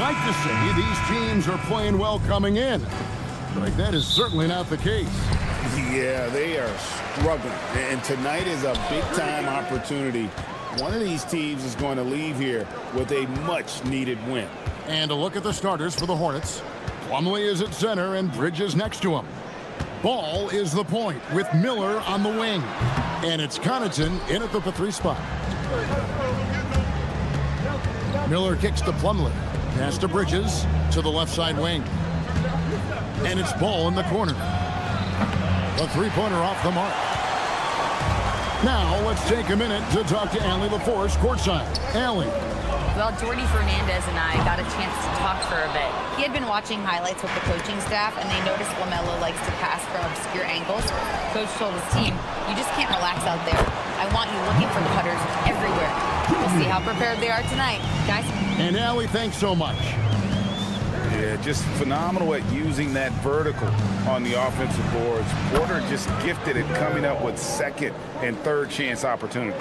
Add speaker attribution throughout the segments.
Speaker 1: like to say these teams are playing well coming in, but that is certainly not the case.
Speaker 2: Yeah, they are struggling, and tonight is a big-time opportunity. One of these teams is going to leave here with a much-needed win.
Speaker 1: And a look at the starters for the Hornets. Plumlee is at center and Bridges next to him. Ball is the point with Miller on the wing. And it's Connaughton in at the 3 spot. Miller kicks to Plumlee. Pass to Bridges to the left side wing. And it's Ball in the corner. The three-pointer off the mark. Now let's take a minute to talk to Allie LaForce courtside. Allie.
Speaker 3: Well, Jordy Fernandez and I got a chance to talk for a bit. He had been watching highlights with the coaching staff, and they noticed LaMelo likes to pass from obscure angles. Coach told his team, you just can't relax out there. I want you looking for cutters everywhere. We'll see how prepared they are tonight. Guys?
Speaker 1: And Allie, thanks so much.
Speaker 2: Yeah, just phenomenal at using that vertical on the offensive boards. Porter just gifted at coming up with second and third chance opportunities.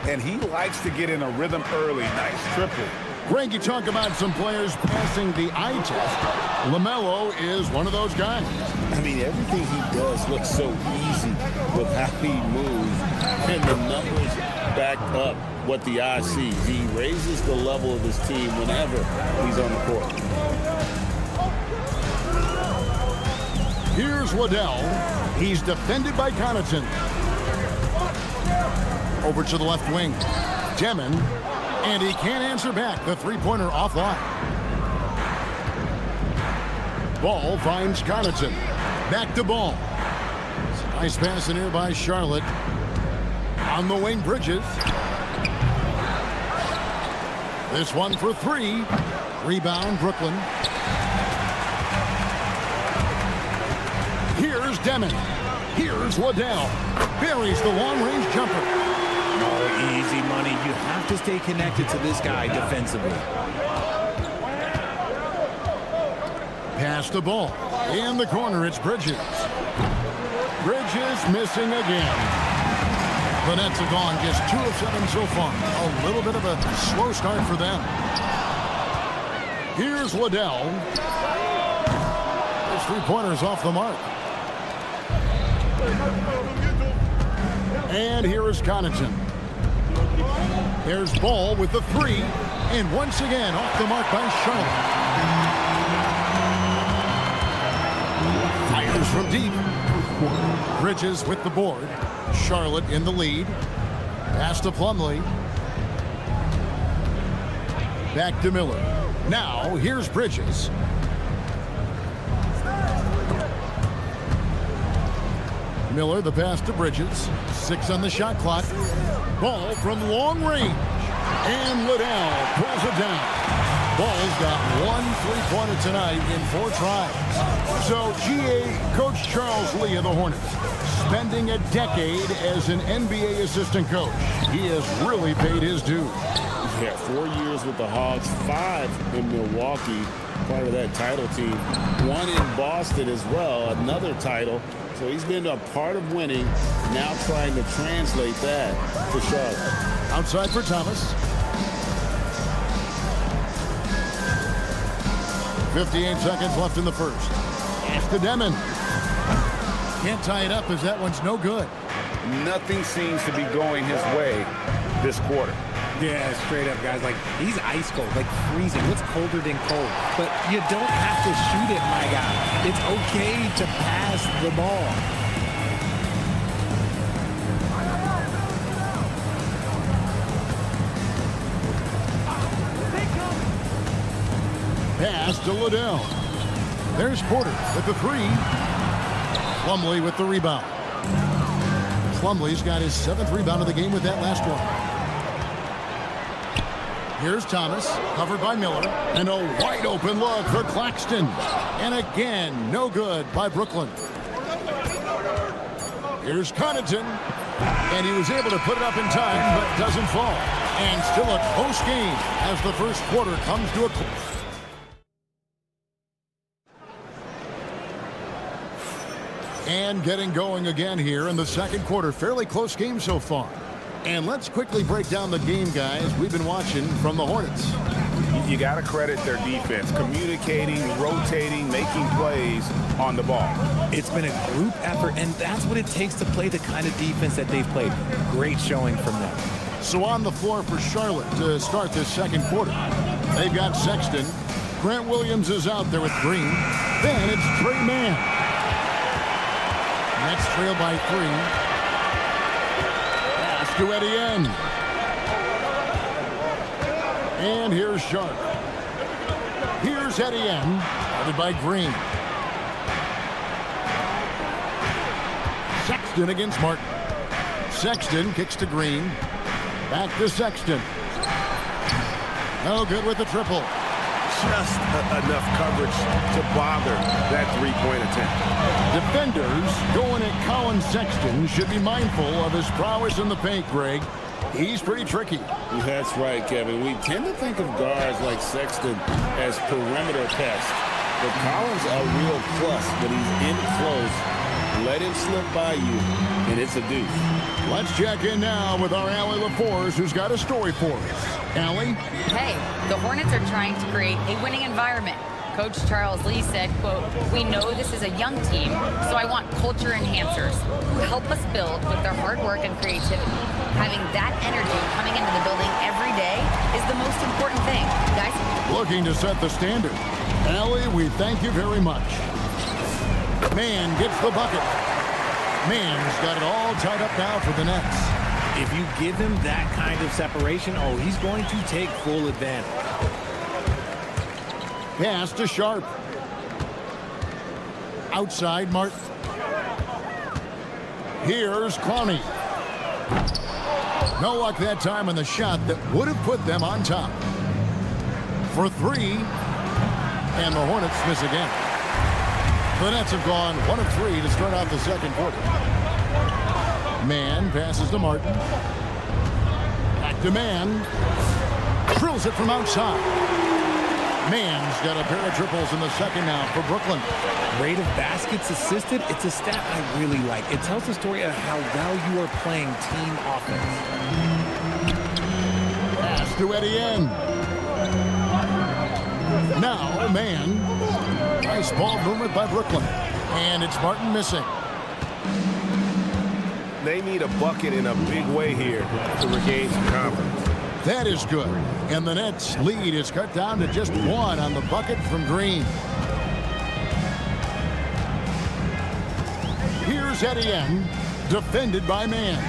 Speaker 2: And he likes to get in a rhythm early. Nice triple.
Speaker 1: Greg, you talk about some players passing the eye test. LaMelo is one of those guys.
Speaker 2: I mean, everything he does looks so easy with how he moves. And the numbers back up what the eye sees. He raises the level of his team whenever he's on the court.
Speaker 1: Here's Liddell. He's defended by Connaughton. Over to the left wing. Demon. And he can't answer back. The three-pointer offline. Ball finds Connaughton. Back to Ball. Nice pass in here by Charlotte. On the wing, Bridges. This one for 3. Rebound, Brooklyn. Here's Demon. Here's Liddell. Buries the long-range jumper.
Speaker 4: Oh, easy money. You have to stay connected to this guy defensively.
Speaker 1: Pass the ball. In the corner, it's Bridges. Bridges missing again. The Nets have gone just 2 of 7 so far. A little bit of a slow start for them. Here's Liddell. His three-pointer's off the mark. And here is Connaughton. There's Ball with the 3. And once again, off the mark by Charlotte. Fires from deep. Bridges with the board. Charlotte in the lead. Pass to Plumlee. Back to Miller. Now, here's Bridges. Miller, the pass to Bridges. 6 on the shot clock. Ball from long range. And Liddell pulls it down. Ball's got 1 3-pointer tonight in 4 tries. So, GA Coach Charles Lee of the Hornets, spending a decade as an NBA assistant coach. He has really paid his dues.
Speaker 2: Yeah, 4 years with the Hawks, 5 in Milwaukee, part of that title team. 1 in Boston as well, another title. So he's been a part of winning, now trying to translate that to Charlotte.
Speaker 1: Outside for Thomas. 58 seconds left in the first. Pass to Demon. Can't tie it up as that one's no good.
Speaker 2: Nothing seems to be going his way this quarter.
Speaker 4: Yeah, straight up, guys. Like, he's ice cold, like freezing. What's colder than cold? But you don't have to shoot it, my guy. It's okay to pass the ball.
Speaker 1: Pass to Liddell. There's Porter with the 3. Plumlee with the rebound. Plumlee's got his 7th rebound of the game with that last one. Here's Thomas, covered by Miller, and a wide open look for Claxton. And again, no good by Brooklyn. Here's Connaughton, and he was able to put it up in time, but doesn't fall. And still a close game as the first quarter comes to a close. And getting going again here in the second quarter. Fairly close game so far. And let's quickly break down the game, guys, we've been watching from the Hornets.
Speaker 2: You
Speaker 5: You got to credit their defense, communicating, rotating, making plays on the ball.
Speaker 4: It's been a group effort, and that's what it takes to play the kind of defense that they've played. Great showing from them.
Speaker 1: So on the floor for Charlotte to start this second quarter, they've got Sexton. Grant Williams is out there with Green. Then it's Trey Mann. Nets trail by 3. Pass to Etienne. And here's Sharp. Here's Etienne, guarded by Green. Sexton against Martin. Sexton kicks to Green. Back to Sexton. No good with the triple.
Speaker 5: Just enough coverage to bother that three-point attempt.
Speaker 1: Defenders going at Colin Sexton should be mindful of his prowess in the paint, Greg. He's pretty tricky.
Speaker 2: That's right, Kevin. We tend to think of guards like Sexton as perimeter pests. But Collins a real plus, but he's in close. Let him slip by you, and it's a deuce.
Speaker 1: Let's check in now with our Allie LaForce, who's got a story for us. Allie?
Speaker 3: Hey, the Hornets are trying to create a winning environment. Coach Charles Lee said, quote, "We know this is a young team, so I want culture enhancers who help us build with their hard work and creativity. Having that energy coming into the building every day is the most important thing." Guys?
Speaker 1: Looking to set the standard. Allie, we thank you very much. Mann gets the bucket. Mann's got it all tied up now for the Nets.
Speaker 4: If you give him that kind of separation, oh, he's going to take full advantage.
Speaker 1: Pass to Sharp. Outside Martin. Here's Clowney. No luck that time on the shot that would have put them on top. For 3. And the Hornets miss again. The Nets have gone 1 of 3 to start out the second quarter. Mann passes to Martin. Back to Mann. Drills it from outside. Mann's got a pair of triples in the second now for Brooklyn.
Speaker 4: Rate of baskets assisted, it's a stat I really like. It tells the story of how well you are playing team offense.
Speaker 1: Pass to Etienne. Now Mann. Nice ball movement by Brooklyn. And it's Martin missing.
Speaker 5: They need a bucket in a big way here to regain some confidence.
Speaker 1: That is good. And the Nets' lead is cut down to just 1 on the bucket from Green. Here's Etienne, defended by Mann.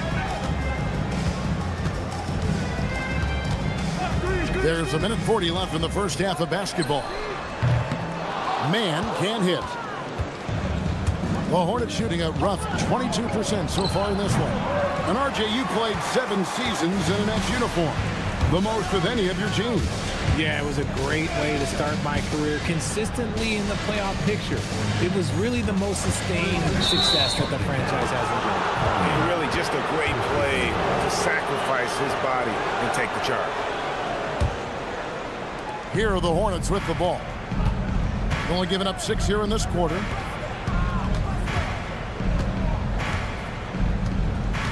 Speaker 1: There's 1:40 left in the first half of basketball. Mann can't hit. The Hornets shooting a rough 22% so far in this one. And RJ, you played 7 seasons in a Nets uniform. The most of any of your teams.
Speaker 4: Yeah, it was a great way to start my career consistently in the playoff picture. It was really the most sustained success that the franchise has enjoyed.
Speaker 5: And really just a great play to sacrifice his body and take the charge.
Speaker 1: Here are the Hornets with the ball. Only giving up 6 here in this quarter.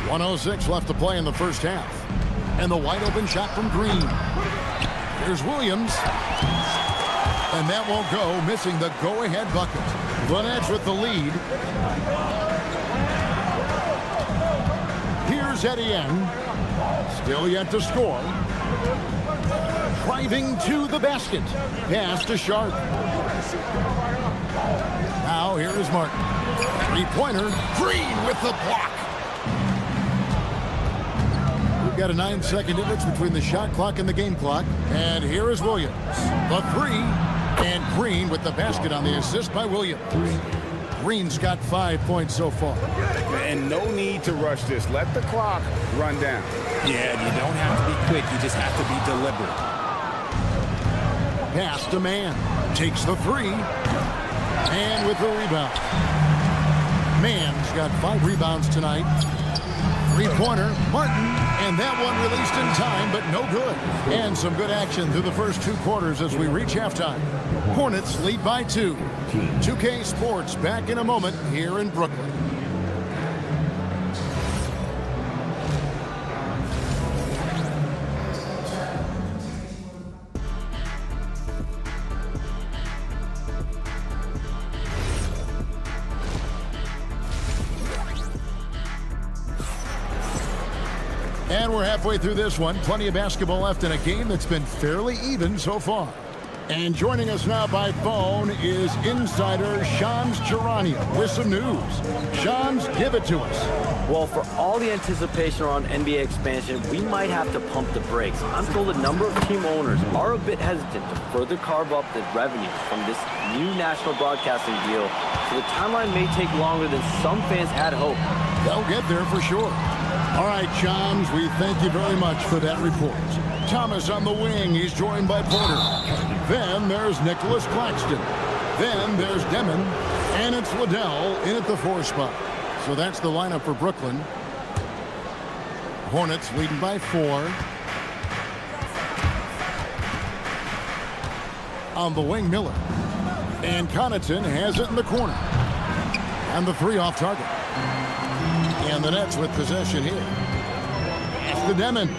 Speaker 1: 1:06 left to play in the first half. And the wide open shot from Green. Here's Williams. And that won't go, missing the go-ahead bucket. The Nets with the lead. Here's Etienne. Still yet to score. Driving to the basket. Pass to Sharp. Now here is Martin. 3-pointer. Green with the block. We've got a 9-second difference between the shot clock and the game clock. And here is Williams. The 3. And Green with the basket on the assist by Williams. Green's got 5 points so far.
Speaker 5: And no need to rush this. Let the clock run down.
Speaker 4: Yeah, you don't have to be quick. You just have to be deliberate.
Speaker 1: Pass to Mann. Takes the 3. And with the rebound. Mann's got 5 rebounds tonight. 3-pointer, Martin, and that one released in time, but no good. And some good action through the first 2 quarters as we reach halftime. Hornets lead by 2. 2K Sports back in a moment here in Brooklyn. And we're halfway through this one. Plenty of basketball left in a game that's been fairly even so far. And joining us now by phone is insider Shams Charania with some news. Shams, give it to us.
Speaker 6: Well, for all the anticipation around NBA expansion, we might have to pump the brakes. I'm told a number of team owners are a bit hesitant to further carve up the revenue from this new national broadcasting deal, so the timeline may take longer than some fans had hoped.
Speaker 1: They'll get there for sure. All right, Shams, we thank you very much for that report. Thomas on the wing. He's joined by Porter. Then there's Nicholas Claxton. Then there's Demon. And it's Liddell in at the 4 spot. So that's the lineup for Brooklyn. Hornets leading by 4. On the wing, Miller. And Connaughton has it in the corner. And the 3 off target. And the Nets with possession here. It's the Demon.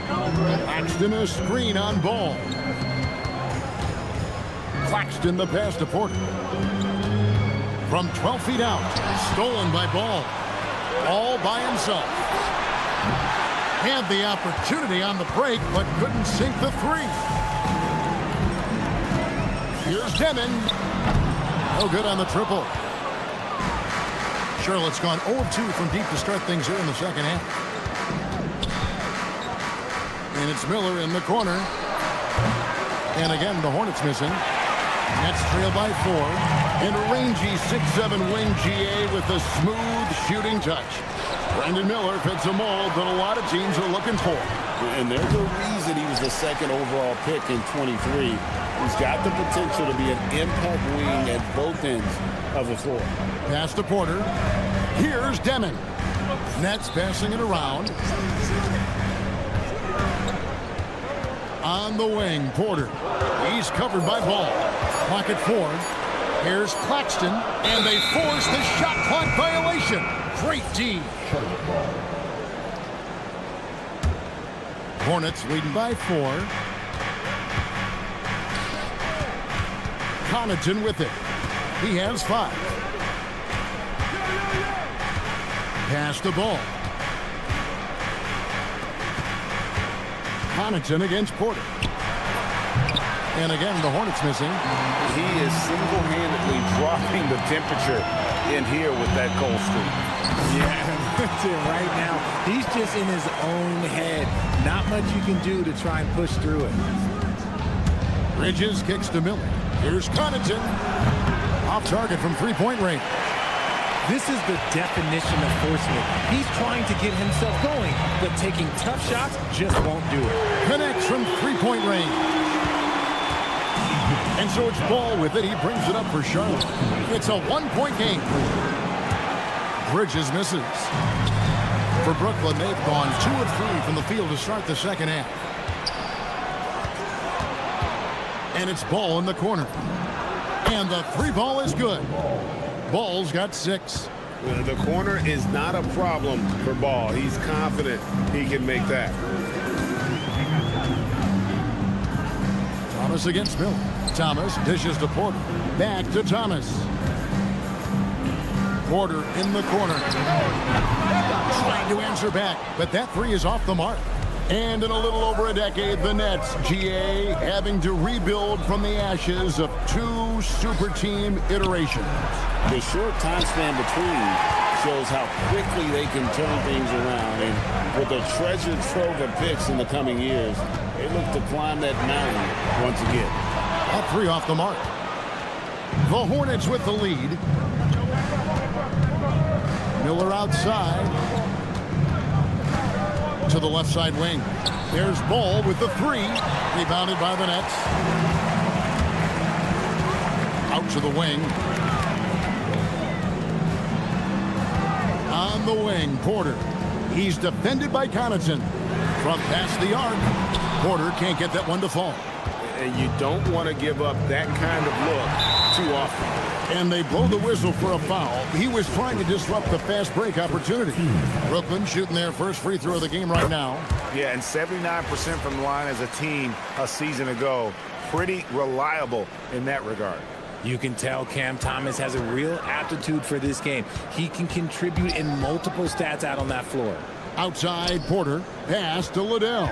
Speaker 1: Claxton a screen on Ball. Claxton the pass to Porter. From 12 feet out. Stolen by Ball. All by himself. Had the opportunity on the break, but couldn't sink the 3. Here's Demon. No good on the triple. Charlotte's gone 0-2 from deep to start things here in the second half. And it's Miller in the corner. And again, the Hornets missing. Nets trail by 4. And a rangy 6'7" wing GA with a smooth shooting touch. Brandon Miller fits a mold that a lot of teams are looking for.
Speaker 2: And there's a reason he was the 2nd overall pick in 23. He's got the potential to be an impact wing at both ends of the floor.
Speaker 1: Pass to Porter. Here's Demon. Nets passing it around. On the wing, Porter. He's covered by Ball. Pocket 4. Here's Claxton. And they force the shot clock violation. Great D. Hornets leading by 4. Connaughton with it. He has 5. Pass the ball. Connaughton against Porter. And again, the Hornets missing.
Speaker 5: He is single-handedly dropping the temperature in here with that cold streak.
Speaker 4: Yeah, that's it right now. He's just in his own head. Not much you can do to try and push through it.
Speaker 1: Bridges kicks to Miller. Here's Connaughton. Off target from 3-point range.
Speaker 4: This is the definition of forcing. He's trying to get himself going, but taking tough shots just won't do it.
Speaker 1: Connects from 3-point range. And so it's Ball with it. He brings it up for Charlotte. It's a 1-point game. Bridges misses. For Brooklyn, they've gone 2 of 3 from the field to start the second half. And it's Ball in the corner. And the 3 ball is good. Ball's got 6.
Speaker 5: The corner is not a problem for Ball. He's confident he can make that.
Speaker 1: Thomas against Miller. Thomas dishes to Porter. Back to Thomas. Porter in the corner. Trying to answer back, but that 3 is off the mark. And in a little over a decade, the Nets, GA, having to rebuild from the ashes of 2 super team iterations.
Speaker 2: The short time span between shows how quickly they can turn things around. And with a treasured trove of picks in the coming years, they look to climb that mountain once again.
Speaker 1: That 3 off the mark. The Hornets with the lead. Miller outside. To the left side wing. There's Ball with the 3. Rebounded by the Nets. Out to the wing. On the wing, Porter. He's defended by Connaughton. From past the arc. Porter can't get that one to fall.
Speaker 5: And you don't want to give up that kind of look too often.
Speaker 1: And they blow the whistle for a foul. He was trying to disrupt the fast break opportunity. Brooklyn shooting their first free throw of the game right now.
Speaker 5: Yeah, and 79% from the line as a team a season ago. Pretty reliable in that regard.
Speaker 4: You can tell Cam Thomas has a real aptitude for this game. He can contribute in multiple stats out on that floor.
Speaker 1: Outside, Porter. Pass to Liddell.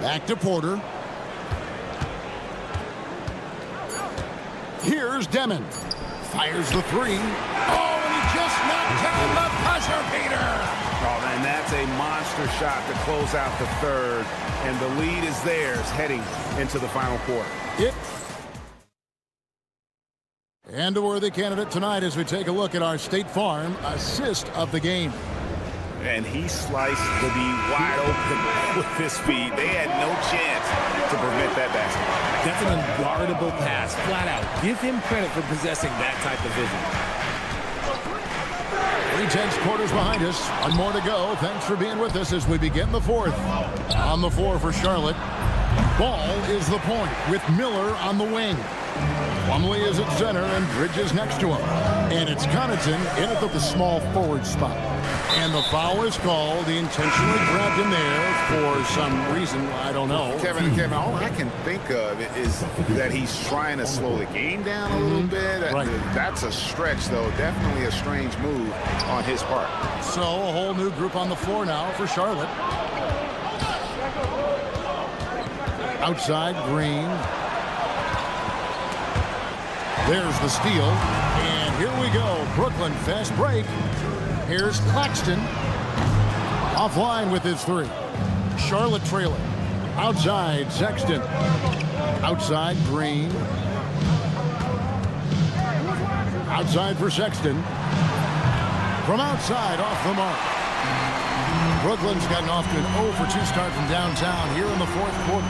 Speaker 1: Back to Porter. Here's Demon. Fires the three. Oh, and he just knocked down the buzzer beater.
Speaker 5: Oh, man, that's a monster shot to close out the third. And the lead is theirs heading into the final quarter.
Speaker 1: And a worthy candidate tonight as we take a look at our State Farm assist of the game.
Speaker 5: And he sliced the D wide open with his speed. They had no chance to prevent that basket.
Speaker 4: That's an unguardable pass, flat out. Give him credit for possessing that type of vision.
Speaker 1: 3/10 quarters behind us. One more to go. Thanks for being with us as we begin the fourth. On the floor for Charlotte. Ball is the point with Miller on the wing. Plumlee is at center and Bridges next to him. And it's Connaughton in at the small forward spot. And the foul is called. He intentionally grabbed him there for some reason. I don't know.
Speaker 5: Kevin, all I can think of is that he's trying to slow the game down a little bit.
Speaker 1: Right.
Speaker 5: That's a stretch, though. Definitely a strange move on his part.
Speaker 1: So a whole new group on the floor now for Charlotte. Outside, Green. There's the steal. And here we go. Brooklyn fast break. Here's Claxton. Offline with his three. Charlotte trailing. Outside, Sexton. Outside, Green. Outside for Sexton. From outside, off the mark. Brooklyn's gotten off to an 0 for 2 start from downtown here in the fourth quarter.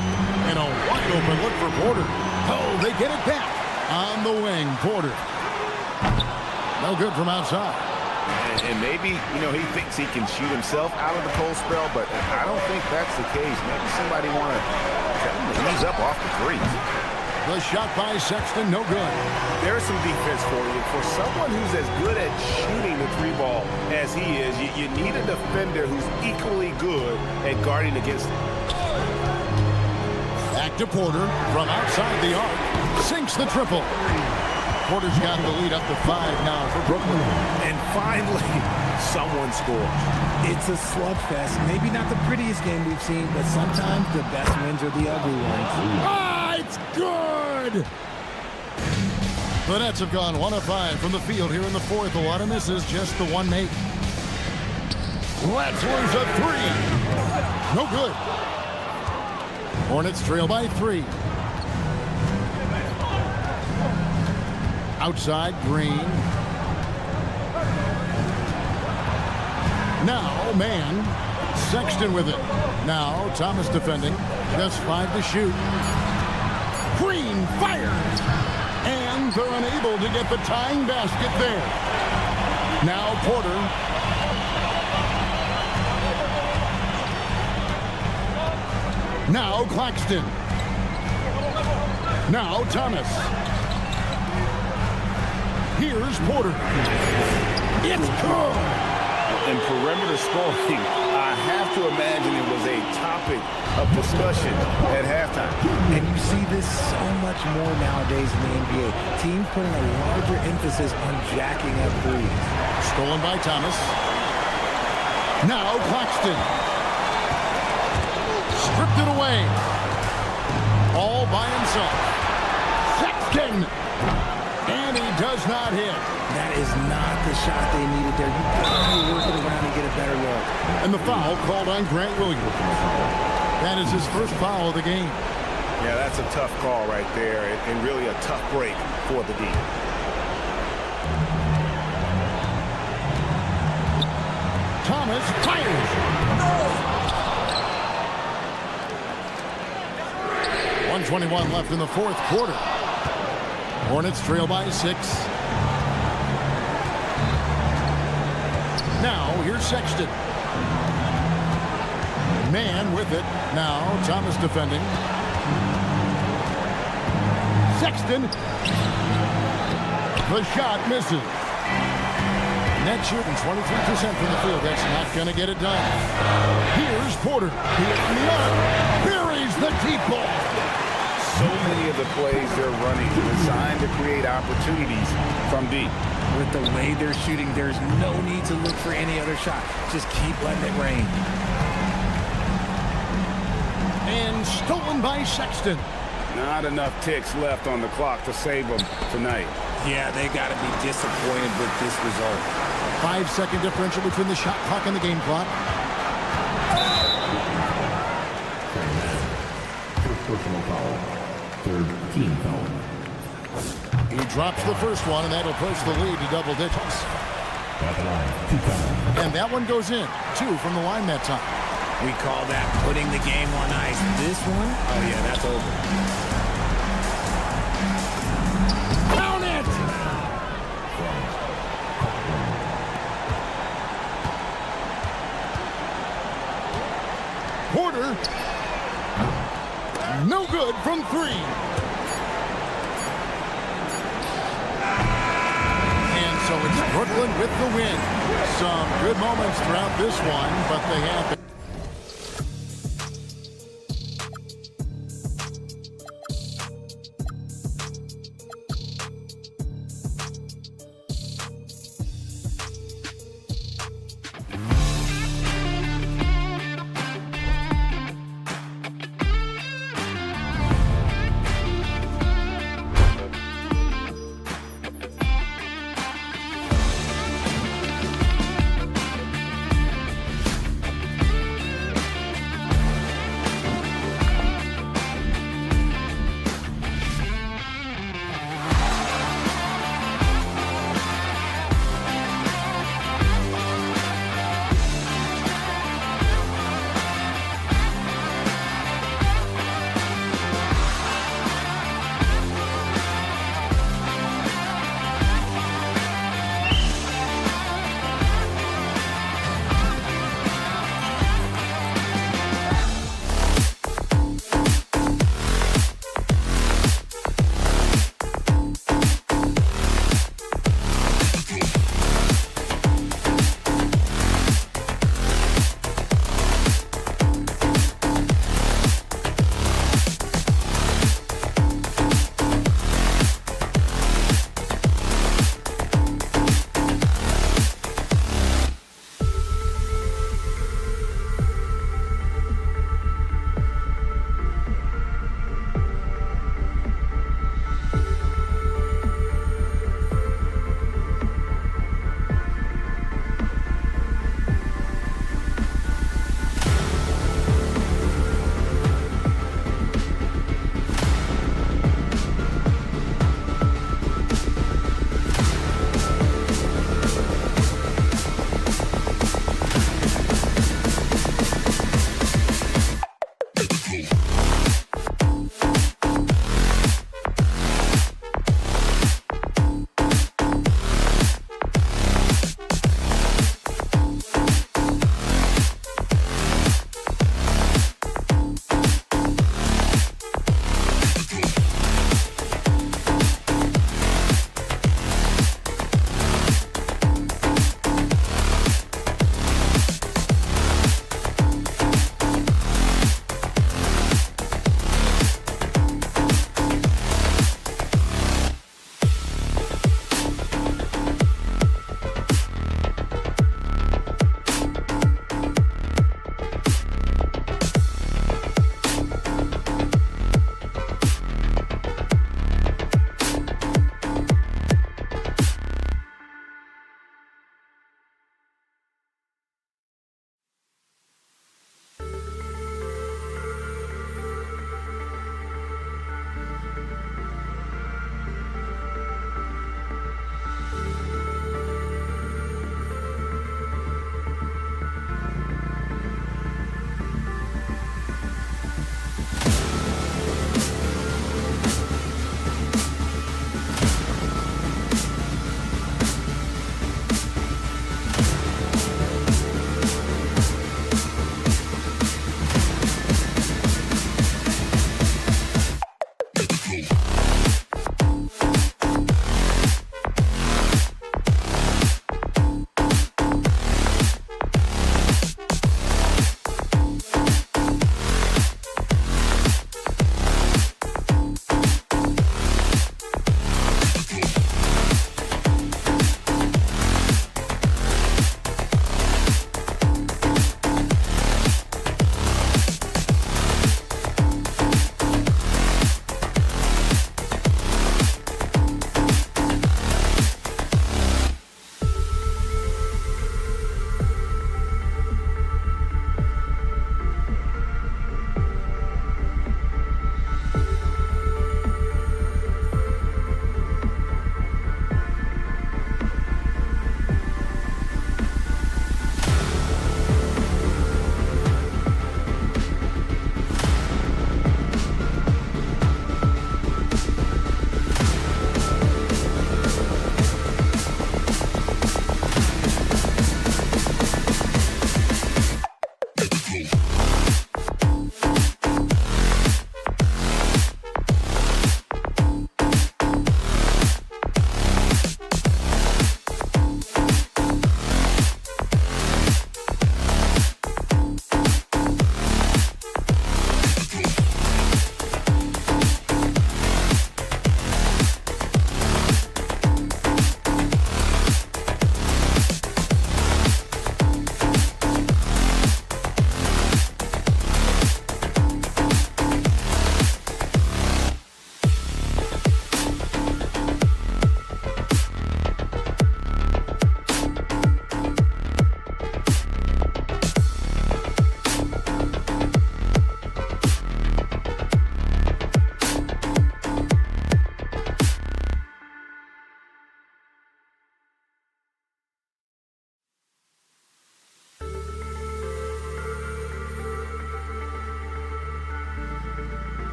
Speaker 1: And a wide open look for Porter. Oh, they get it back. On the wing, Porter. No good from outside.
Speaker 5: And maybe, he thinks he can shoot himself out of the cold spell, but I don't think that's the case. Maybe somebody want to tell him to ease up off the threes.
Speaker 1: The shot by Sexton, no good.
Speaker 5: There's some defense for you. For someone who's as good at shooting the three ball as he is, you need a defender who's equally good at guarding against it.
Speaker 1: Back to Porter from outside the arc. Sinks the triple. Porter's got the lead up to 5 now for Brooklyn.
Speaker 5: And finally, someone scores.
Speaker 4: It's a slugfest. Maybe not the prettiest game we've seen, but sometimes the best wins are the ugly ones.
Speaker 1: Ah, it's good! The Nets have gone 1 of 5 from the field here in the fourth. A lot of misses, just the one make. Letzler's a 3. No good. Hornets trail by 3. Outside, Green. Now, man. Sexton with it. Now, Thomas defending. Just 5 to shoot. Green fires. And they're unable to get the tying basket there. Now, Porter. Now, Claxton. Now, Thomas. Here's Porter. It's good.
Speaker 5: And perimeter scoring, I have to imagine it was a topic of discussion at halftime.
Speaker 4: And you see this so much more nowadays in the NBA. Teams putting a larger emphasis on jacking up threes.
Speaker 1: Stolen by Thomas. Now Claxton. Stripped it away. All by himself. Sexton. And he does not hit.
Speaker 4: That is not the shot they needed there. You got to work it around and get a better look.
Speaker 1: And the foul called on Grant Williams. That is his first foul of the game.
Speaker 5: Yeah, that's a tough call right there, and really a tough break for the D.
Speaker 1: Thomas fires. 1:21 left in the fourth quarter. Hornets trail by 6. Now, here's Sexton. Man with it. Now, Thomas defending. Sexton. The shot misses. Net shooting 23% from the field. That's not going to get it done. Here's Porter. Here on the arc. Buries the deep ball.
Speaker 5: So many of the plays they're running designed to create opportunities from deep.
Speaker 4: With the way they're shooting, there's no need to look for any other shot. Just keep letting it rain.
Speaker 1: And stolen by Sexton.
Speaker 5: Not enough ticks left on the clock to save them tonight.
Speaker 4: Yeah, they got to be disappointed with this result.
Speaker 1: 5-second differential between the shot clock and the game clock.
Speaker 7: Personal foul. Third team foul.
Speaker 1: He drops the first one, and that'll push the lead to double digits.
Speaker 7: At the line, 2 fouls.
Speaker 1: And that one goes in. 2 from the line that time.
Speaker 4: We call that putting the game on ice. This one, oh yeah, that's over.
Speaker 1: Count it! Porter. No good from 3. And so it's Brooklyn with the win. Some good moments throughout this one, but they have...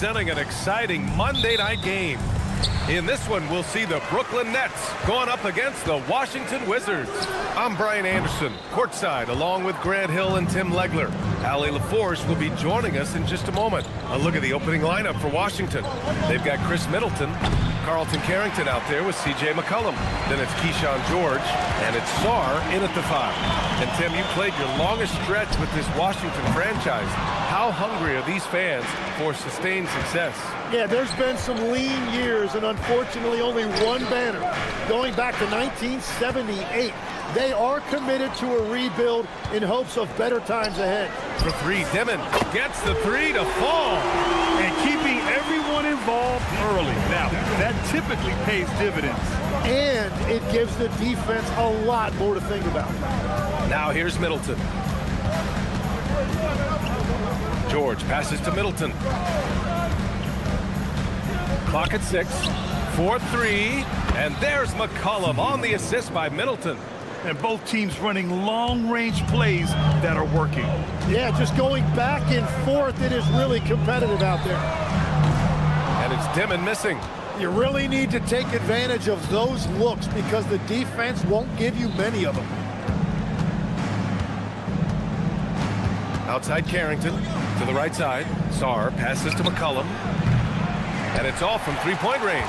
Speaker 8: representing an exciting Monday night game. In this one, we'll see the Brooklyn Nets going up against the Washington Wizards. I'm Brian Anderson, courtside, along with Grant Hill and Tim Legler. Allie LaForce will be joining us in just a moment. A look at the opening lineup for Washington. They've got Chris Middleton, Carlton Carrington out there with C.J. McCollum. Then it's Keyshawn George, and it's Sarr in at the 5. And Tim, you played your longest stretch with this Washington franchise. How hungry are these fans for sustained success?
Speaker 9: Yeah, there's been some lean years, and unfortunately only one banner. Going back to 1978, they are committed to a rebuild in hopes of better times ahead.
Speaker 8: For 3, Dimon gets the 3 to fall.
Speaker 10: And keeping everyone involved early. Now, that typically pays dividends.
Speaker 9: And it gives the defense a lot more to think about.
Speaker 8: Now here's Middleton. George passes to Middleton. Clock at 6. 4-3. And there's McCollum on the assist by Middleton.
Speaker 10: And both teams running long-range plays that are working.
Speaker 9: Yeah, just going back and forth, it is really competitive out there.
Speaker 8: And it's Dimon missing.
Speaker 9: You really need to take advantage of those looks because the defense won't give you many of them.
Speaker 8: Outside Carrington to the right side. Sarr passes to McCollum. And it's off from three-point range.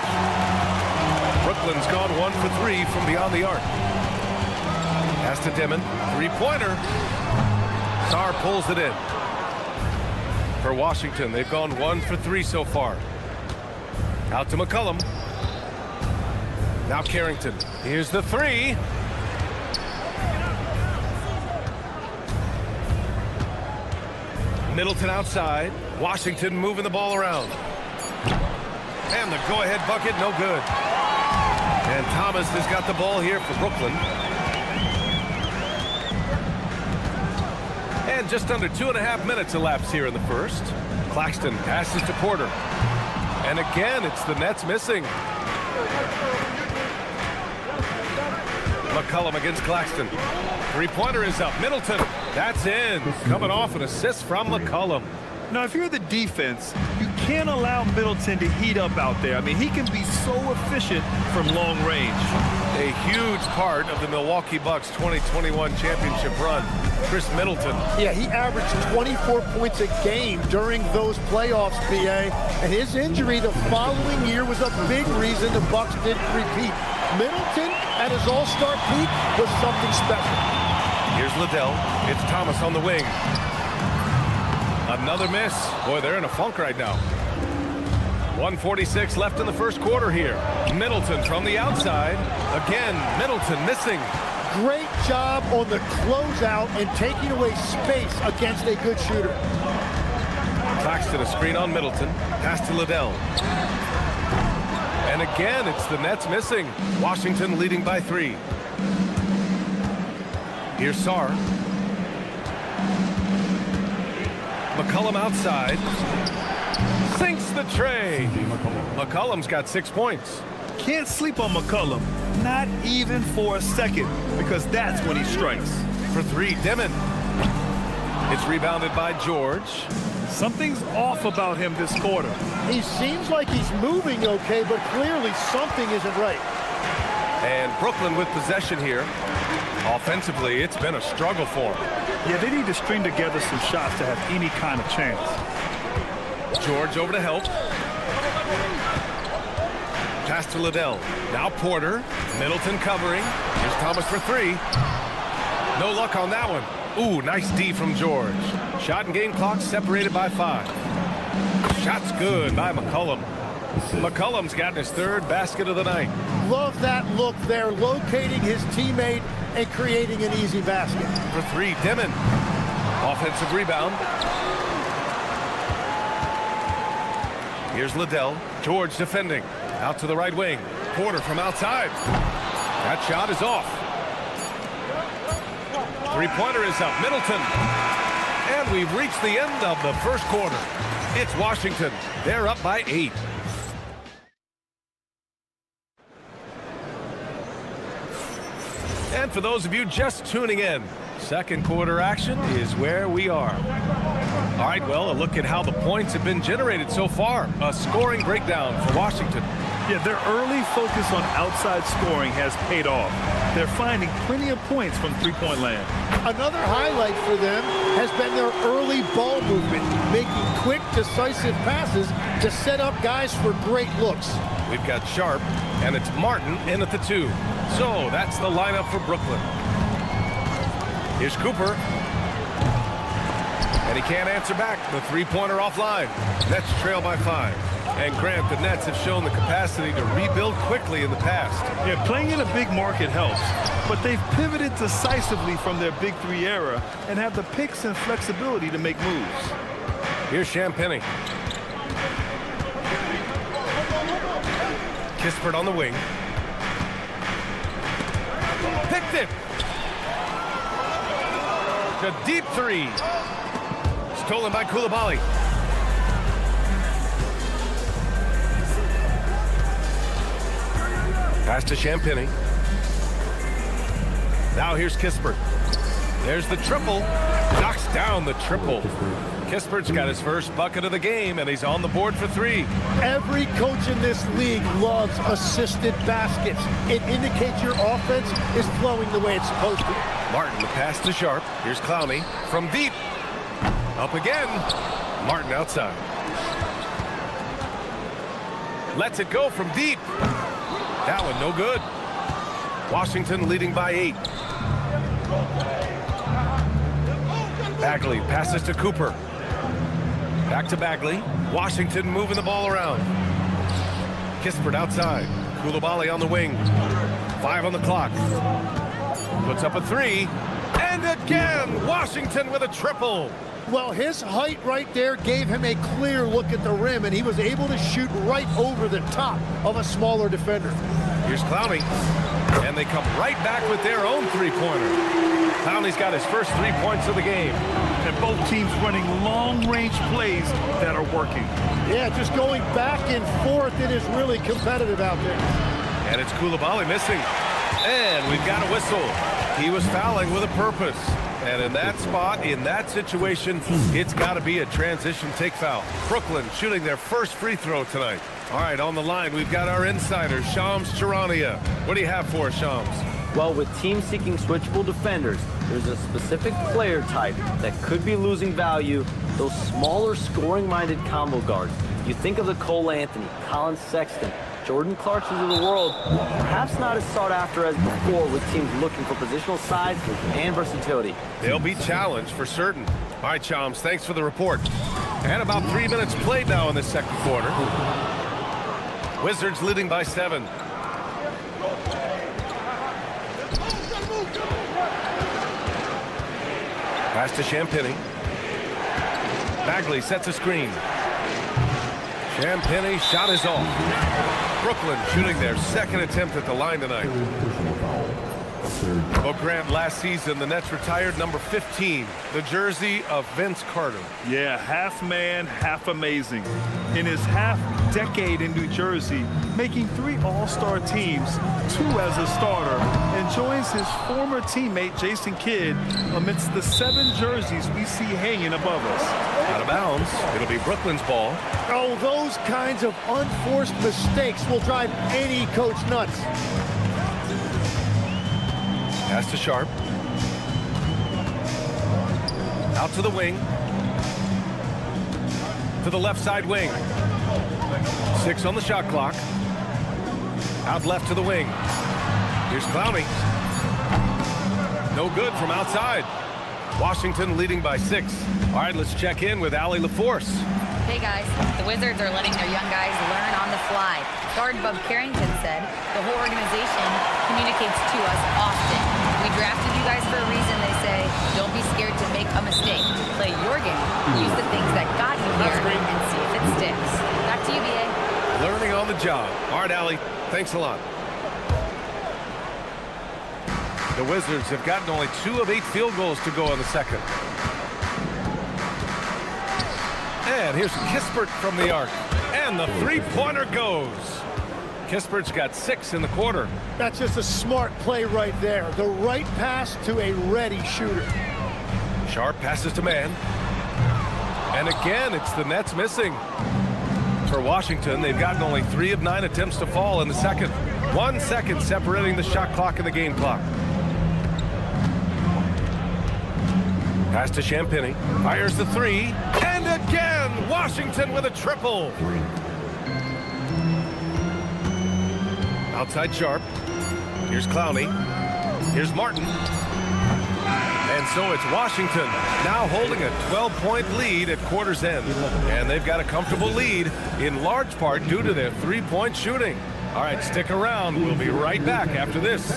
Speaker 8: Brooklyn's gone 1 for 3 from beyond the arc. Pass to Dimon. Three-pointer. Sarr pulls it in. For Washington, they've gone 1 for 3 so far. Out to McCollum. Now Carrington. Here's the 3. Middleton outside. Washington moving the ball around. And the go-ahead bucket, no good. And Thomas has got the ball here for Brooklyn. And just under 2.5 minutes elapsed here in the first. Claxton passes to Porter. And again, it's the Nets missing. McCollum against Claxton. Three-pointer is up. Middleton, that's in. Coming off an assist from McCollum.
Speaker 10: Now, if you're the defense, you can't allow Middleton to heat up out there. I mean, he can be so efficient from long range.
Speaker 8: A huge part of the Milwaukee Bucks 2021 championship run. Chris Middleton.
Speaker 9: Yeah, he averaged 24 points a game during those playoffs, BA. And his injury the following year was a big reason the Bucks didn't repeat. Middleton, at his all-star peak, was something special.
Speaker 8: Here's Liddell. It's Thomas on the wing. Another miss. Boy, they're in a funk right now. 1:46 left in the first quarter here. Middleton from the outside. Again, Middleton missing.
Speaker 9: Great job on the closeout and taking away space against a good shooter.
Speaker 8: Claxton, a screen on Middleton. Pass to Liddell. And again, it's the Nets missing. Washington leading by 3. Here's Sarr. McCollum outside. Sinks the tray. McCollum's got 6 points.
Speaker 10: Can't sleep on McCollum, not even for a second, because that's when he strikes.
Speaker 8: For 3, Dimon. It's rebounded by George.
Speaker 10: Something's off about him this quarter.
Speaker 9: He seems like he's moving okay, but clearly something isn't right.
Speaker 8: And Brooklyn with possession here. Offensively, it's been a struggle for him.
Speaker 10: Yeah, they need to string together some shots to have any kind of chance.
Speaker 8: George over to help. Pass to Liddell. Now Porter. Middleton covering. Here's Thomas for 3. No luck on that one. Ooh, nice D from George. Shot and game clock separated by 5. Shot's good by McCollum. McCollum's gotten his 3rd basket of the night.
Speaker 9: Love that look there, locating his teammate and creating an easy basket.
Speaker 8: For 3, Dimon. Offensive rebound. Here's Liddell. George defending. Out to the right wing. Porter from outside. That shot is off. Three-pointer is up. Middleton. And we've reached the end of the first quarter. It's Washington. They're up by 8. And for those of you just tuning in, second quarter action is where we are. All right, well, a look at how the points have been generated so far. A scoring breakdown for Washington.
Speaker 10: Yeah, their early focus on outside scoring has paid off. They're finding plenty of points from three-point land.
Speaker 9: Another highlight for them has been their early ball movement, making quick, decisive passes to set up guys for great looks.
Speaker 8: We've got Sharp, and it's Martin in at the 2. So that's the lineup for Brooklyn. Here's Cooper. And he can't answer back. The three-pointer offline. Nets trail by 5. And Grant, the Nets have shown the capacity to rebuild quickly in the past.
Speaker 10: Yeah, playing in a big market helps, but they've pivoted decisively from their Big Three era and have the picks and flexibility to make moves.
Speaker 8: Here's Champagny. Kispert on the wing. Picked it. A deep 3. Stolen by Coulibaly. Pass to Champagny. Now here's Kispert. There's the triple. Knocks down the triple. Kispert's got his first bucket of the game, and he's on the board for 3.
Speaker 9: Every coach in this league loves assisted baskets. It indicates your offense is flowing the way it's supposed to.
Speaker 8: Martin, the pass to Sharp. Here's Clowney from deep. Up again. Martin outside. Lets it go from deep. That one no good. Washington leading by 8. Bagley passes to Cooper. Back to Bagley. Washington moving the ball around. Kispert outside. Coulibaly on the wing. 5 on the clock. Puts up a 3. And again, Washington with a triple.
Speaker 9: Well, his height right there gave him a clear look at the rim, and he was able to shoot right over the top of a smaller defender.
Speaker 8: Here's Clowney. And they come right back with their own three-pointer. Clowney's got his first 3 points of the game.
Speaker 10: And both teams running long-range plays that are working.
Speaker 9: Yeah, just going back and forth. It is really competitive out there.
Speaker 8: And it's Coulibaly missing. And we've got a whistle. He was fouling with a purpose. And in that spot, in that situation, it's got to be a transition take foul. Brooklyn shooting their first free throw tonight. All right, on the line, we've got our insider, Shams Charania. What do you have for us, Shams?
Speaker 6: Well, with teams seeking switchable defenders, there's a specific player type that could be losing value, those smaller scoring-minded combo guards. You think of the Cole Anthony, Colin Sexton, Jordan Clarksons of the world, perhaps not as sought after as before with teams looking for positional size and versatility.
Speaker 8: They'll be challenged for certain. All right, Shams, thanks for the report. And about 3 minutes played now in the second quarter. Wizards leading by 7. Pass to Champagny. Bagley sets a screen. Champagny shot is off. Brooklyn shooting their second attempt at the line tonight. Well, Grant, last season the Nets retired number 15, the jersey of Vince Carter.
Speaker 10: Yeah, half man, half amazing. In his half-decade in New Jersey, making 3 All-Star teams, 2 as a starter, and joins his former teammate Jason Kidd amidst the 7 jerseys we see hanging above us.
Speaker 8: Out of bounds. It'll be Brooklyn's ball.
Speaker 9: Oh, those kinds of unforced mistakes will drive any coach nuts.
Speaker 8: Pass to Sharp. Out to the wing. To the left side wing. 6 on the shot clock. Out left to the wing. Here's Clowney. No good from outside. Washington leading by 6. All right, let's check in with Allie LaForce.
Speaker 3: Hey guys, the Wizards are letting their young guys learn on the fly. Guard Bub Carrington said the whole organization communicates to us often. We drafted you guys for a reason, they say. Don't be scared to make a mistake. Play your game. Use the things that got you here and see if it sticks. Back to you, BA.
Speaker 8: Learning on the job. All right, Allie, thanks a lot. The Wizards have gotten only 2 of 8 field goals to go in the second. And here's Kispert from the arc. And the three-pointer goes. Kispert's got 6 in the quarter.
Speaker 9: That's just a smart play right there. The right pass to a ready shooter.
Speaker 8: Sharp passes to man. And again, it's the Nets missing. For Washington, they've gotten only 3 of 9 attempts to fall in the second. 1 second separating the shot clock and the game clock. Pass to Champagny. Fires the 3. And again, Washington with a triple. Outside Sharp. Here's Clowney. Here's Martin. And so it's Washington now holding a 12-point lead at quarter's end. And they've got a comfortable lead in large part due to their 3-point shooting. All right, stick around. We'll be right back after this.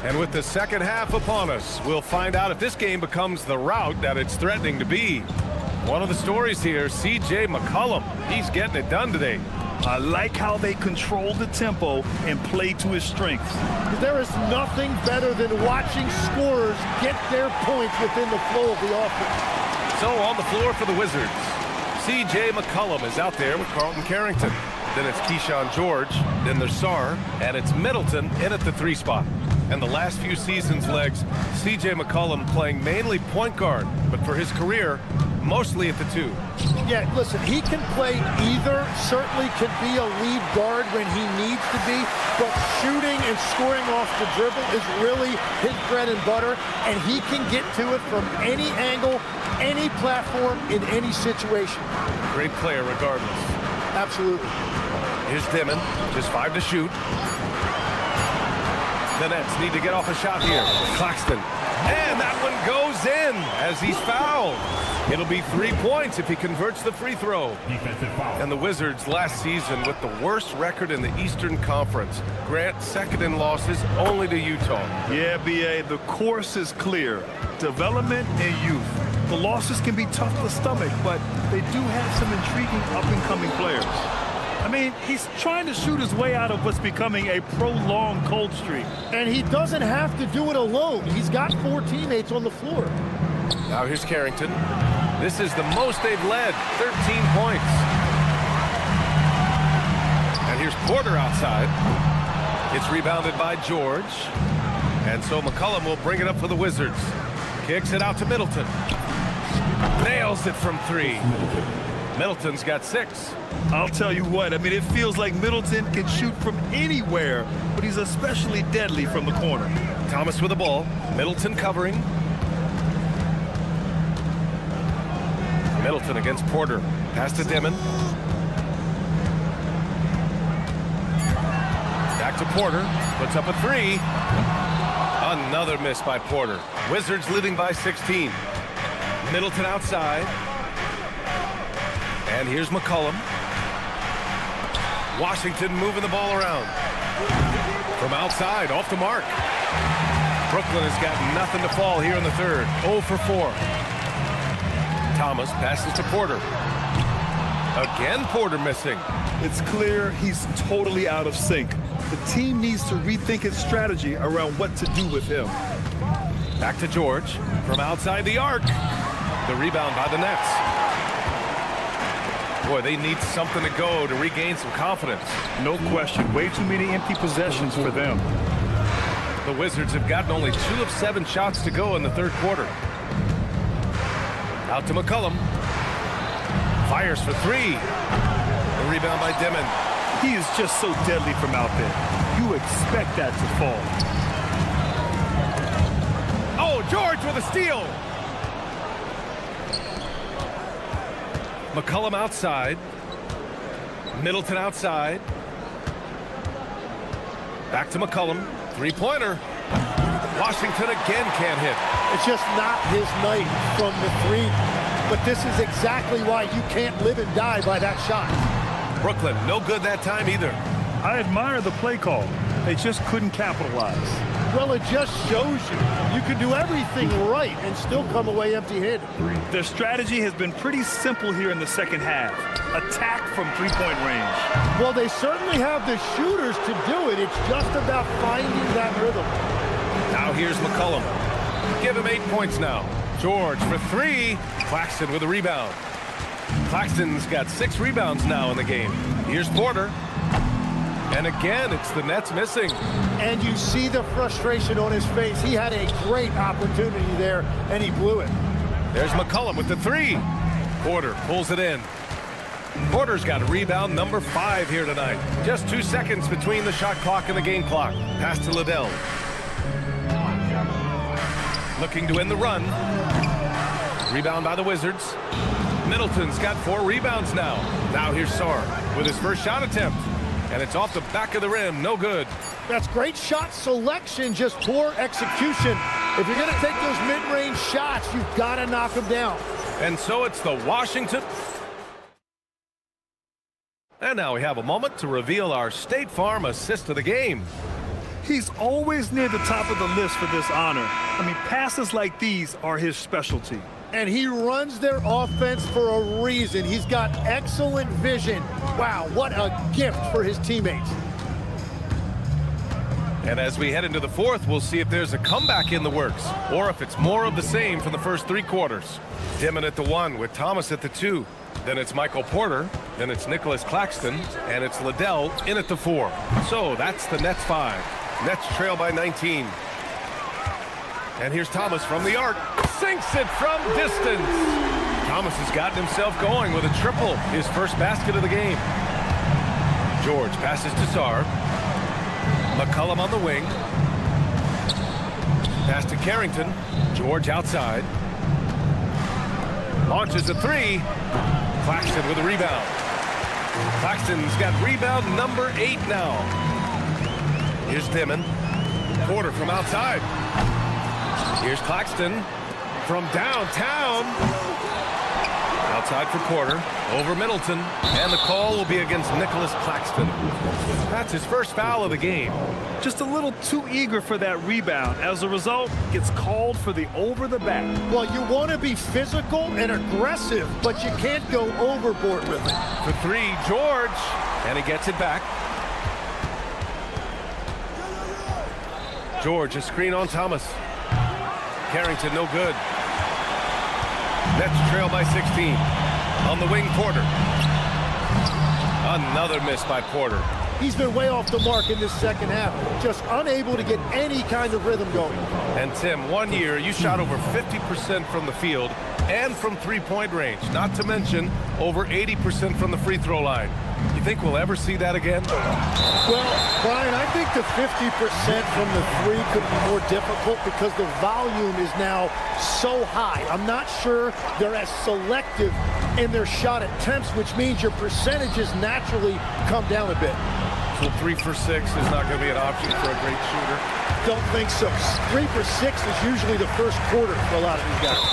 Speaker 8: And with the second half upon us, we'll find out if this game becomes the rout that it's threatening to be. One of the stories here, C.J. McCollum. He's getting it done today.
Speaker 10: I like how they control the tempo and play to his strengths.
Speaker 9: There is nothing better than watching scorers get their points within the flow of the offense.
Speaker 8: So on the floor for the Wizards, C.J. McCollum is out there with Carlton Carrington. Then it's Keyshawn George, then there's Sarr, and it's Middleton in at the 3 spot. And the last few seasons' legs, C.J. McCollum playing mainly point guard, but for his career, mostly at the 2.
Speaker 9: Yeah, listen, he can play either, certainly can be a lead guard when he needs to be, but shooting and scoring off the dribble is really his bread and butter, and he can get to it from any angle, any platform, in any situation.
Speaker 8: Great player regardless.
Speaker 9: Absolutely.
Speaker 8: Here's Dimon, just 5 to shoot. The Nets need to get off a shot here. Claxton. And that one goes in as he's fouled. It'll be 3 points if he converts the free throw. And the Wizards last season with the worst record in the Eastern Conference. Grant second in losses only to Utah.
Speaker 10: Yeah, B.A., the course is clear. Development and youth. The losses can be tough to stomach, but they do have some intriguing up-and-coming players. I mean, he's trying to shoot his way out of what's becoming a prolonged cold streak.
Speaker 9: And he doesn't have to do it alone. He's got 4 teammates on the floor.
Speaker 8: Now here's Carrington. This is the most they've led, 13 points. And here's Porter outside. It's rebounded by George. And so McCollum will bring it up for the Wizards. Kicks it out to Middleton. Nails it from 3. Middleton's got 6.
Speaker 10: I'll tell you what, I mean, it feels like Middleton can shoot from anywhere, but he's especially deadly from the corner.
Speaker 8: Thomas with the ball. Middleton covering. Middleton against Porter. Pass to Dimon. Back to Porter. Puts up a 3. Another miss by Porter. Wizards leading by 16. Middleton outside. And here's McCollum. Washington moving the ball around. From outside, off the mark. Brooklyn has got nothing to fall here in the third. 0 for 4. Thomas passes to Porter. Again, Porter missing.
Speaker 10: It's clear he's totally out of sync. The team needs to rethink its strategy around what to do with him.
Speaker 8: Back to George. From outside the arc. The rebound by the Nets. Boy, they need something to go to regain some confidence.
Speaker 10: No question. Way too many empty possessions for them.
Speaker 8: The Wizards have gotten only 2 of 7 shots to go in the third quarter. Out to McCollum. Fires for 3. The rebound by Dimon.
Speaker 10: He is just so deadly from out there. You expect that to fall.
Speaker 8: Oh, George with a steal. McCollum outside. Middleton outside. Back to McCollum. 3-pointer. Washington again can't hit.
Speaker 9: It's just not his night from the 3. But this is exactly why you can't live and die by that shot.
Speaker 8: Brooklyn, no good that time either.
Speaker 10: I admire the play call. They just couldn't capitalize.
Speaker 9: Well, it just shows you can do everything right and still come away empty-handed.
Speaker 10: Their strategy has been pretty simple here in the second half. Attack from 3-point range.
Speaker 9: Well, they certainly have the shooters to do it. It's just about finding that rhythm.
Speaker 8: Now here's McCollum. Give him 8 points now. George for three. Claxton with a rebound. Claxton's got 6 rebounds now in the game. Here's Porter. And again, it's the Nets missing.
Speaker 9: And you see the frustration on his face. He had a great opportunity there, and he blew it.
Speaker 8: There's McCollum with the three. Porter pulls it in. Porter's got a rebound number 5 here tonight. Just 2 seconds between the shot clock and the game clock. Pass to Liddell. Looking to end the run. Rebound by the Wizards. Middleton's got 4 rebounds now. Now here's Sarr with his first shot attempt. And it's off the back of the rim. No good.
Speaker 9: That's great shot selection, just poor execution. If you're going to take those mid-range shots, you've got to knock them down.
Speaker 8: And so it's the Washington. And now we have a moment to reveal our State Farm assist of the game.
Speaker 10: He's always near the top of the list for this honor. I mean, passes like these are his specialty.
Speaker 9: And he runs their offense for a reason. He's got excellent vision. Wow, what a gift for his teammates.
Speaker 8: And as we head into the fourth, we'll see if there's a comeback in the works or if it's more of the same from the first 3 quarters. Dimon at the 1 with Thomas at the 2. Then it's Michael Porter. Then it's Nicholas Claxton. And it's Liddell in at the 4. So that's the Nets 5. Nets trail by 19. And here's Thomas from the arc. Sinks it from distance. Thomas has gotten himself going with a triple. His first basket of the game. George passes to Sarr. McCollum on the wing. Pass to Carrington. George outside. Launches a 3. Claxton with a rebound. Claxton's got rebound number 8 now. Here's Dimon. Porter from outside. Here's Claxton from downtown. Outside for Porter. Over Middleton. And the call will be against Nicholas Claxton. That's his first foul of the game.
Speaker 10: Just a little too eager for that rebound. As a result, gets called for the over the back.
Speaker 9: Well, you want to be physical and aggressive, but you can't go overboard with it.
Speaker 8: For 3, George. And he gets it back. George, a screen on Thomas. Carrington, no good. Nets trail by 16. On the wing, Porter. Another miss by Porter.
Speaker 9: He's been way off the mark in this second half. Just unable to get any kind of rhythm going.
Speaker 8: And Tim, 1 year, you shot over 50% from the field and from 3-point range. Not to mention over 80% from the free throw line. You think we'll ever see that again?
Speaker 9: Well, Brian, I think the 50% from the 3 could be more difficult because the volume is now so high. I'm not sure they're as selective in their shot attempts, which means your percentages naturally come down a bit.
Speaker 8: So 3 for 6 is not going to be an option for a great shooter?
Speaker 9: Don't think so. 3 for 6 is usually the first quarter for a lot of these guys.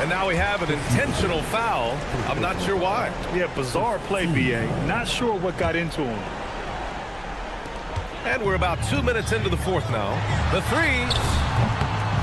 Speaker 8: And now we have an intentional foul. I'm not sure why.
Speaker 10: Yeah, bizarre play, BA. Not sure what got into him.
Speaker 8: And we're about 2 minutes into the fourth now. The 3.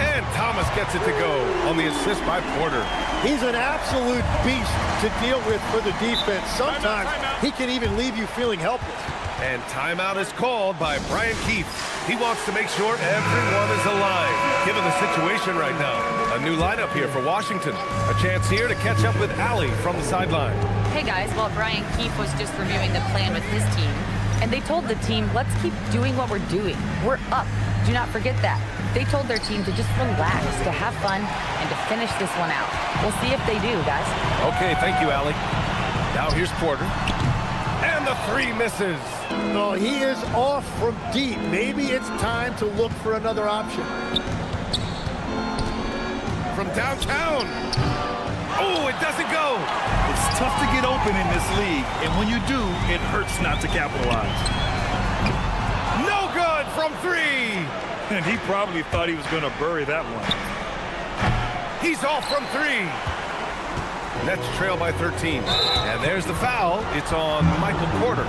Speaker 8: And Thomas gets it to go on the assist by Porter.
Speaker 9: He's an absolute beast to deal with for the defense. Sometimes he can even leave you feeling helpless.
Speaker 8: And timeout is called by Brian Keefe. He wants to make sure everyone is alive, given the situation right now. A new lineup here for Washington. A chance here to catch up with Allie from the sideline.
Speaker 3: Hey guys, well, Brian Keefe was just reviewing the plan with his team, and they told the team, let's keep doing what we're doing. We're up. Do not forget that. They told their team to just relax, to have fun, and to finish this one out. We'll see if they do, guys.
Speaker 8: Okay, thank you, Allie. Now here's Porter. And the 3 misses.
Speaker 9: Oh, he is off from deep. Maybe it's time to look for another option.
Speaker 8: From downtown. Oh, it doesn't go.
Speaker 10: It's tough to get open in this league, and when you do, it hurts not to capitalize.
Speaker 8: No good from 3.
Speaker 10: And he probably thought he was going to bury that one.
Speaker 8: He's off from 3. Nets trail by 13. And there's the foul. It's on Michael Porter.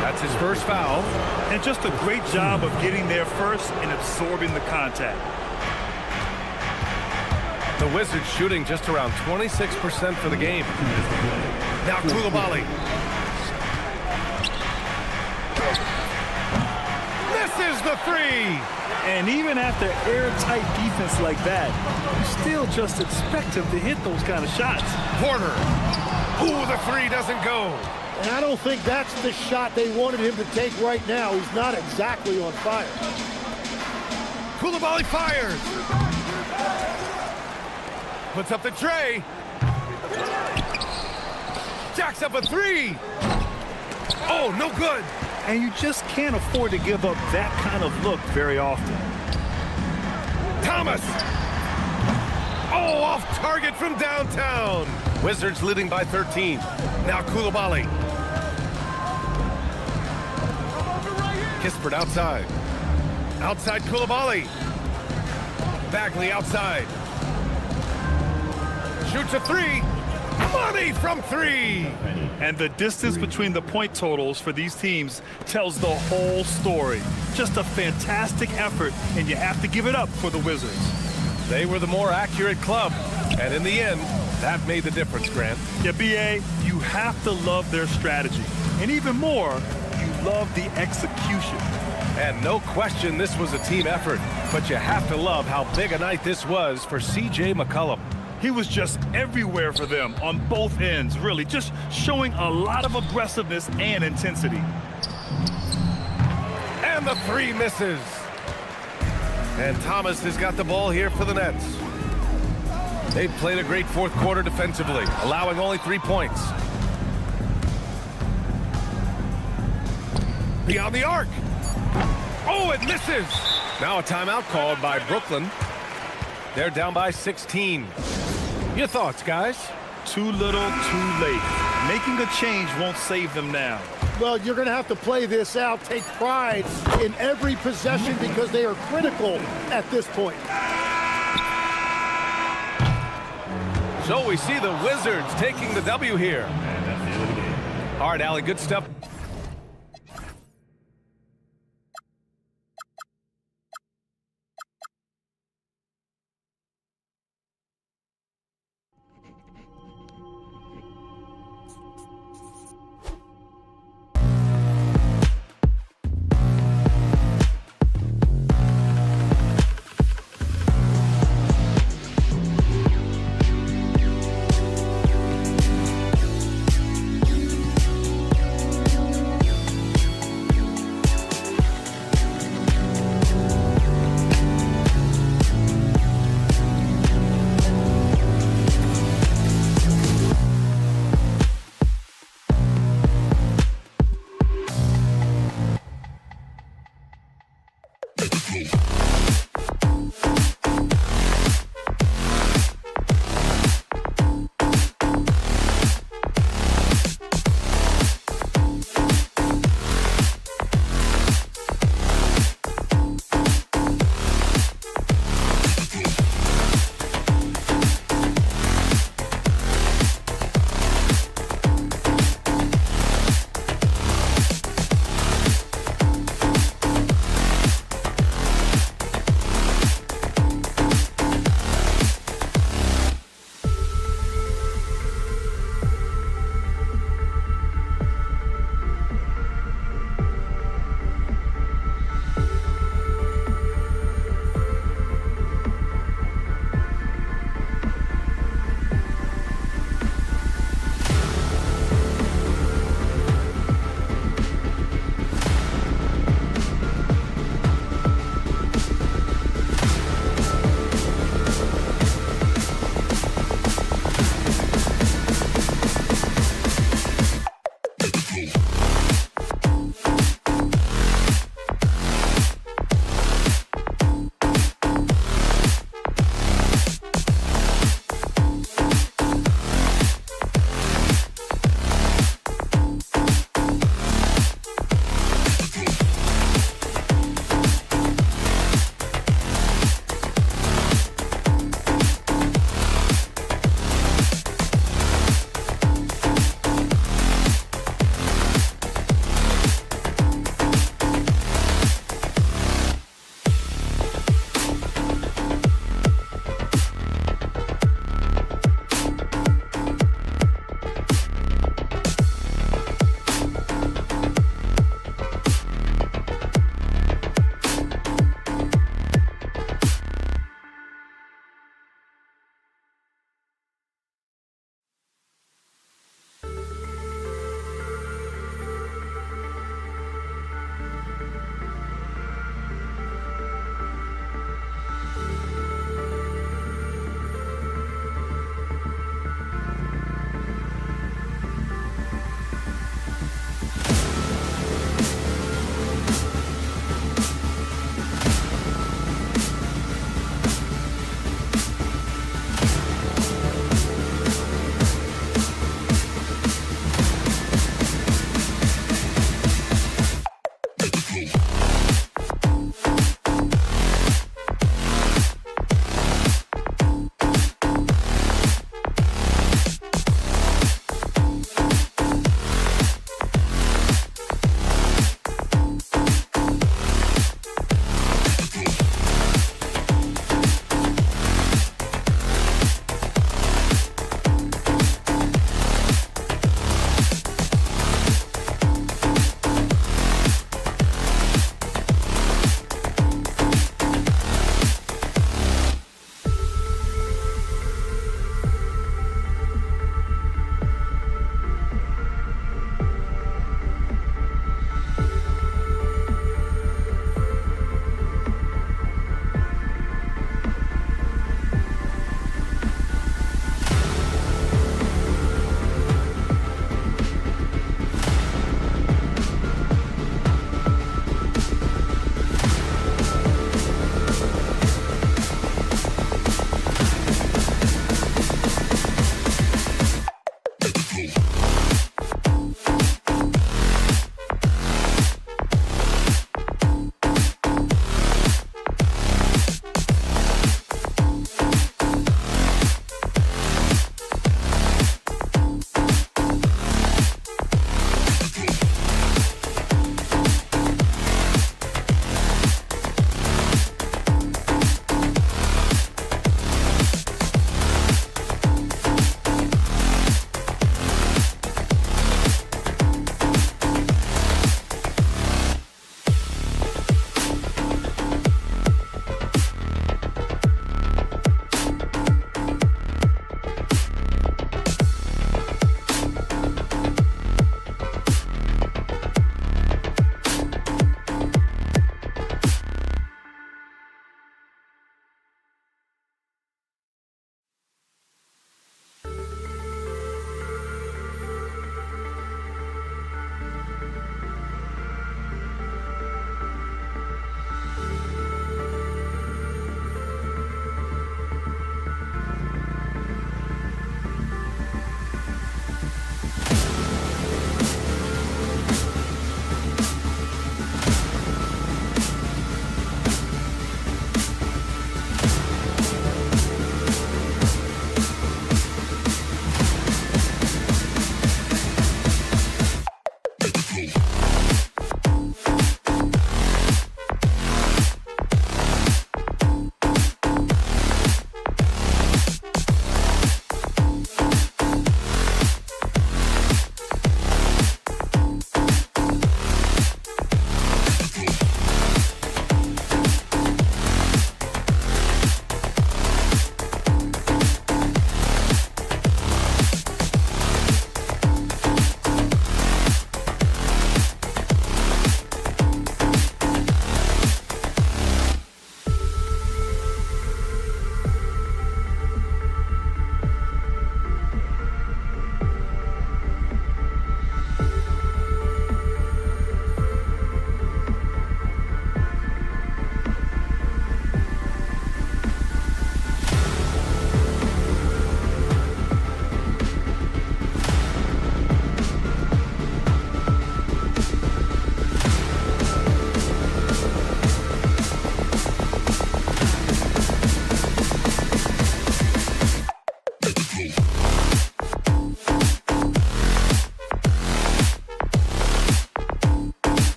Speaker 8: That's his first foul.
Speaker 10: And just a great job of getting there first and absorbing the contact.
Speaker 8: The Wizards shooting just around 26% for the game. Now three.
Speaker 10: And even after airtight defense like that, you still just expect him to hit those kind of shots.
Speaker 8: Porter. Ooh, the three doesn't go.
Speaker 9: And I don't think that's the shot they wanted him to take right now. He's not exactly on fire.
Speaker 8: Koulibaly fires. Puts up the tray. Jacks up a three. Oh, no good.
Speaker 10: And you just can't afford to give up that kind of look very often.
Speaker 8: Thomas. Oh, off target from downtown. Wizards leading by 13. Now Koulibaly. Kispert outside. Outside Koulibaly. Bagley outside. Shoots a three. Money from three.
Speaker 10: And the distance between the point totals for these teams tells the whole story. Just a fantastic effort, and you have to give it up for the Wizards.
Speaker 8: They were the more accurate club, and in the end, that made the difference, Grant.
Speaker 10: Yeah, B.A., you have to love their strategy. And even more, you love the execution.
Speaker 8: And no question this was a team effort, but you have to love how big a night this was for C.J. McCollum.
Speaker 10: He was just everywhere for them on both ends, really, just showing a lot of aggressiveness and intensity.
Speaker 8: And the three misses. And Thomas has got the ball here for the Nets. They've played a great fourth quarter defensively, allowing only 3 points. Beyond the arc. Oh, it misses. Now a timeout called by Brooklyn. They're down by 16. Your thoughts, guys?
Speaker 10: Too little, too late. Making a change won't save them now.
Speaker 9: Well, you're going to have to play this out, take pride in every possession because they are critical at this point.
Speaker 8: So we see the Wizards taking the W here. All right, Allie, good stuff.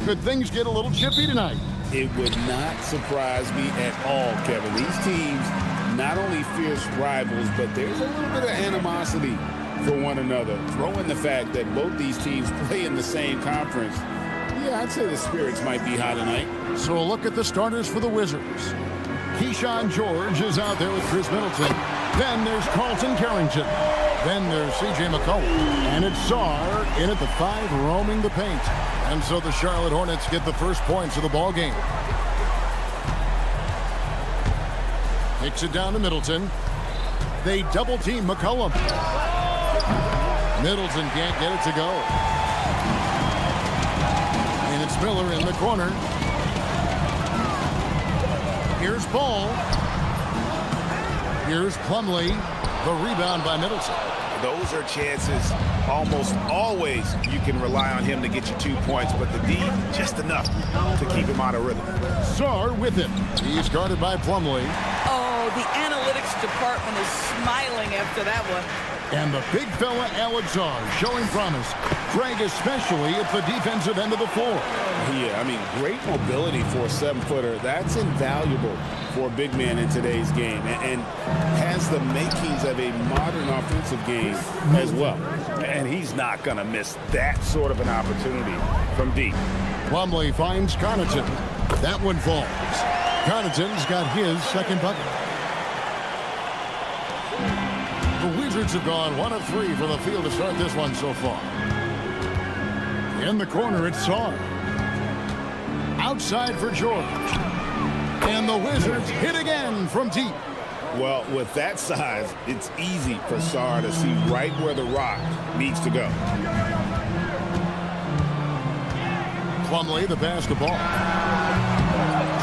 Speaker 1: Could things get a little chippy tonight?
Speaker 2: It would not surprise me at all, Kevin. These teams, not only fierce rivals, but there's a little bit of animosity for one another. Throw in the fact that both these teams play in the same conference. Yeah, I'd say the spirits might be high tonight.
Speaker 1: So a look at the starters for the Wizards. Keyshawn George is out there with Chris Middleton. Then there's Carlton Carrington. Then there's C.J. McCollum. And it's Sarr in at the 5 roaming the paint. And so the Charlotte Hornets get the first points of the ball game. Takes it down to Middleton. They double team McCollum. Middleton can't get it to go. And it's Miller in the corner. Here's Ball. Here's Plumlee. The rebound by Middleton.
Speaker 5: Those are chances almost always you can rely on him to get you 2 points, but the D, just enough to keep him out of rhythm.
Speaker 1: Sarr with it. He's guarded by Plumlee.
Speaker 11: Oh, the analytics department is smiling after that one.
Speaker 1: And the big fella, Alex Sarr, showing promise. Greg especially at the defensive end of the floor.
Speaker 2: Yeah, I mean, great mobility for a 7-footer. That's invaluable for a big man in today's game, and has the makings of a modern offensive game as well.
Speaker 5: And he's not going to miss that sort of an opportunity from deep.
Speaker 1: Plumlee finds Connaughton. That one falls. Connaughton's got his second bucket. The Wizards have gone 1 of 3 from the field to start this one so far. In the corner, it's Sarr. Outside for George. And the Wizards hit again from deep.
Speaker 2: Well, with that size, it's easy for Sarr to see right where the rock needs to go.
Speaker 1: Plumlee, the basketball.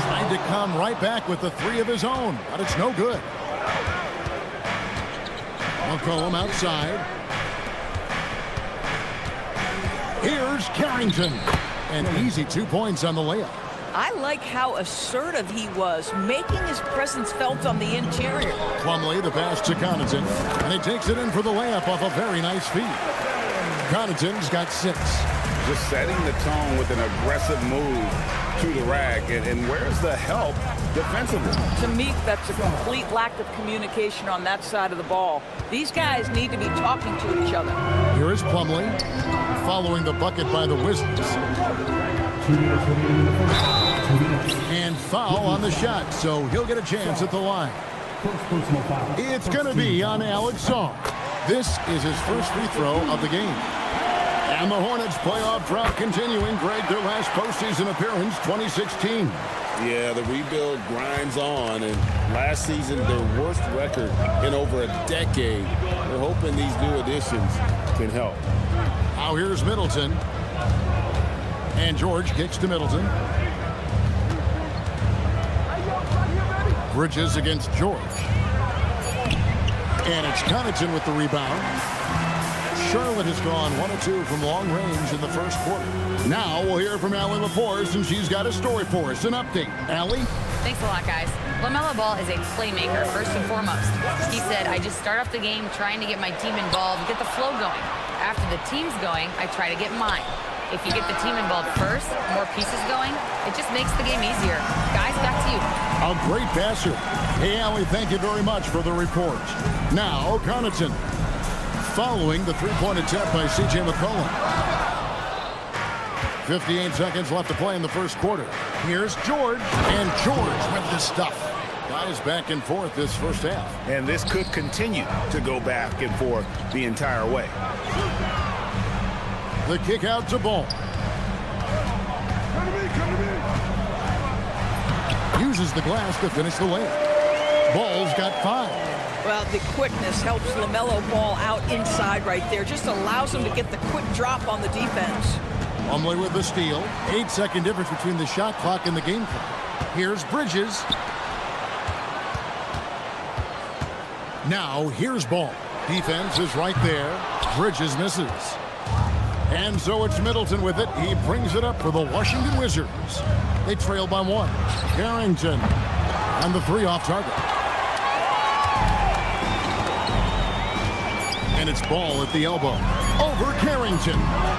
Speaker 1: Tried to come right back with the 3 of his own, but it's no good. McCollum outside. Here's Carrington. An easy 2 points on the layup.
Speaker 11: I like how assertive he was, making his presence felt on the interior.
Speaker 1: Plumlee, the pass to Connaughton, and he takes it in for the layup off a very nice feed. Connaughton's got 6.
Speaker 5: Just setting the tone with an aggressive move to the rack. And where's the help defensively?
Speaker 11: To me, that's a complete lack of communication on that side of the ball. These guys need to be talking to each other.
Speaker 1: Here is Plumlee, following the bucket by the Wizards. And foul on the shot, so he'll get a chance at the line. It's going to be on Alex Sarr. This is his first free throw of the game. And the Hornets playoff drought continuing. Greg, their last postseason appearance, 2016.
Speaker 2: Yeah, the rebuild grinds on, and last season, their worst record in over a decade. We're hoping these new additions can help.
Speaker 1: Now here's Middleton. And George kicks to Middleton. Bridges against George. And it's Connaughton with the rebound. Charlotte has gone 1 of 2 from long range in the first quarter. Now we'll hear from Allie LaForce, and she's got a story for us. An update. Allie?
Speaker 3: Thanks a lot, guys. LaMelo Ball is a playmaker, first and foremost. He said, I just start off the game trying to get my team involved, get the flow going. After the team's going, I try to get mine. If you get the team involved first, more pieces going, it just makes the game easier. Guys, back to you.
Speaker 1: A great passer. Hey, Allie, thank you very much for the report. Now, Connaughton, following the 3-point attempt by C.J. McCollum. 58 seconds left to play in the first quarter. Here's George, and George with the stuff. Guys back and forth this first half.
Speaker 5: And this could continue to go back and forth the entire way.
Speaker 1: The kick out to Ball. Uses the glass to finish the layup. Ball's got 5.
Speaker 11: Well, the quickness helps LaMelo Ball out inside right there. Just allows him to get the quick drop on the defense.
Speaker 1: Plumlee with the steal. 8-second difference between the shot clock and the game clock. Here's Bridges. Now, here's Ball. Defense is right there. Bridges misses. And so it's Middleton with it. He brings it up for the Washington Wizards. They trail by 1. Carrington on the 3 off target. And it's Ball at the elbow. over Carrington.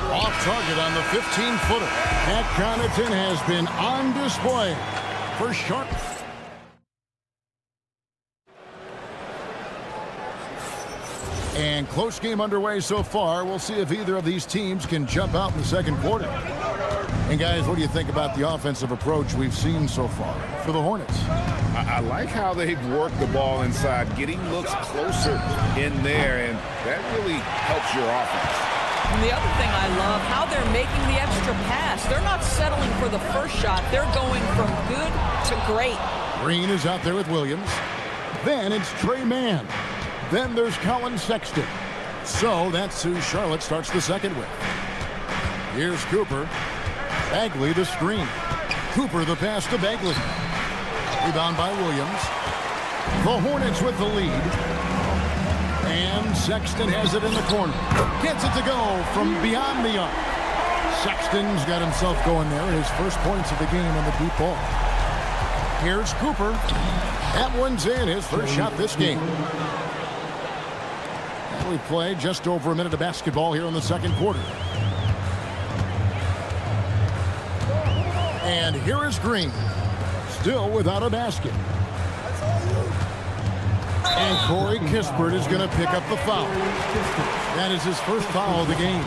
Speaker 1: Off target on the 15-footer. Pat Connaughton has been on display for Sharp. And close game underway so far. We'll see if either of these teams can jump out in the second quarter. And guys, what do you think about the offensive approach we've seen so far for the Hornets?
Speaker 5: I like how they've worked the ball inside, getting looks closer in there, and that really helps your offense.
Speaker 11: And the other thing I love, how they're making the extra pass. They're not settling for the first shot. They're going from good to great.
Speaker 1: Green is out there with Williams. Then it's Trey Mann. Then there's Colin Sexton. So that's who Charlotte starts the second with. Here's Cooper. Bagley the screen. Cooper the pass to Bagley. Rebound by Williams. The Hornets with the lead. And Sexton has it in the corner. Gets it to go from beyond the arc. Sexton's got himself going there. His first points of the game on the deep ball. Here's Cooper. That one's in. His first shot this game. And we played just over a minute of basketball here in the second quarter. And here is Green. Still without a basket. And Corey Kispert is going to pick up the foul. That is his first foul of the game.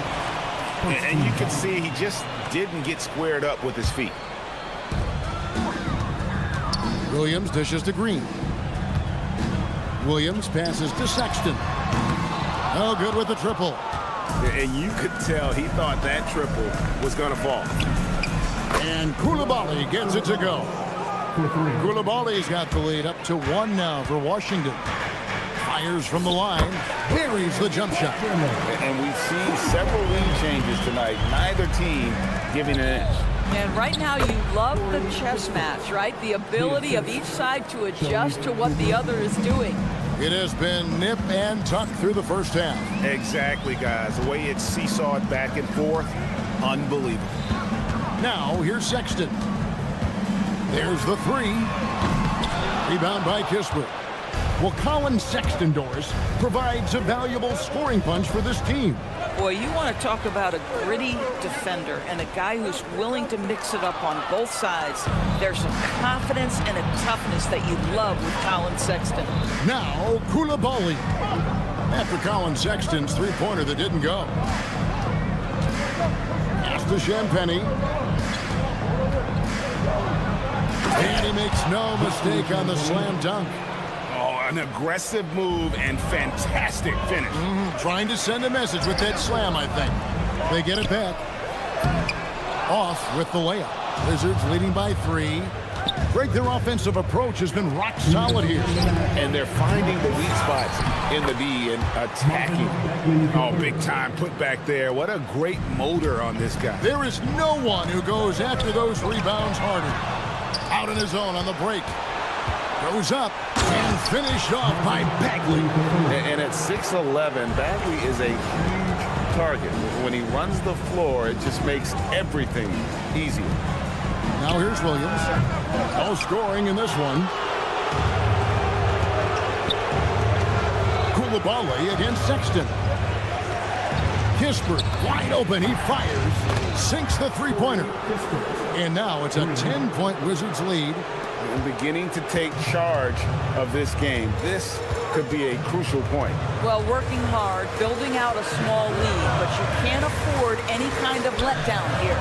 Speaker 5: And you can see he just didn't get squared up with his feet.
Speaker 1: Williams dishes to Green. Williams passes to Sexton. No good with the triple.
Speaker 5: And you could tell he thought that triple was going to fall.
Speaker 1: And Coulibaly gets it to go. Coulibaly's got the lead up to 1 now for Washington. Fires from the line. Buries the jump shot.
Speaker 5: And we've seen several lead changes tonight. Neither team giving an inch.
Speaker 11: And right now you love the chess match, right? The ability of each side to adjust to what the other is doing.
Speaker 1: It has been nip and tuck through the first half.
Speaker 5: Exactly, guys. The way it's seesawed back and forth, unbelievable.
Speaker 1: Now, here's Sexton. There's the three. Rebound by Kispert. Well, Colin Sexton, Doris, provides a valuable scoring punch for this team.
Speaker 11: Boy, you want to talk about a gritty defender and a guy who's willing to mix it up on both sides. There's some confidence and a toughness that you love with Colin Sexton.
Speaker 1: Now, Coulibaly. After Colin Sexton's three-pointer that didn't go. Pass to Champagny. And he makes no mistake on the slam dunk.
Speaker 5: An aggressive move and fantastic finish.
Speaker 1: Trying to send a message with that slam, I think. They get it back. Off with the layup. Wizards leading by 3. Greg, their offensive approach has been rock solid here.
Speaker 5: And they're finding the weak spots in the D and attacking. Oh, big time put back there. What a great motor on this guy.
Speaker 1: There is no one who goes after those rebounds harder. Out in his own on the break. Goes up and finished off by Bagley.
Speaker 5: And at 6'11", Bagley is a huge target. When he runs the floor, it just makes everything easier.
Speaker 1: Now here's Williams. No scoring in this one. Coulibaly against Sexton. Kispert wide open. He fires. Sinks the three-pointer. And now it's a 10-point Wizards lead.
Speaker 5: And beginning to take charge of this game. This could be a crucial point.
Speaker 11: Well, working hard, building out a small lead, but you can't afford any kind of letdown here.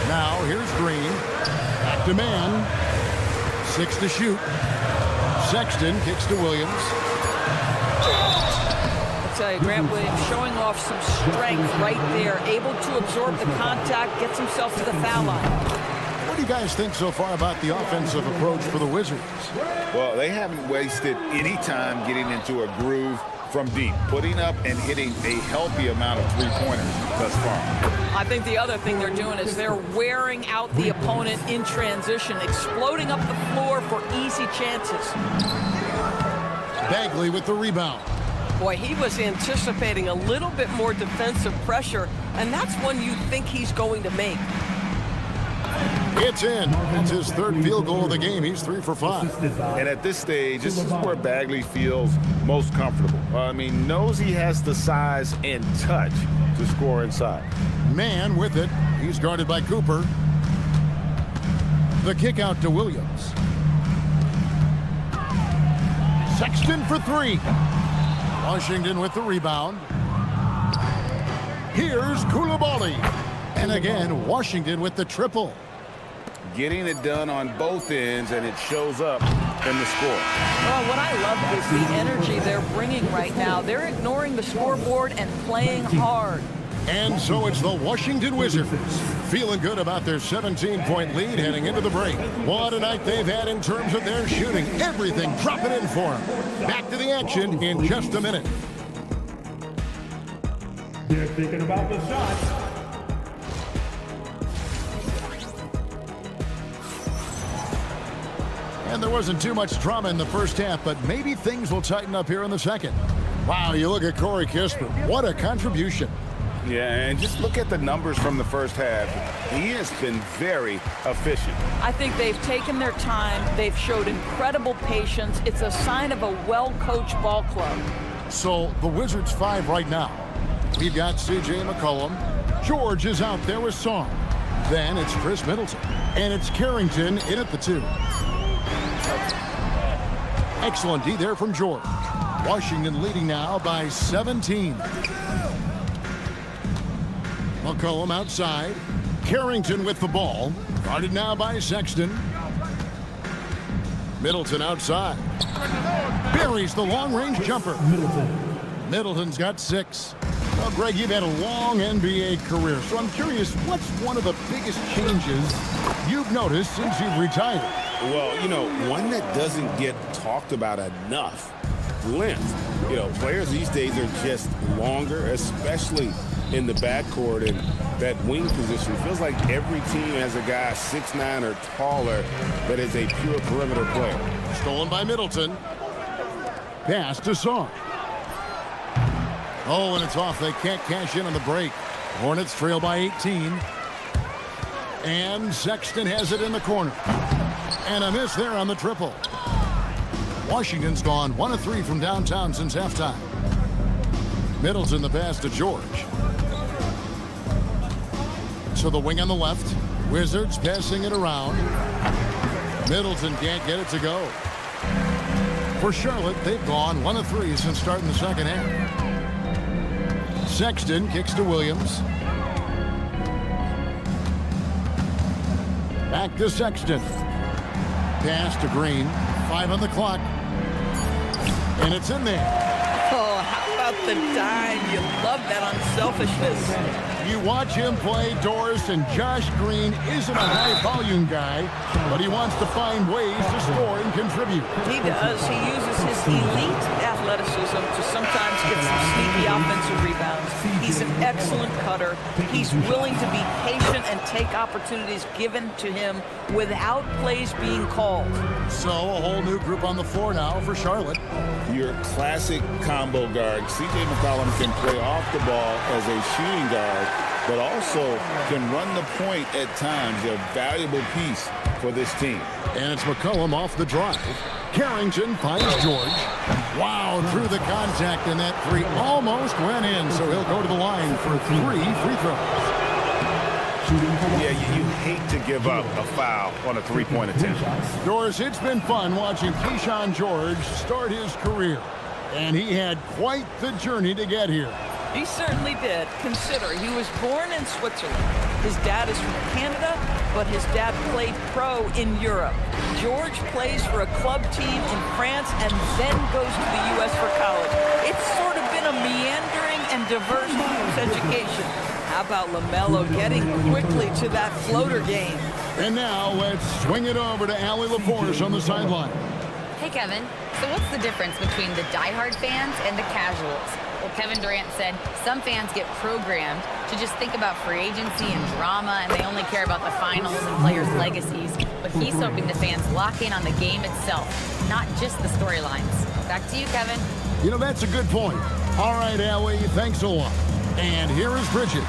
Speaker 1: Now here's Green. Back to Mann. 6 to shoot. Sexton kicks to Williams.
Speaker 11: I'll tell you, Grant Williams showing off some strength right there, able to absorb the contact, gets himself to the foul line.
Speaker 1: What do you guys think so far about the offensive approach for the Wizards?
Speaker 5: Well, they haven't wasted any time getting into a groove from deep, putting up and hitting a healthy amount of three-pointers thus far.
Speaker 11: I think the other thing they're doing is they're wearing out the opponent in transition, exploding up the floor for easy chances.
Speaker 1: Bagley with the rebound.
Speaker 12: Boy, he was anticipating a little bit more defensive pressure, and that's one you think he's going to make.
Speaker 1: It's in. That's his third field goal of the game. He's 3 for 5.
Speaker 5: And at this stage, this is where Bagley feels most comfortable. Knows he has the size and touch to score inside.
Speaker 1: Man with it. He's guarded by Cooper. The kick out to Williams. Sexton for 3. Washington with the rebound. Here's Coulibaly. And again, Washington with the triple.
Speaker 5: Getting it done on both ends, and it shows up in the score.
Speaker 11: Well, what I love is the energy they're bringing right now. They're ignoring the scoreboard and playing hard.
Speaker 1: And so it's the Washington Wizards feeling good about their 17-point lead heading into the break. What a night they've had in terms of their shooting. Everything dropping in for them. Back to the action in just a minute.
Speaker 13: They're thinking about the shots.
Speaker 1: And there wasn't too much drama in the first half, but maybe things will tighten up here in the second. Wow, you look at Corey Kispert. What a contribution.
Speaker 5: Yeah, and just look at the numbers from the first half. He has been very efficient.
Speaker 11: I think they've taken their time. They've showed incredible patience. It's a sign of a well-coached ball club.
Speaker 1: So the Wizards 5 right now. We've got C.J. McCollum. George is out there with Song. Then it's Chris Middleton. And it's Carrington in at the 2. Excellent D there from George. Washington leading now by 17. McCollum outside. Carrington with the ball. Guarded now by Sexton. Middleton outside. Buries the long-range jumper. Middleton's got 6. Well, Greg, you've had a long NBA career, so I'm curious, what's one of the biggest changes you've noticed since you've retired?
Speaker 5: Well, one that doesn't get talked about enough, length. Players these days are just longer, especially in the backcourt, and that wing position. Feels like every team has a guy 6'9" or taller that is a pure perimeter player.
Speaker 1: Stolen by Middleton. Pass to Song. Oh, and it's off. They can't cash in on the break. Hornets trail by 18. And Sexton has it in the corner. And a miss there on the triple. Washington's gone 1 of 3 from downtown since halftime. Middleton the pass to George. To the wing on the left. Wizards passing it around. Middleton can't get it to go. For Charlotte, they've gone 1 of 3 since starting the second half. Sexton kicks to Williams. Back to Sexton. Pass to Green. 5 on the clock. And it's in there.
Speaker 11: Oh, how about the dime? You love that unselfishness.
Speaker 1: You watch him play, Doris, and Josh Green isn't a high-volume guy, but he wants to find ways to score and contribute.
Speaker 11: He does. He uses his elite athleticism to sometimes get some sneaky offensive rebounds. He's an excellent cutter. He's willing to be patient and take opportunities given to him without plays being called.
Speaker 1: So a whole new group on the floor now for Charlotte.
Speaker 5: Your classic combo guard. C.J. McCollum can play off the ball as a shooting guard, but also can run the point at times. A valuable piece for this team.
Speaker 1: And it's McCollum off the drive. Carrington finds George. Wow, through the contact, and that 3 almost went in, so he'll go to the line for 3 free throws.
Speaker 5: Yeah, you hate to give up a foul on a 3-point attempt.
Speaker 1: Doris, it's been fun watching Keyshawn George start his career, and he had quite the journey to get here.
Speaker 11: He certainly did. Consider, he was born in Switzerland. His dad is from Canada, but his dad played pro in Europe. George plays for a club team in France and then goes to the U.S. for college. It's sort of been a meandering and diverse education. How about LaMelo getting quickly to that floater game?
Speaker 1: And now let's swing it over to Allie LaForce on the sideline.
Speaker 3: Hey, Kevin. So what's the difference between the diehard fans and the casuals? Well, Kevin Durant said some fans get programmed to just think about free agency and drama, and they only care about the finals and players' legacies. But he's hoping the fans lock in on the game itself, not just the storylines. Back to you, Kevin.
Speaker 1: That's a good point. All right, Allie, thanks a lot. And here is Bridges,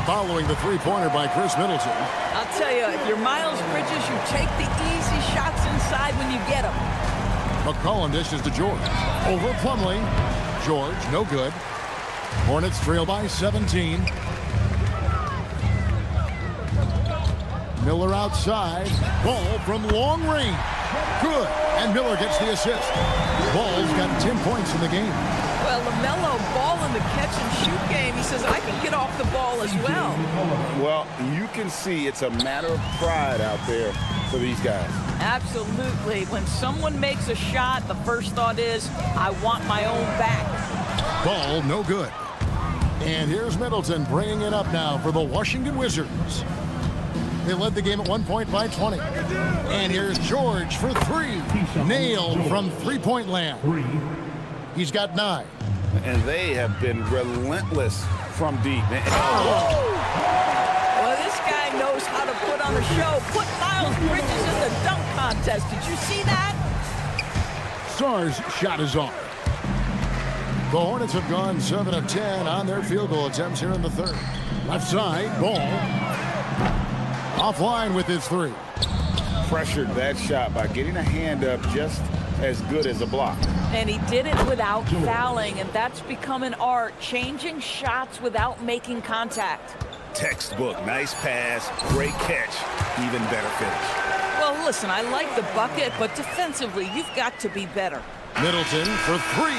Speaker 1: following the three-pointer by Chris Middleton.
Speaker 11: I'll tell you, if you're Miles Bridges, you take the easy shots inside when you get them.
Speaker 1: McCollum dishes to George. Over Plumlee. George, no good. Hornets trail by 17. Miller outside. Ball from long range. Good. And Miller gets the assist. Ball's got 10 points in the game.
Speaker 11: Well, LaMelo Ball in the catch-and-shoot game, he says, I can get off the ball as well.
Speaker 2: Well, you can see it's a matter of pride out there for these guys.
Speaker 11: Absolutely. When someone makes a shot, the first thought is, I want my own back.
Speaker 1: Ball, no good. And here's Middleton bringing it up now for the Washington Wizards. They led the game at 1 point by 20. And here's George for three. Nailed from three-point land. He's got 9.
Speaker 2: And they have been relentless from deep.
Speaker 11: Well, this guy knows how to put on a show. Put Miles Bridges in the dunk contest. Did you see that?
Speaker 1: Sarr's shot is off. The Hornets have gone 7 of 10 on their field goal attempts here in the third. Left side, Ball. Offline with his 3.
Speaker 2: Pressured that shot by getting a hand up just as good as a block.
Speaker 11: And he did it without fouling, and that's become an art, changing shots without making contact.
Speaker 2: Textbook, nice pass, great catch, even better finish.
Speaker 11: Well, listen, I like the bucket, but defensively, you've got to be better.
Speaker 1: Middleton for 3.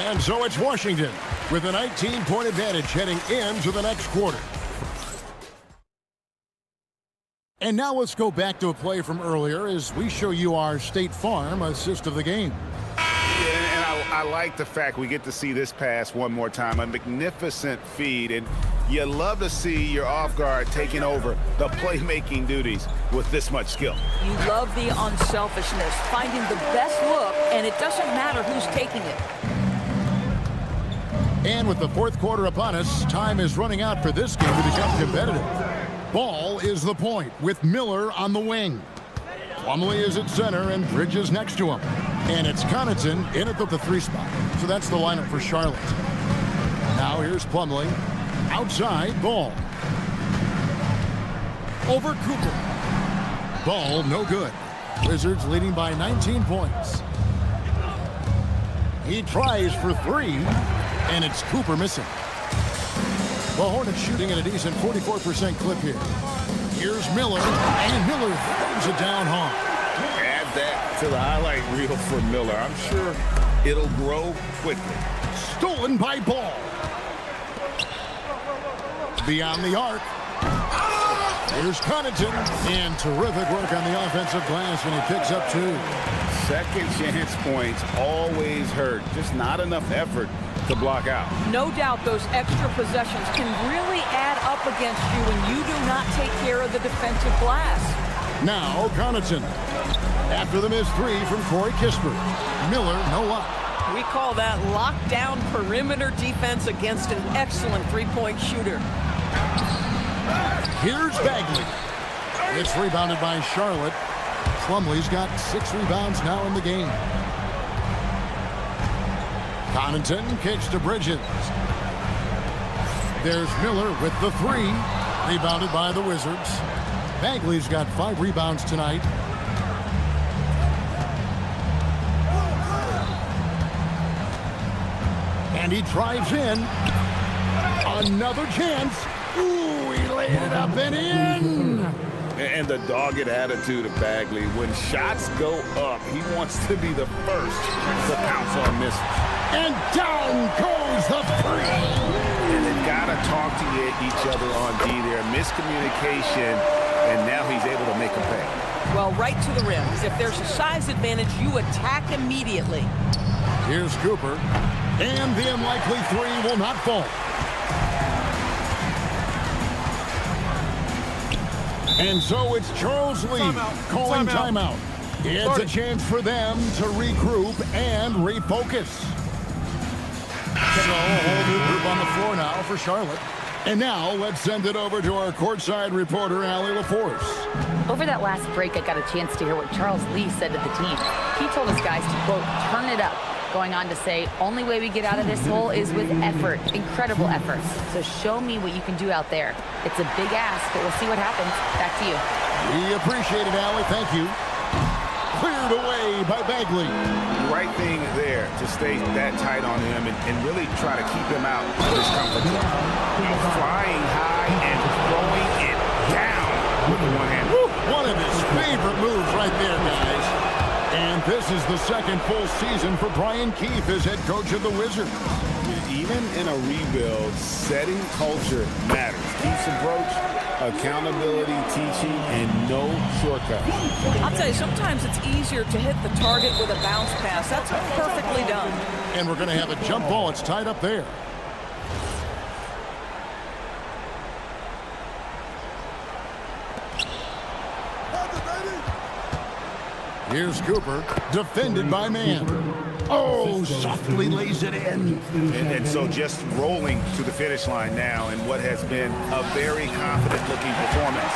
Speaker 1: And so it's Washington with a 19-point advantage heading into the next quarter. And now let's go back to a play from earlier as we show you our State Farm assist of the game.
Speaker 2: Yeah, and I like the fact we get to see this pass one more time. A magnificent feed, and you love to see your off guard taking over the playmaking duties with this much skill.
Speaker 11: You love the unselfishness, finding the best look, and it doesn't matter who's taking it.
Speaker 1: And with the fourth quarter upon us, time is running out for this game to become competitive. Ball is the point with Miller on the wing. Plumlee is at center and Bridges next to him. And it's Connaughton in at the 3 spot. So that's the lineup for Charlotte. Now here's Plumlee. Outside, Ball. Over Cooper. Ball, no good. Wizards leading by 19 points. He tries for 3, and it's Cooper missing. The Hornets shooting at a decent 44% clip here. Here's Miller, and Miller throws it down hard.
Speaker 2: Add that to the highlight reel for Miller. I'm sure it'll grow quickly.
Speaker 1: Stolen by Ball. Beyond the arc. Here's Connaughton, and terrific work on the offensive glass when he picks up 2.
Speaker 2: Second chance points always hurt. Just not enough effort to block out.
Speaker 11: No doubt those extra possessions can really add up against you when you do not take care of the defensive glass.
Speaker 1: Now Connaughton. After the missed 3 from Corey Kispert. Miller, no luck.
Speaker 11: We call that lockdown perimeter defense against an excellent three-point shooter.
Speaker 1: Here's Bagley. It's rebounded by Charlotte. Plumlee's got 6 rebounds now in the game. Connaughton kicks to Bridges. There's Miller with the 3. Rebounded by the Wizards. Bagley's got 5 rebounds tonight. And he drives in. Another chance. Ooh, he laid it up and in.
Speaker 2: And the dogged attitude of Bagley. When shots go up, he wants to be the first to pounce on misses.
Speaker 1: And down goes the 3.
Speaker 2: And they've got to talk to each other on D there. Miscommunication, and now he's able to make a pay.
Speaker 11: Well, right to the rim. If there's a size advantage, you attack immediately.
Speaker 1: Here's Cooper. And the unlikely 3 will not fall. And so it's Charles Lee calling timeout. It's a chance for them to regroup and refocus. So a whole new group on the floor now for Charlotte. And now let's send it over to our courtside reporter, Allie LaForce.
Speaker 3: Over that last break, I got a chance to hear what Charles Lee said to the team. He told his guys to, quote, turn it up, going on to say, only way we get out of this hole is with effort, incredible effort. So show me what you can do out there. It's a big ask, but we'll see what happens. Back to you.
Speaker 1: We appreciate it, Allie. Thank you. Cleared away by Bagley.
Speaker 5: Right thing there to stay that tight on him and really try to keep him out of his comfort zone. Flying high and throwing it down with the one hand.
Speaker 1: Woo! One of his favorite moves right there, guys. And this is the second full season for Brian Keefe as head coach of the Wizards.
Speaker 5: Even in a rebuild, setting culture matters. Keefe's approach, accountability, teaching, and no shortcuts.
Speaker 11: I'll tell you, sometimes it's easier to hit the target with a bounce pass. That's perfectly done.
Speaker 1: And we're going to have a jump ball. It's tied up there. Here's Cooper, defended by Man. Oh, softly lays it in.
Speaker 5: And so just rolling to the finish line now in what has been a very confident-looking performance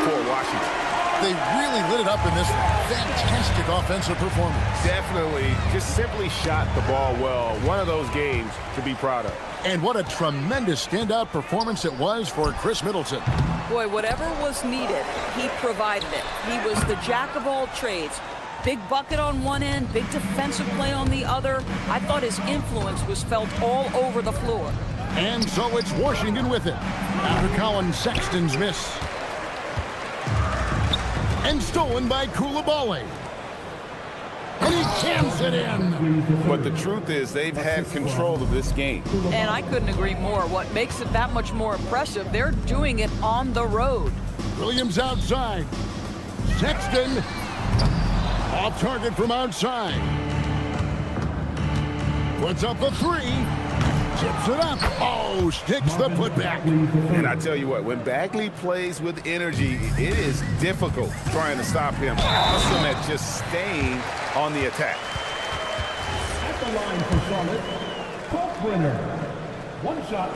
Speaker 5: for Washington.
Speaker 1: They really lit it up in this fantastic offensive performance.
Speaker 5: Definitely just simply shot the ball well. One of those games to be proud of.
Speaker 1: And what a tremendous standout performance it was for Chris Middleton.
Speaker 11: Boy, whatever was needed, he provided it. He was the jack of all trades. Big bucket on one end, big defensive play on the other. I thought his influence was felt all over the floor.
Speaker 1: And so it's Washington with it after Colin Sexton's miss. And stolen by Coulibaly. And he jams it in.
Speaker 5: But the truth is they've had control of this game.
Speaker 11: And I couldn't agree more. What makes it that much more impressive, they're doing it on the road.
Speaker 1: Williams outside. Sexton off target from outside. Puts up a three. Chips it up. Oh, sticks the putback.
Speaker 5: And I tell you what, when Bagley plays with energy, it is difficult trying to stop him. Awesome at just staying on the attack.
Speaker 13: At the line for Charlotte, Kalkbrenner. One shot.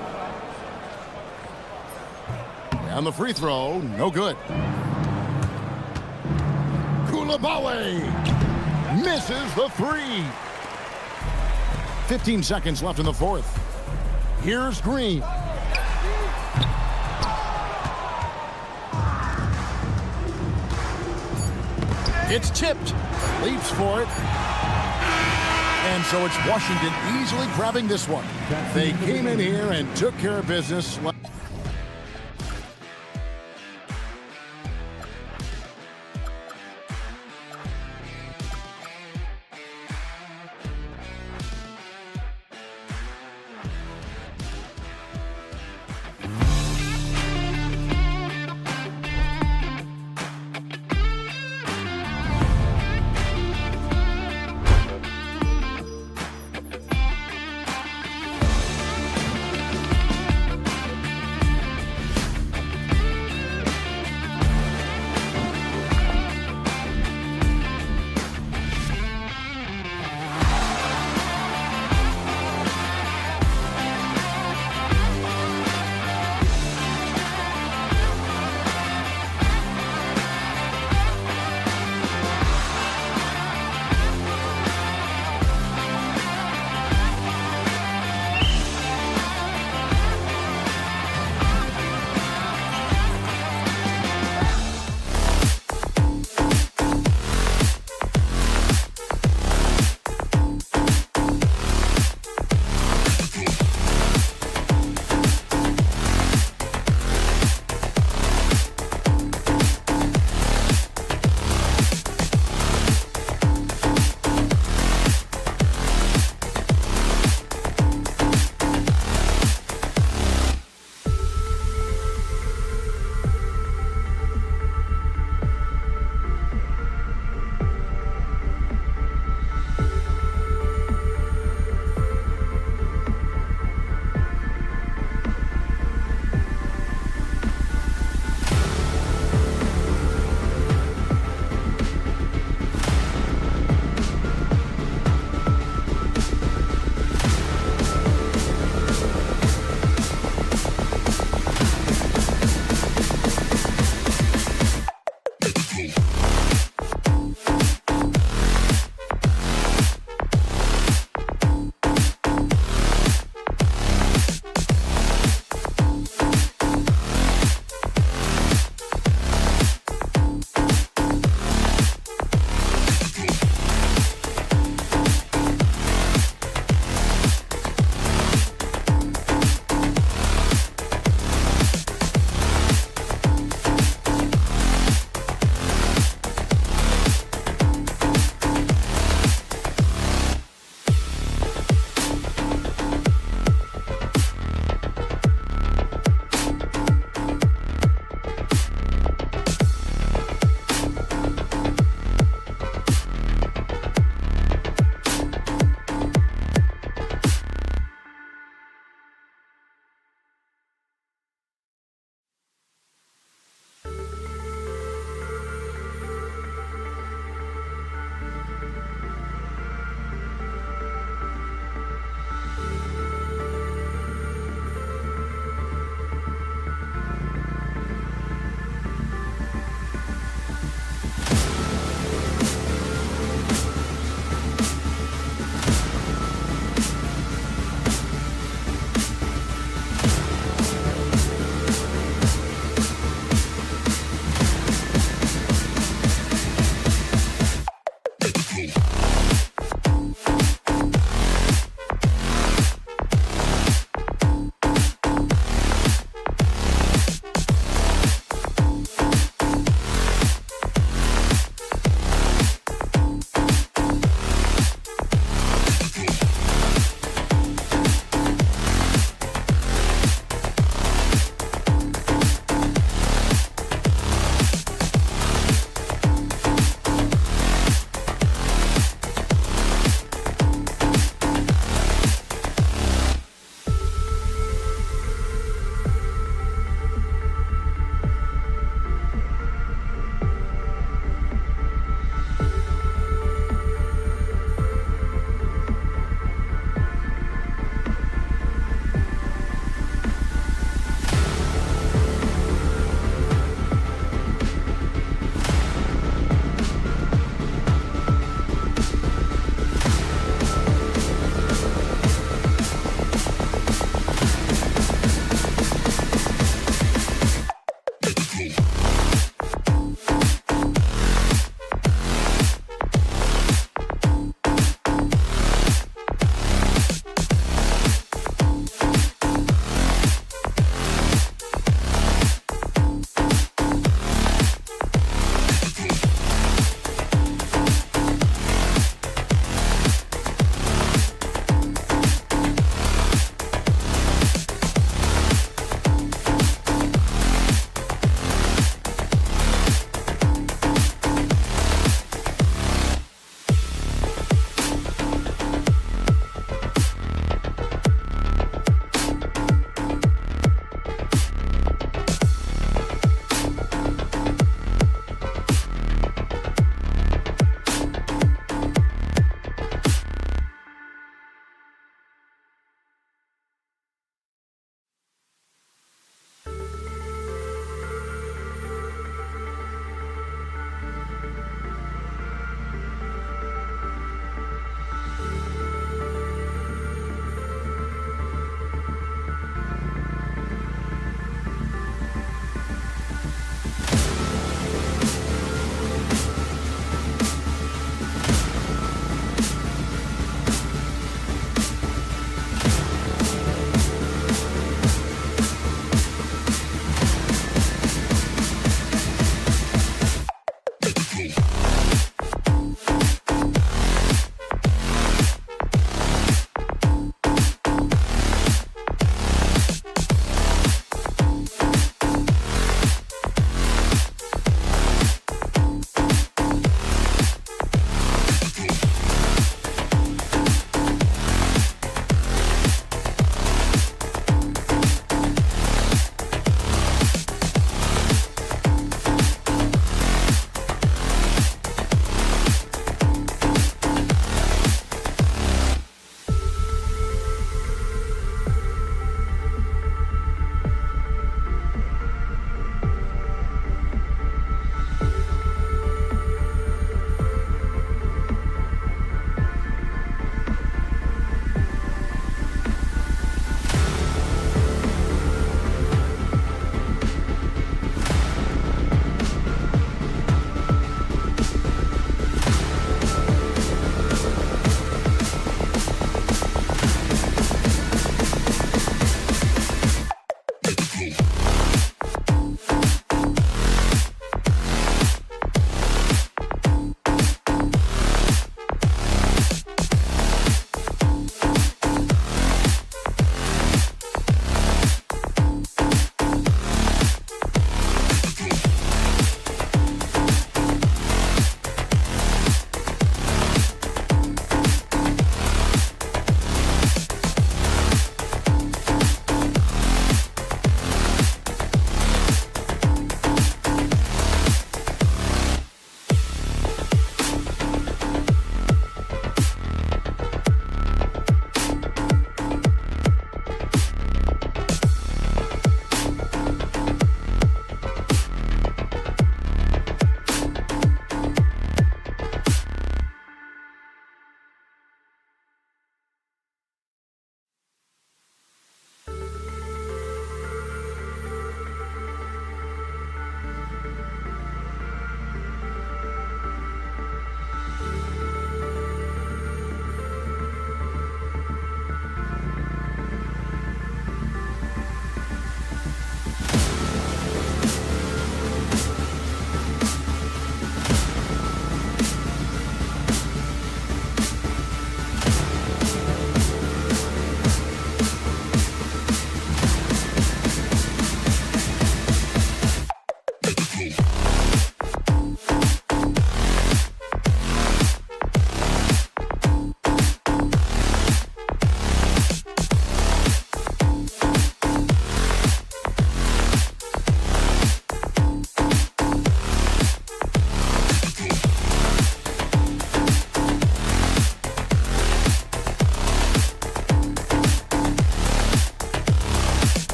Speaker 1: And the free throw, no good. Coulibaly misses the three. 15 seconds left in the fourth. Here's Green. It's tipped. Leaps for it. And so it's Washington easily grabbing this one. They came in here and took care of business.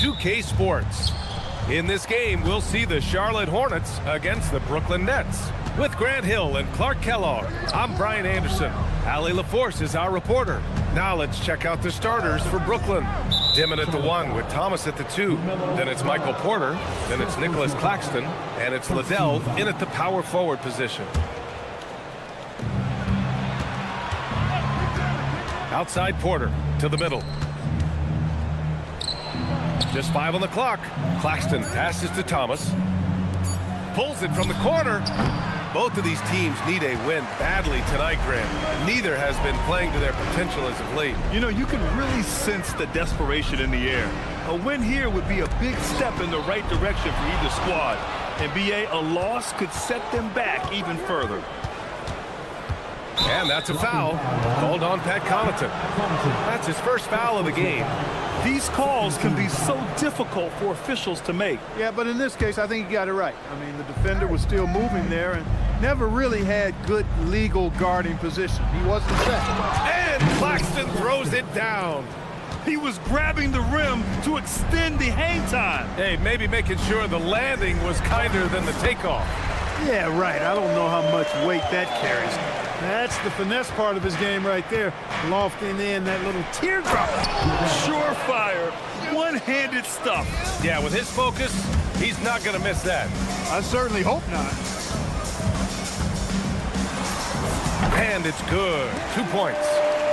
Speaker 8: 2K Sports. In this game, we'll see the Charlotte Hornets against the Brooklyn Nets. With Grant Hill and Clark Kellogg, I'm Brian Anderson. Allie LaForce is our reporter. Now let's check out the starters for Brooklyn. Dimon at the 1 with Thomas at the 2. Then it's Michael Porter. Then it's Nicholas Claxton. And it's Liddell in at the power forward position. Outside Porter to the middle. Just 5 on the clock. Claxton passes to Thomas. Pulls it from the corner. Both of these teams need a win badly tonight, Grant. Neither has been playing to their potential as of late.
Speaker 10: You know, you can really sense the desperation in the air. A win here would be a big step in the right direction for either squad. And BA, a loss could set them back even further.
Speaker 8: And that's a foul called on Pat Connaughton. That's his first foul of the game.
Speaker 10: These calls can be so difficult for officials to make.
Speaker 9: Yeah, but in this case, I think he got it right. I mean, the defender was still moving there and never really had good legal guarding position. He wasn't set.
Speaker 8: And Claxton throws it down.
Speaker 10: He was grabbing the rim to extend the hang time.
Speaker 8: Hey, maybe making sure the landing was kinder than the takeoff.
Speaker 9: Yeah, right. I don't know how much weight that carries. That's the finesse part of his game right there. Lofting in that little teardrop.
Speaker 10: Surefire, one-handed stuff.
Speaker 8: Yeah, with his focus, he's not going to miss that.
Speaker 9: I certainly hope not.
Speaker 8: And it's good. 2 points.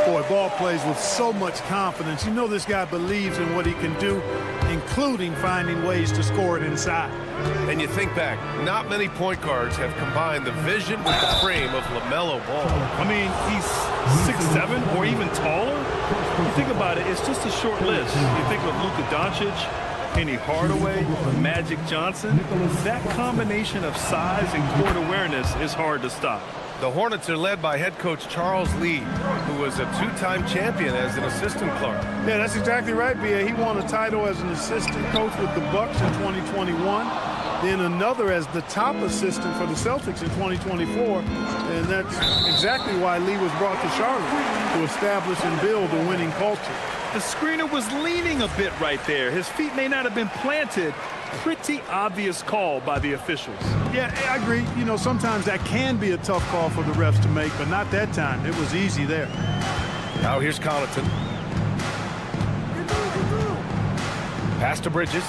Speaker 9: Boy, ball plays with so much confidence. You know this guy believes in what he can do, including finding ways to score it inside.
Speaker 8: And you think back, not many point guards have combined the vision with the frame of LaMelo Ball.
Speaker 10: I mean, he's 6'7" or even taller. You think about it, it's just a short list. You think of Luka Doncic, Penny Hardaway, Magic Johnson. That combination of size and court awareness is hard to stop.
Speaker 8: The Hornets are led by head coach Charles Lee, who was a 2-time champion as an assistant, Clark.
Speaker 9: Yeah, that's exactly right, B.A. He won a title as an assistant coach with the Bucks in 2021, then another as the top assistant for the Celtics in 2024, and that's exactly why Lee was brought to Charlotte, to establish and build a winning culture.
Speaker 10: The screener was leaning a bit right there. His feet may not have been planted. Pretty obvious call by the officials.
Speaker 9: Yeah, I agree. You know, sometimes that can be a tough call for the refs to make, but not that time. It was easy there.
Speaker 8: Now here's Connaughton. Pass to Bridges.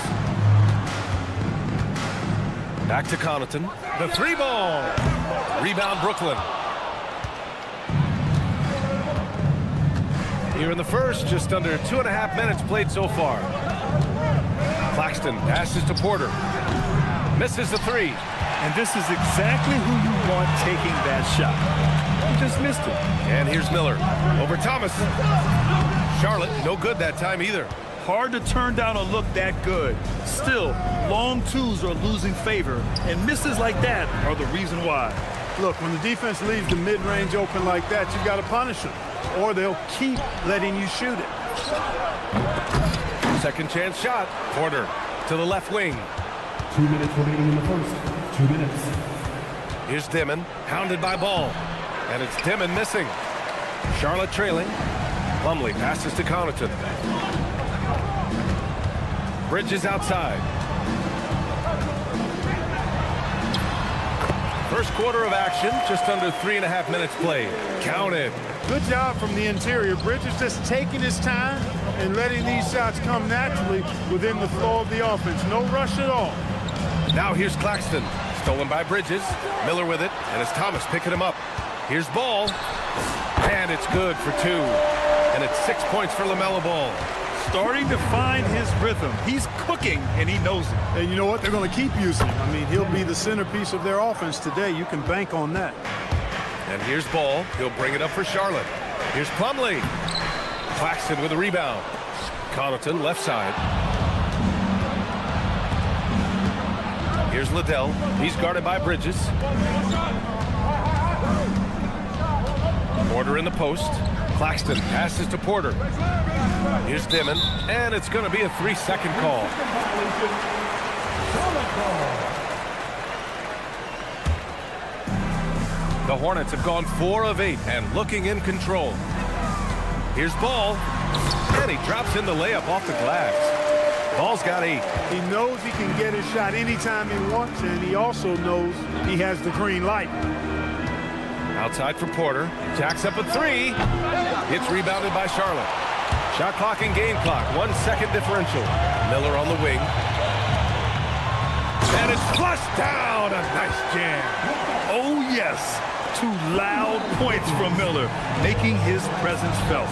Speaker 8: Back to Connaughton. The 3-ball. Rebound Brooklyn. Here in the first, just under 2.5 minutes played so far. Claxton passes to Porter. Misses the 3.
Speaker 10: And this is exactly who you want taking that shot. He just missed it.
Speaker 8: And here's Miller over Thomas. Charlotte, no good that time either.
Speaker 10: Hard to turn down a look that good. Still, long twos are losing favor, and misses like that are the reason why.
Speaker 9: Look, when the defense leaves the mid-range open like that, you got to punish them, or they'll keep letting you shoot it.
Speaker 8: Second chance shot. Porter to the left wing.
Speaker 7: 2 minutes remaining in the first. 2 minutes.
Speaker 8: Here's Dimon, hounded by Ball. And it's Dimon missing. Charlotte trailing. Plumlee passes to Connaughton. Bridges outside. First quarter of action, just under 3.5 minutes played. Counted.
Speaker 9: Good job from the interior. Bridges just taking his time and letting these shots come naturally within the flow of the offense. No rush at all.
Speaker 8: Now here's Claxton. Stolen by Bridges. Miller with it, and it's Thomas picking him up. Here's Ball. And it's good for 2. And it's 6 points for LaMelo Ball.
Speaker 10: Starting to find his rhythm. He's cooking, and he knows it.
Speaker 9: And you know what? They're going to keep using him. I mean, he'll be the centerpiece of their offense today. You can bank on that.
Speaker 8: And here's Ball. He'll bring it up for Charlotte. Here's Plumlee. Claxton with a rebound. Connaughton left side. Here's Liddell. He's guarded by Bridges. Porter in the post. Claxton passes to Porter. Here's Dimon, and it's going to be a 3-second call. The Hornets have gone 4 of 8 and looking in control. Here's Ball, and he drops in the layup off the glass. Ball's got 8.
Speaker 10: He knows he can get his shot anytime he wants, and he also knows he has the green light.
Speaker 8: Outside for Porter. Jacks up a 3. It's rebounded by Charlotte. Shot clock and game clock. 1 second differential. Miller on the wing. And it's flushed down. A nice jam.
Speaker 10: Oh, yes. 2 loud points from Miller, making his presence felt.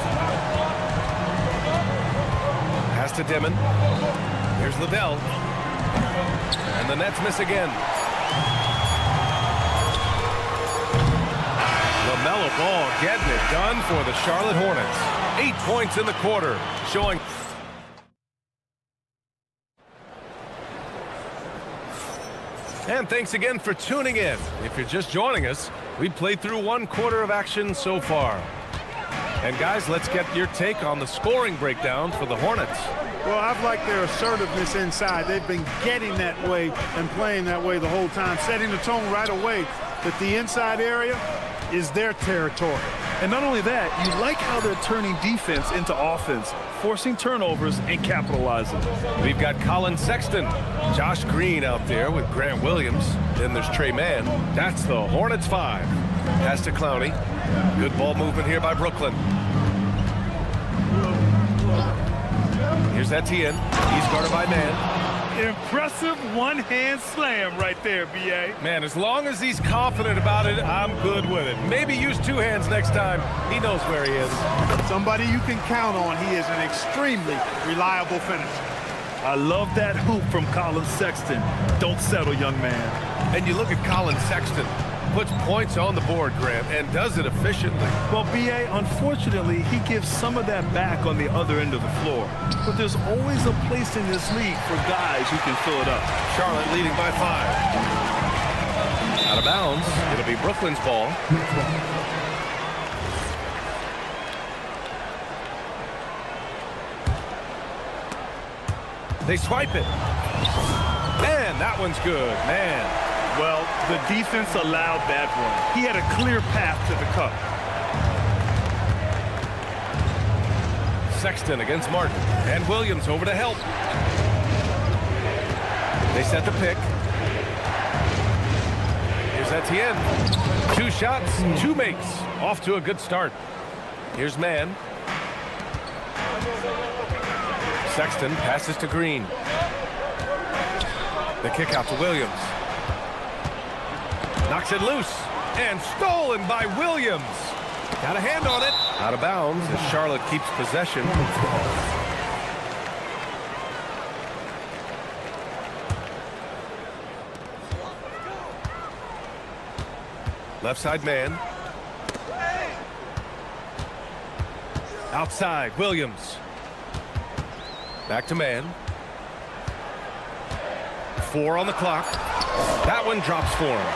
Speaker 8: Pass to Dimon. Here's Liddell. And the Nets miss again. LaMelo Ball getting it done for the Charlotte Hornets. 8 points in the quarter, showing. And thanks again for tuning in. If you're just joining us, we've played through 1 quarter of action so far. And guys, let's get your take on the scoring breakdown for the Hornets.
Speaker 10: Well, I've liked their assertiveness inside. They've been getting that way and playing that way the whole time, setting the tone right away that the inside area is their territory.
Speaker 14: And not only that, you like how they're turning defense into offense, forcing turnovers and capitalizing.
Speaker 8: We've got Colin Sexton, Josh Green out there with Grant Williams. Then there's Trey Mann. That's the Hornets 5. Pass to Clowney. Good ball movement here by Brooklyn. Here's Etienne. He's guarded by Mann.
Speaker 10: Impressive one-hand slam right there, B.A.
Speaker 8: Man, as long as he's confident about it, I'm good with it. Maybe use 2 hands next time. He knows where he is.
Speaker 10: Somebody you can count on. He is an extremely reliable finisher. I love that hoop from Colin Sexton. Don't settle, young man.
Speaker 8: And you look at Colin Sexton. Puts points on the board, Grant, and does it efficiently.
Speaker 14: Well, B.A., unfortunately, he gives some of that back on the other end of the floor. But there's always a place in this league for guys who can fill it up.
Speaker 8: Charlotte leading by 5. Out of bounds. It'll be Brooklyn's ball. They swipe it. Man, that one's good. Man.
Speaker 10: Well, the defense allowed that run. He had a clear path to the cup.
Speaker 8: Sexton against Martin. And Williams over to help. They set the pick. Here's Etienne. 2 shots, 2 makes. Off to a good start. Here's Mann. Sexton passes to Green. The kick out to Williams. Knocks it loose. And stolen by Williams. Got a hand on it. Out of bounds as Charlotte keeps possession. Left side man. Outside, Williams. Back to man. 4 on the clock. That one drops for him.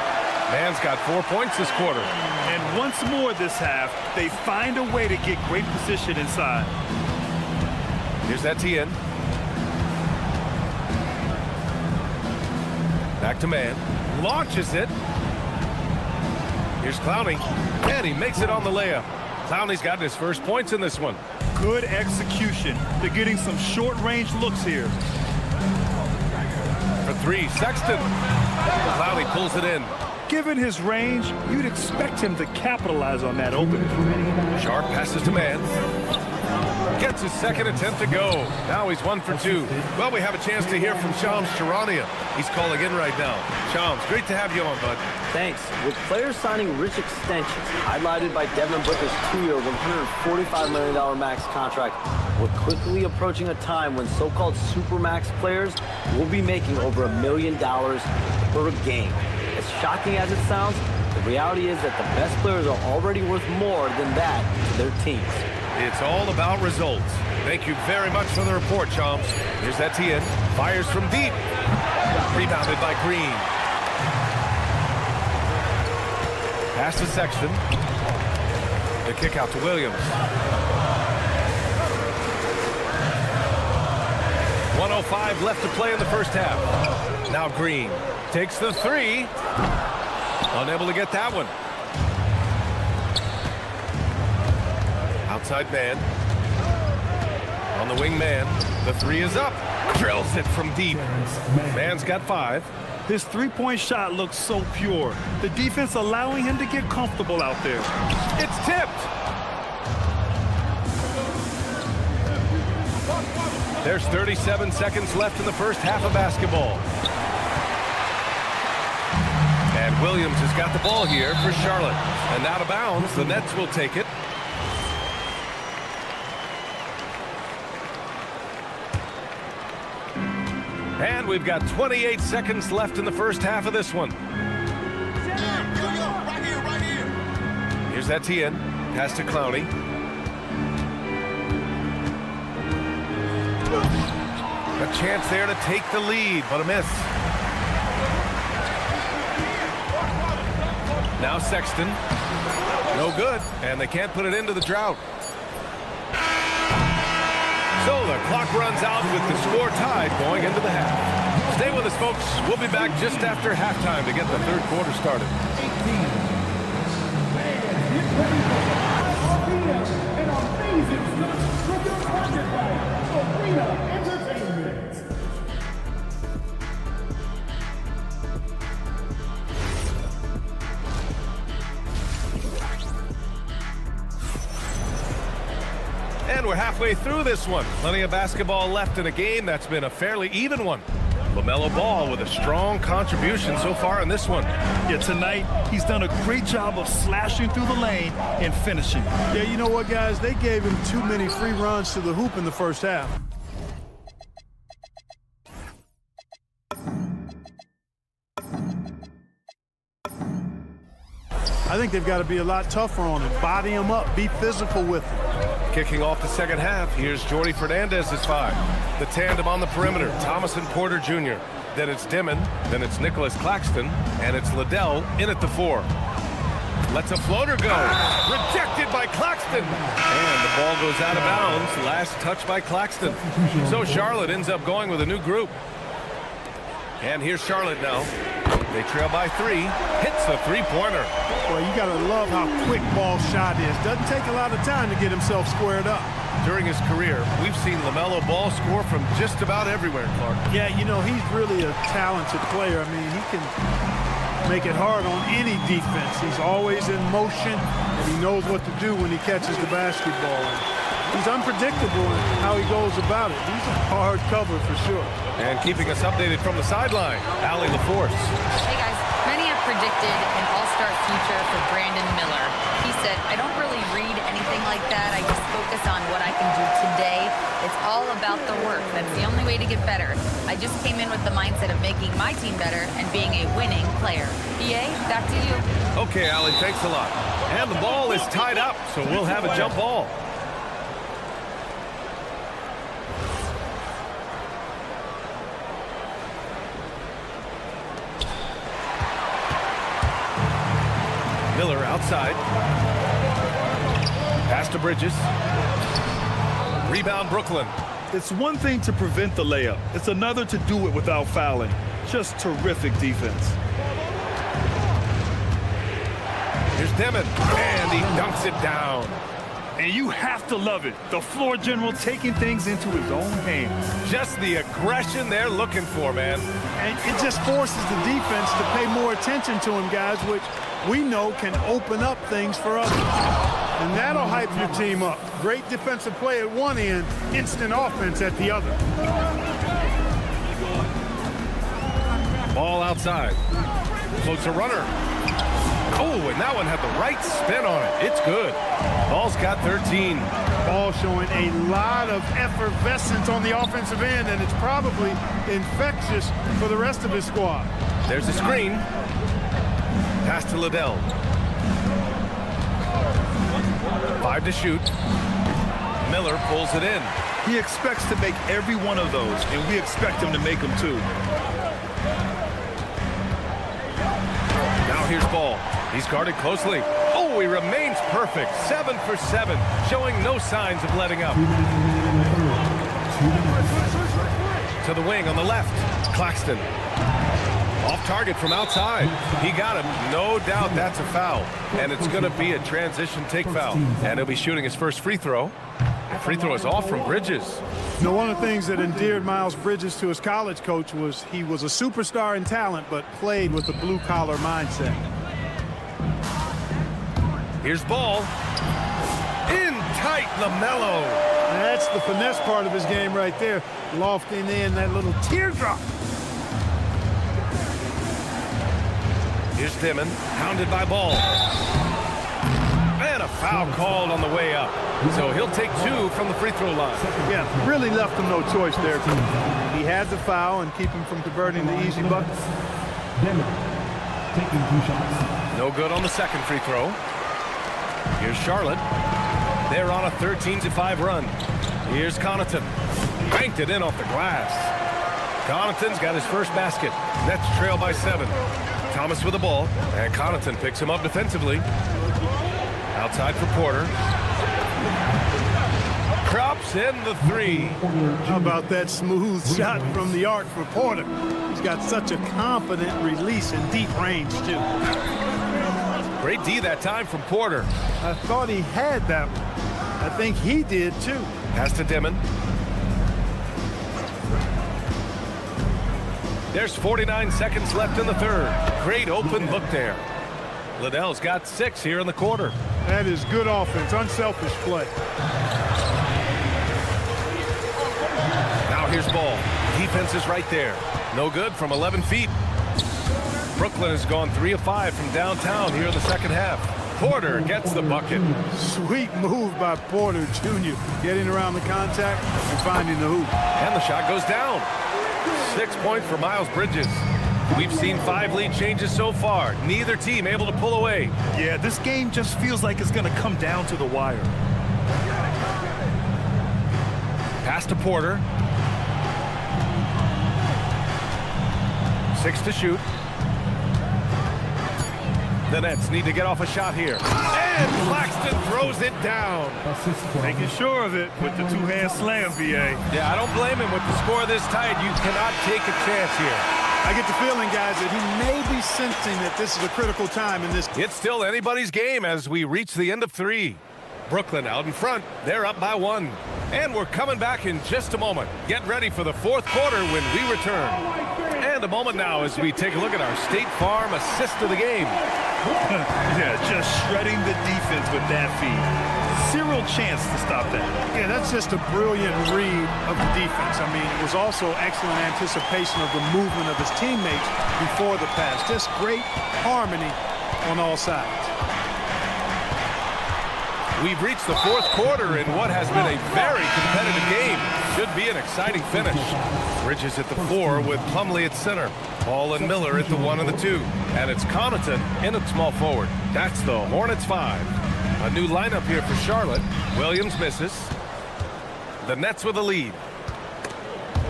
Speaker 8: Man's got 4 points this quarter.
Speaker 10: And once more this half, they find a way to get great position inside.
Speaker 8: Here's Etienne. Back to man. Launches it. Here's Clowney. And he makes it on the layup. Clowney's got his first points in this one.
Speaker 10: Good execution. They're getting some short-range looks here.
Speaker 8: For 3, Sexton. Clowney pulls it in.
Speaker 10: Given his range, you'd expect him to capitalize on that opening.
Speaker 8: Sharp passes to man. Gets his second attempt to go. Now he's 1 for 2. Well, we have a chance to hear from Shams Charania. He's calling in right now. Shams, great to have you on, bud.
Speaker 6: Thanks. With players signing rich extensions, highlighted by Devin Booker's 2-year, $145 million max contract, we're quickly approaching a time when so-called supermax players will be making over $1 million per game. As shocking as it sounds, the reality is that the best players are already worth more than that to their teams.
Speaker 8: It's all about results. Thank you very much for the report, Shams. Here's Etienne. Fires from deep. Rebounded by Green. Pass to Sexton. The kick out to Williams. 1:05 left to play in the first half. Now Green takes the 3. Unable to get that one. Outside man. On the wing man. The 3 is up. Drills it from deep. Man's got 5.
Speaker 14: His three-point shot looks so pure. The defense allowing him to get comfortable out there.
Speaker 8: It's tipped. There's 37 seconds left in the first half of basketball. And Williams has got the ball here for Charlotte. And out of bounds, the Nets will take it. And we've got 28 seconds left in the first half of this one. Here's Etienne. Pass to Clowney. A chance there to take the lead, but a miss. Now Sexton. No good, and they can't put it into the drought. So the clock runs out with the score tied going into the half. Stay with us, folks. We'll be back just after halftime to get the third quarter started.
Speaker 13: An amazing stunt presented by Arena Entertainment.
Speaker 8: And we're halfway through this one. Plenty of basketball left in a game that's been a fairly even one. LaMelo Ball with a strong contribution so far in this one.
Speaker 14: Yeah, tonight he's done a great job of slashing through the lane and finishing.
Speaker 10: Yeah, you know what, guys? They gave him too many free runs to the hoop in the first half. I think they've got to be a lot tougher on him. Body him up. Be physical with him.
Speaker 8: Kicking off the second half, here's Jordy Fernandez's 5. The tandem on the perimeter, Thomas and Porter Jr. Then it's Dimon, then it's Nicholas Claxton, and it's Liddell in at the 4. Lets a floater go. Rejected by Claxton. And the ball goes out of bounds. Last touch by Claxton. So Charlotte ends up going with a new group. And here's Charlotte now. They trail by 3. Hits the three-pointer.
Speaker 10: Well, you got to love how quick Ball's shot is. Doesn't take a lot of time to get himself squared up.
Speaker 8: During his career, we've seen LaMelo Ball score from just about everywhere, Clark.
Speaker 10: Yeah, you know, he's really a talented player. I mean, he can make it hard on any defense. He's always in motion, and he knows what to do when he catches the basketball. He's unpredictable in how he goes about it. He's a hard cover for sure.
Speaker 8: And keeping us updated from the sideline, Allie LaForce.
Speaker 3: Hey guys, many have predicted an all-star future for Brandon Miller. He said, I don't really read anything like that. I just focus on what I can do today. It's all about the work. That's the only way to get better. I just came in with the mindset of making my team better and being a winning player. EA, back to you.
Speaker 8: Okay, Allie, thanks a lot. And the ball is tied up, so we'll have a jump ball. Miller outside. Pass to Bridges. Rebound Brooklyn.
Speaker 14: It's one thing to prevent the layup. It's another to do it without fouling. Just terrific defense.
Speaker 8: Here's Dimon, and he dunks it down.
Speaker 14: And you have to love it. The floor general taking things into his own hands.
Speaker 8: Just the aggression they're looking for, man.
Speaker 10: And it just forces the defense to pay more attention to him, guys, which we know can open up things for others. And that'll hype your team up. Great defensive play at one end, instant offense at the other.
Speaker 8: Ball outside. Floats a runner. Oh, and that one had the right spin on it. It's good. Ball's got 13.
Speaker 10: Ball showing a lot of effervescence on the offensive end, and it's probably infectious for the rest of his squad.
Speaker 8: There's a screen. Pass to Liddell. 5 to shoot. Miller pulls it in.
Speaker 14: He expects to make every one of those, and we expect him to make them too.
Speaker 8: Now here's Ball. He's guarded closely. Oh, he remains perfect. 7 for 7, showing no signs of letting up. To the wing on the left. Claxton. Off target from outside. He got him. No doubt that's a foul. And it's going to be a transition take foul. And he'll be shooting his first free throw. The free throw is off from Bridges.
Speaker 15: You know, one of the things that endeared Miles Bridges to his college coach was he was a superstar in talent, but played with a blue-collar mindset.
Speaker 8: Here's ball. In tight, LaMelo.
Speaker 15: That's the finesse part of his game right there. Lofting in that little teardrop.
Speaker 8: Here's Dimon, hounded by Ball. And a foul called on the way up. So he'll take 2 from the free throw line.
Speaker 15: Yeah, really left him no choice there. He had the foul and keep him from converting the easy buckets.
Speaker 13: Dimon taking 2 shots.
Speaker 8: No good on the second free throw. Here's Charlotte. They're on a 13-5 run. Here's Connaughton. Banked it in off the glass. Connaughton's got his first basket. Nets trail by 7. Thomas with the ball, and Connaughton picks him up defensively. Outside for Porter. Drops in the 3.
Speaker 15: How about that smooth shot from the arc for Porter? He's got such a confident release in deep range, too.
Speaker 8: Great D that time from Porter.
Speaker 15: I thought he had that one. I think he did, too.
Speaker 8: Pass to Dimon. There's 49 seconds left in the third. Great open look there. Liddell's got 6 here in the quarter.
Speaker 15: That is good offense, unselfish play.
Speaker 8: Now here's Ball. Defense is right there. No good from 11 feet. Brooklyn has gone 3 of 5 from downtown here in the second half. Porter gets the bucket.
Speaker 15: Sweet move by Porter Jr. Getting around the contact and finding the hoop.
Speaker 8: And the shot goes down. 6 points for Miles Bridges. We've seen 5 lead changes so far. Neither team able to pull away.
Speaker 14: Yeah, this game just feels like it's going to come down to the wire.
Speaker 8: Pass to Porter. 6 to shoot. The Nets need to get off a shot here. And Claxton throws it down.
Speaker 14: Making sure of it with the 2-hand slam, VA.
Speaker 8: Yeah, I don't blame him with the score this tight. You cannot take a chance here.
Speaker 15: I get the feeling, guys, that he may be sensing that this is a critical time in this.
Speaker 8: It's still anybody's game as we reach the end of 3. Brooklyn out in front. They're up by 1. And we're coming back in just a moment. Get ready for the fourth quarter when we return. And a moment now as we take a look at our State Farm assist of the game.
Speaker 14: Yeah, just shredding the defense with that feed. Zero chance to stop that.
Speaker 15: Yeah, that's just a brilliant read of the defense. I mean, it was also excellent anticipation of the movement of his teammates before the pass. Just great harmony on all sides.
Speaker 8: We've reached the fourth quarter in what has been a very competitive game. Should be an exciting finish. Bridges at the 4 with Plumlee at center. Ball and Miller at the 1 and the 2. And it's Connaughton in at small forward. That's the Hornets 5. A new lineup here for Charlotte. Williams misses. The Nets with a lead.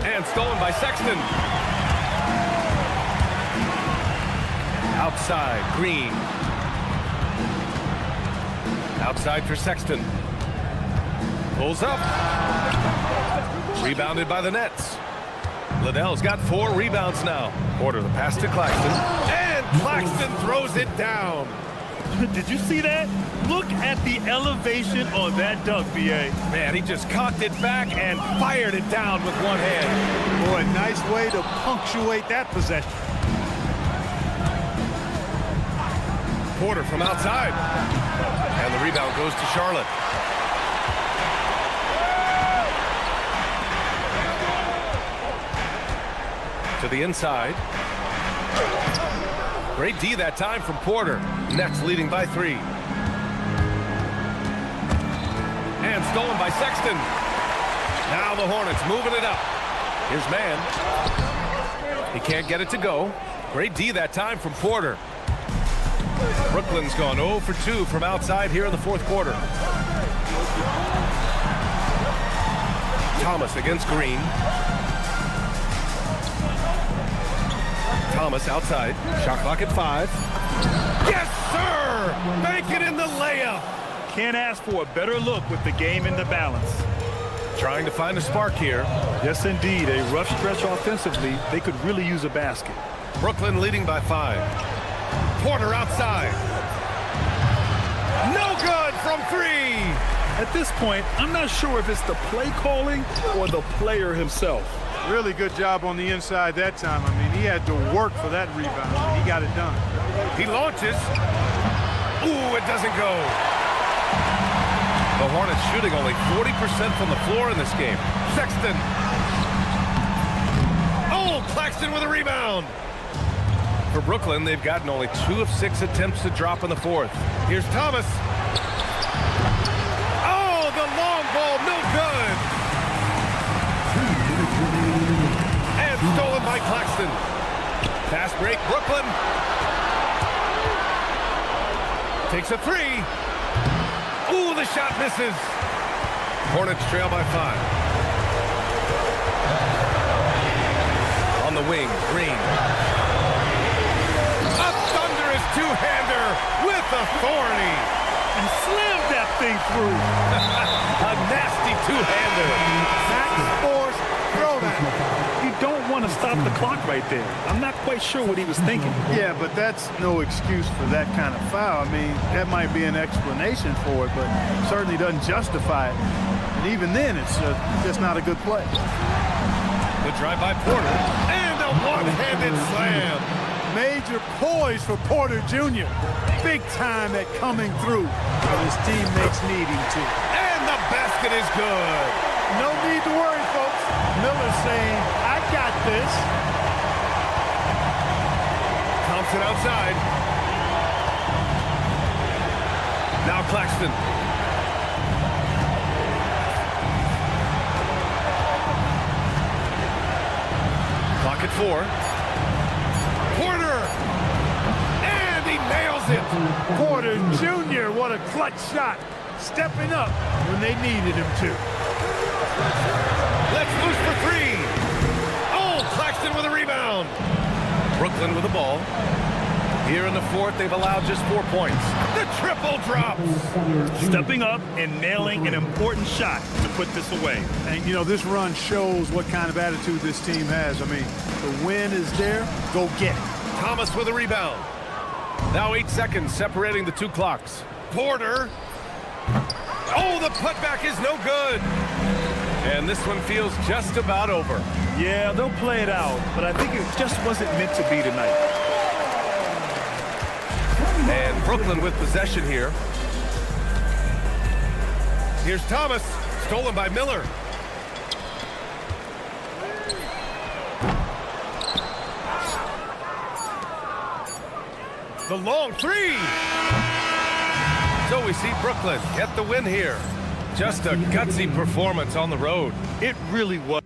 Speaker 8: And stolen by Sexton. Outside, Green. Outside for Sexton. Pulls up. Rebounded by the Nets. Liddell's got 4 rebounds now. Porter the pass to Claxton. And Claxton throws it down.
Speaker 14: Did you see that? Look at the elevation on that dunk, BA.
Speaker 8: Man, he just cocked it back and fired it down with one hand.
Speaker 15: Boy, nice way to punctuate that possession.
Speaker 8: Porter from outside. And the rebound goes to Charlotte. To the inside. Great D that time from Porter. Nets leading by 3. And stolen by Sexton. Now the Hornets moving it up. Here's Man. He can't get it to go. Great D that time from Porter. Brooklyn's gone 0 for 2 from outside here in the fourth quarter. Thomas against Green. Thomas outside. Shot clock at 5. Yes, sir! Make it in the layup.
Speaker 14: Can't ask for a better look with the game in the balance.
Speaker 8: Trying to find a spark here.
Speaker 14: Yes, indeed. A rough stretch offensively. They could really use a basket.
Speaker 8: Brooklyn leading by 5. Porter outside. No good from 3.
Speaker 14: At this point, I'm not sure if it's the play calling or the player himself.
Speaker 15: Really good job on the inside that time. I mean, he had to work for that rebound, and he got it done.
Speaker 8: He launches. Ooh, it doesn't go. The Hornets shooting only 40% from the floor in this game. Sexton. Oh, Claxton with a rebound. For Brooklyn, they've gotten only 2 of 6 attempts to drop in the fourth. Here's Thomas. Oh, the long ball, no good. And stolen by Claxton. Fast break, Brooklyn. Takes a 3. Ooh, the shot misses. Hornets trail by 5. On the wing, Green. A thunderous two-hander with authority.
Speaker 14: And slammed that thing through.
Speaker 8: A nasty two-hander.
Speaker 15: Max Force throwdown.
Speaker 14: You don't want to stop the clock right there. I'm not quite sure what he was thinking.
Speaker 15: Yeah, but that's no excuse for that kind of foul. I mean, that might be an explanation for it, but certainly doesn't justify it. And even then, it's just not a good play.
Speaker 8: The drive by Porter. And a one-handed slam.
Speaker 15: Major poise for Porter Jr. Big time at coming through when his teammates need him to.
Speaker 8: And the basket is good.
Speaker 15: No need to worry, folks. Miller's saying, I got this.
Speaker 8: Thompson outside. Now Claxton. Clock at 4. Porter! And he nails it!
Speaker 15: Porter Jr., what a clutch shot. Stepping up when they needed him to.
Speaker 8: Let's loose for 3. Oh, Claxton with a rebound. Brooklyn with the ball. Here in the fourth, they've allowed just 4 points. The triple drops.
Speaker 14: Stepping up and nailing an important shot to put this away.
Speaker 15: And, you know, this run shows what kind of attitude this team has. I mean, the win is there. Go get it.
Speaker 8: Thomas with a rebound. Now 8 seconds separating the 2 clocks. Porter. Oh, the putback is no good. And this one feels just about over.
Speaker 14: Yeah, they'll play it out, but I think it just wasn't meant to be tonight.
Speaker 8: And Brooklyn with possession here. Here's Thomas, stolen by Miller. The long 3. So we see Brooklyn get the win here. Just a gutsy performance on the road.
Speaker 14: It really was.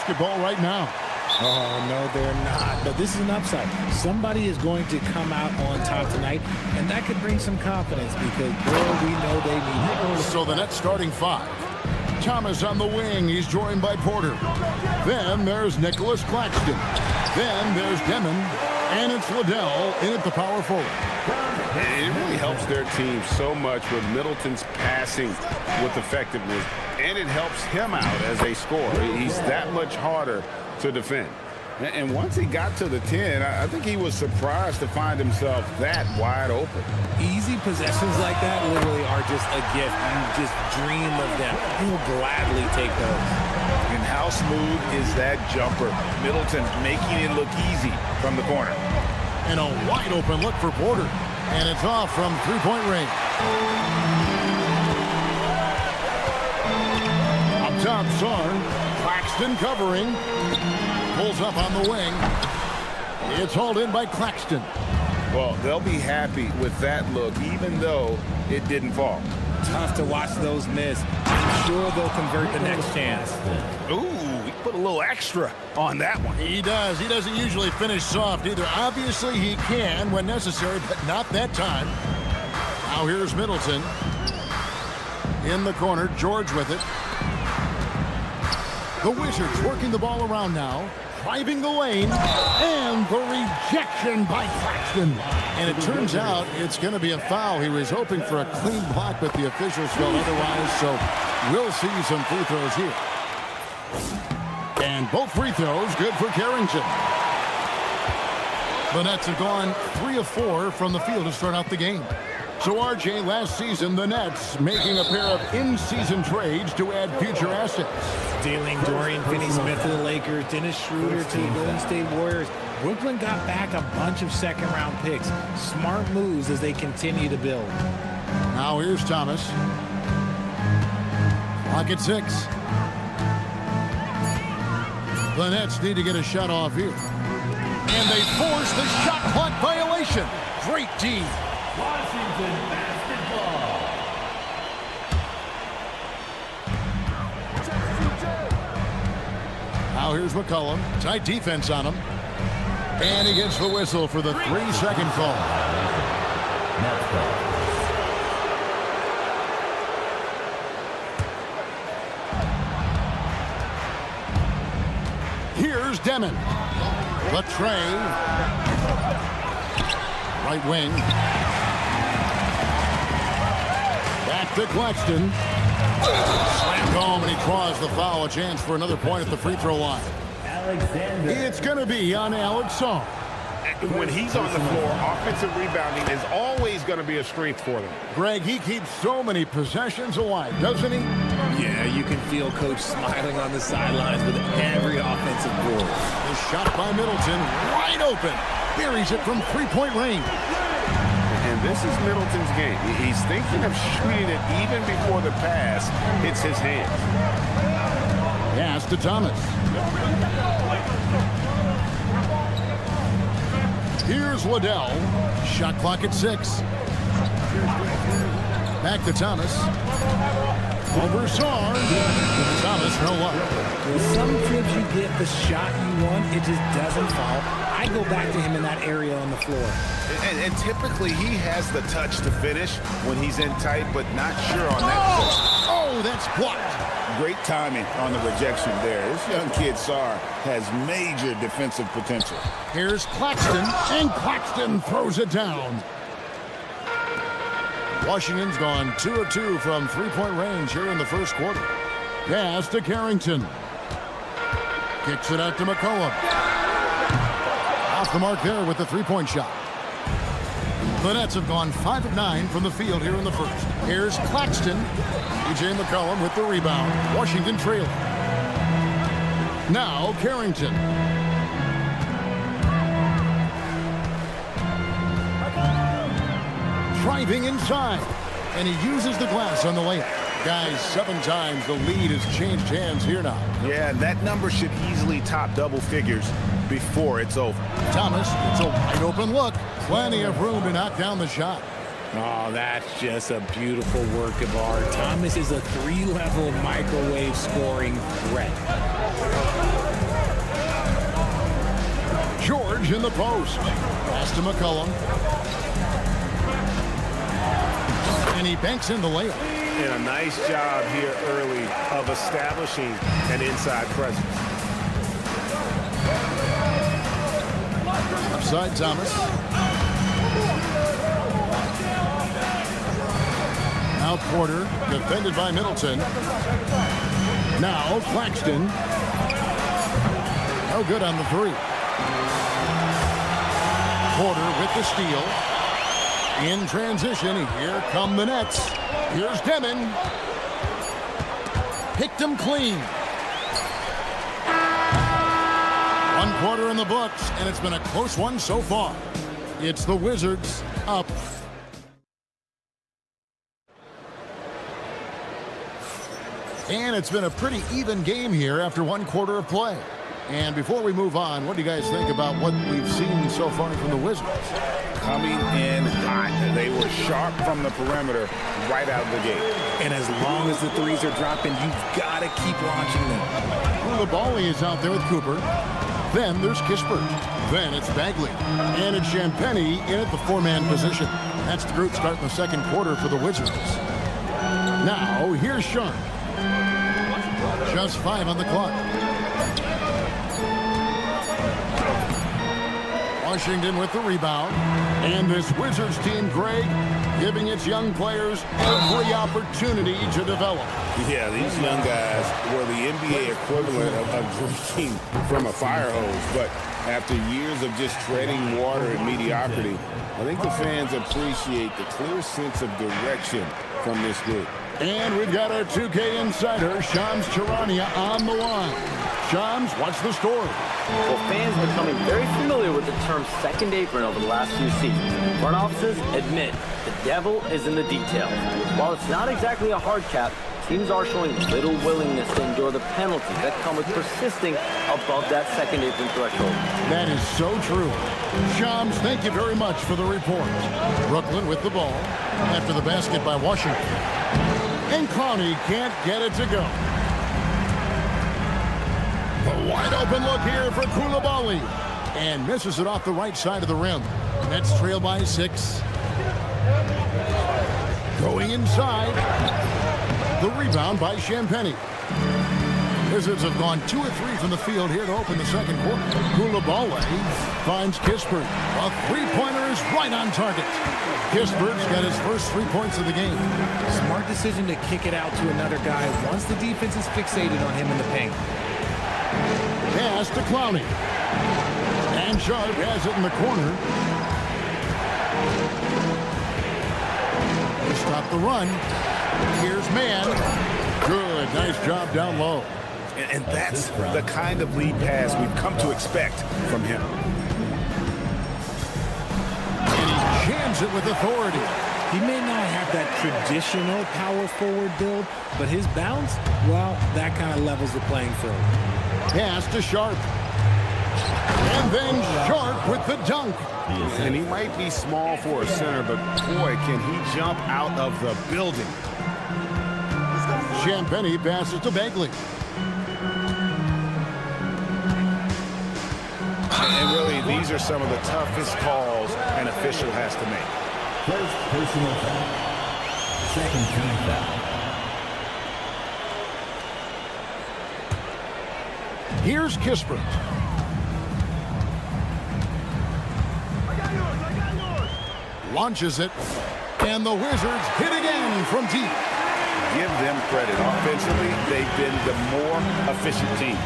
Speaker 1: basketball right now.
Speaker 4: Oh, no, they're not. But this is an upside. Somebody is going to come out on top tonight, and that could bring some confidence because, boy, we know they need it.
Speaker 1: So the Nets starting 5. Thomas on the wing. He's joined by Porter. Then there's Nicholas Claxton. Then there's Demon. And it's Liddell in at the power forward.
Speaker 5: It really helps their team so much with Middleton's passing with effectiveness, and it helps him out as a scorer. He's that much harder to defend. And once he got to the 10, I think he was surprised to find himself that wide open.
Speaker 4: Easy possessions like that literally are just a gift. You just dream of them. He'll gladly take those.
Speaker 5: And how smooth is that jumper? Middleton making it look easy from the corner.
Speaker 1: And a wide open look for Porter. And it's off from three-point range. Up top, Sarn. Claxton covering. Pulls up on the wing. It's hauled in by Claxton.
Speaker 5: Well, they'll be happy with that look, even though it didn't fall.
Speaker 4: Tough to watch those miss. I'm sure they'll convert the next chance.
Speaker 5: Ooh, he put a little extra on that one.
Speaker 1: He does. He doesn't usually finish soft either. Obviously, he can when necessary, but not that time. Now here's Middleton. In the corner, George with it. The Wizards working the ball around now. Driving the lane, and the rejection by Claxton. And it turns out it's going to be a foul. He was hoping for a clean block, but the officials felt otherwise, so we'll see some free throws here. And both free throws good for Carrington. The Nets have gone 3 of 4 from the field to start out the game. So, RJ, last season, the Nets making a pair of in-season trades to add future assets.
Speaker 4: Dealing Dorian Finney-Smith to the Lakers, Dennis Schroeder to the Golden State Warriors. Brooklyn got back a bunch of second-round picks. Smart moves as they continue to build.
Speaker 1: Now here's Thomas. Clock at 6. The Nets need to get a shot off here. And they force the shot clock violation. Great D.
Speaker 13: Washington basketball.
Speaker 1: Now here's McCollum. Tight defense on him. And he gets the whistle for the 3-second call. Here's Demon. The tray. Right wing. Back to Claxton. Slammed home, and he draws the foul. A chance for another point at the free throw line. It's going to be on Alex Song.
Speaker 5: When he's on the floor, offensive rebounding is always going to be a strength for them.
Speaker 1: Greg, he keeps so many possessions alive, doesn't he?
Speaker 4: Yeah, you can feel Coach smiling on the sidelines with every offensive board.
Speaker 1: The shot by Middleton, wide open. Buries it from three-point range.
Speaker 5: And this is Middleton's game. He's thinking of shooting it even before the pass hits his hand.
Speaker 1: Pass to Thomas. Here's Liddell. Shot clock at 6. Back to Thomas. Over Sarn. Thomas, no luck.
Speaker 4: With some trips you get the shot you want, it just doesn't fall. I go back to him in that area on the floor.
Speaker 5: And typically he has the touch to finish when he's in tight, but not sure on that push.
Speaker 1: Oh, that's blocked.
Speaker 5: Great timing on the rejection there. This young kid, Sarr, has major defensive potential.
Speaker 1: Here's Claxton, and Claxton throws it down. Washington's gone 2 of 2 from three-point range here in the first quarter. Pass to Carrington. Kicks it out to McCollum. Off the mark there with the three-point shot. The Nets have gone 5 of 9 from the field here in the first. Here's Claxton. E.J. McCollum with the rebound. Washington trailing. Now Carrington. Driving inside. And he uses the glass on the layup. Guys, 7 times the lead has changed hands here now.
Speaker 5: Yeah, that number should easily top double figures before it's over.
Speaker 1: Thomas, it's a wide open look. Plenty of room to knock down the shot.
Speaker 4: Oh, that's just a beautiful work of art. Thomas is a 3-level microwave scoring threat.
Speaker 1: George in the post. Pass to McCollum. And he banks in the layup.
Speaker 5: And a nice job here early of establishing an inside presence.
Speaker 1: Upside Thomas. Now Porter, defended by Middleton. Now Claxton. No good on the three. Porter with the steal. In transition, here come the Nets. Here's Demon. Picked him clean. 1 quarter in the books, and it's been a close one so far. It's the Wizards up. And it's been a pretty even game here after 1 quarter of play. And before we move on, what do you guys think about what we've seen so far from the Wizards?
Speaker 5: Coming in hot. They were sharp from the perimeter right out of the gate.
Speaker 4: And as long as the threes are dropping, you've got to keep launching them.
Speaker 1: Well, the Bally is out there with Cooper. Then there's Kispert. Then it's Bagley. And it's Champagnie in at the 4-man position. That's the group starting the 2nd quarter for the Wizards. Now, here's Sharp. Just 5 on the clock. Washington with the rebound. And this Wizards team, Greg, giving its young players every opportunity to develop.
Speaker 5: Yeah, these young guys were the NBA equivalent of drinking from a fire hose. But after years of just treading water and mediocrity, I think the fans appreciate the clear sense of direction from this group.
Speaker 1: And we've got our 2K insider, Shams Charania, on the line. Shams, what's the story?
Speaker 6: Well, fans are becoming very familiar with the term second apron over the last few seasons. Front offices admit the devil is in the details. While it's not exactly a hard cap, teams are showing little willingness to endure the penalties that come with persisting above that second apron threshold.
Speaker 1: That is so true. Shams, thank you very much for the report. Brooklyn with the ball after the basket by Washington. And Clowney can't get it to go. The wide open look here for Koulibaly. And misses it off the right side of the rim. Nets trail by 6. Going inside. The rebound by Champagnie. Wizards have gone 2 or 3 from the field here to open the 2nd quarter. Koulibaly finds Kispert. A 3-pointer is right on target. Kispert's got his first 3 points of the game.
Speaker 4: Smart decision to kick it out to another guy once the defense is fixated on him in the paint.
Speaker 1: Pass to Clowney. And Sharp has it in the corner. They stop the run. Here's Man. Good. Nice job down low.
Speaker 5: And that's the kind of lead pass we've come to expect from him.
Speaker 1: And he jams it with authority.
Speaker 4: He may not have that traditional power forward build, but his bounce, well, that kind of levels the playing field.
Speaker 1: Pass to Sharp. And then Sharp with the dunk.
Speaker 5: And he might be small for a center, but boy, can he jump out of the building.
Speaker 1: Champagnie passes to Bagley.
Speaker 5: And really, these are some of the toughest calls an official has to make.
Speaker 7: First personal foul. Second team foul.
Speaker 1: Here's Kispert. Launches it. And the Wizards hit again from deep.
Speaker 5: Give them credit. Offensively, they've been the more efficient team.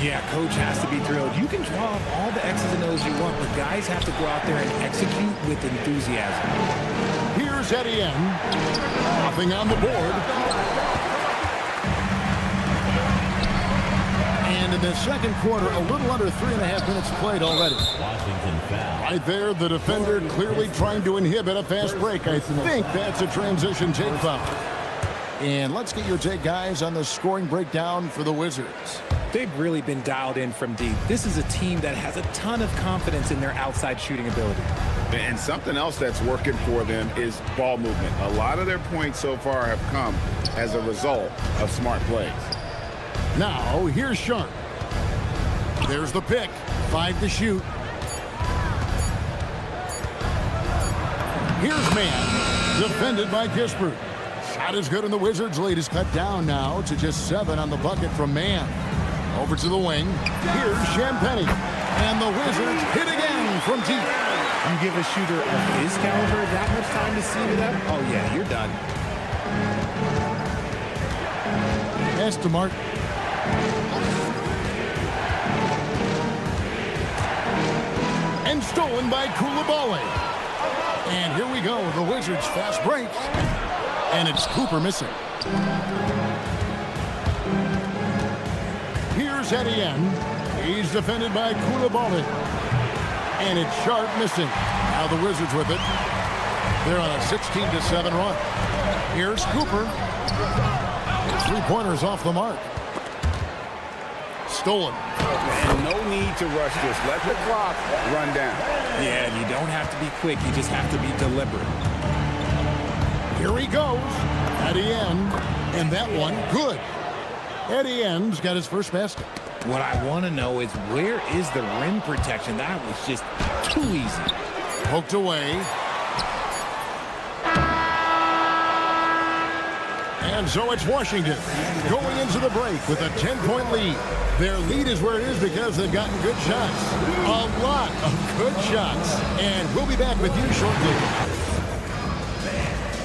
Speaker 4: Yeah, coach has to be thrilled. You can draw up all the X's and O's you want, but guys have to go out there and execute with enthusiasm.
Speaker 1: Here's Etienne. Nothing on the board. And in the 2nd quarter, a little under 3.5 minutes played already.
Speaker 7: Washington foul.
Speaker 1: Right there, the defender clearly trying to inhibit a fast break. I think that's a transition take foul. And let's get your take, guys, on the scoring breakdown for the Wizards.
Speaker 4: They've really been dialed in from deep. This is a team that has a ton of confidence in their outside shooting ability.
Speaker 5: And something else that's working for them is ball movement. A lot of their points so far have come as a result of smart plays.
Speaker 1: Now, here's Sharp. There's the pick. 5 to shoot. Here's man, defended by Kispert. Shot is good, and the Wizards' lead is cut down now to just 7 on the bucket from man. Over to the wing. Here's Champagnie. And the Wizards hit again from deep.
Speaker 4: You give a shooter of his caliber that much time to see it up? Oh, yeah, you're done.
Speaker 1: Pass to Mark. And stolen by Koulibaly. And here we go. The Wizards fast break. And it's Cooper missing. Here's Etienne. He's defended by Koulibaly. And it's Sharp missing. Now the Wizards with it. They're on a 16-7 run. Here's Cooper. 3-pointers off the mark. Stolen.
Speaker 5: And no need to rush this. Let the clock run down.
Speaker 4: Yeah, you don't have to be quick. You just have to be deliberate.
Speaker 1: Here he goes. Etienne. And that one, good. Etienne's got his first basket.
Speaker 4: What I want to know is where is the rim protection? That was just too easy.
Speaker 1: Poked away. And so it's Washington going into the break with a 10-point lead. Their lead is where it is because they've gotten good shots. A lot of good shots. And we'll be back with you shortly.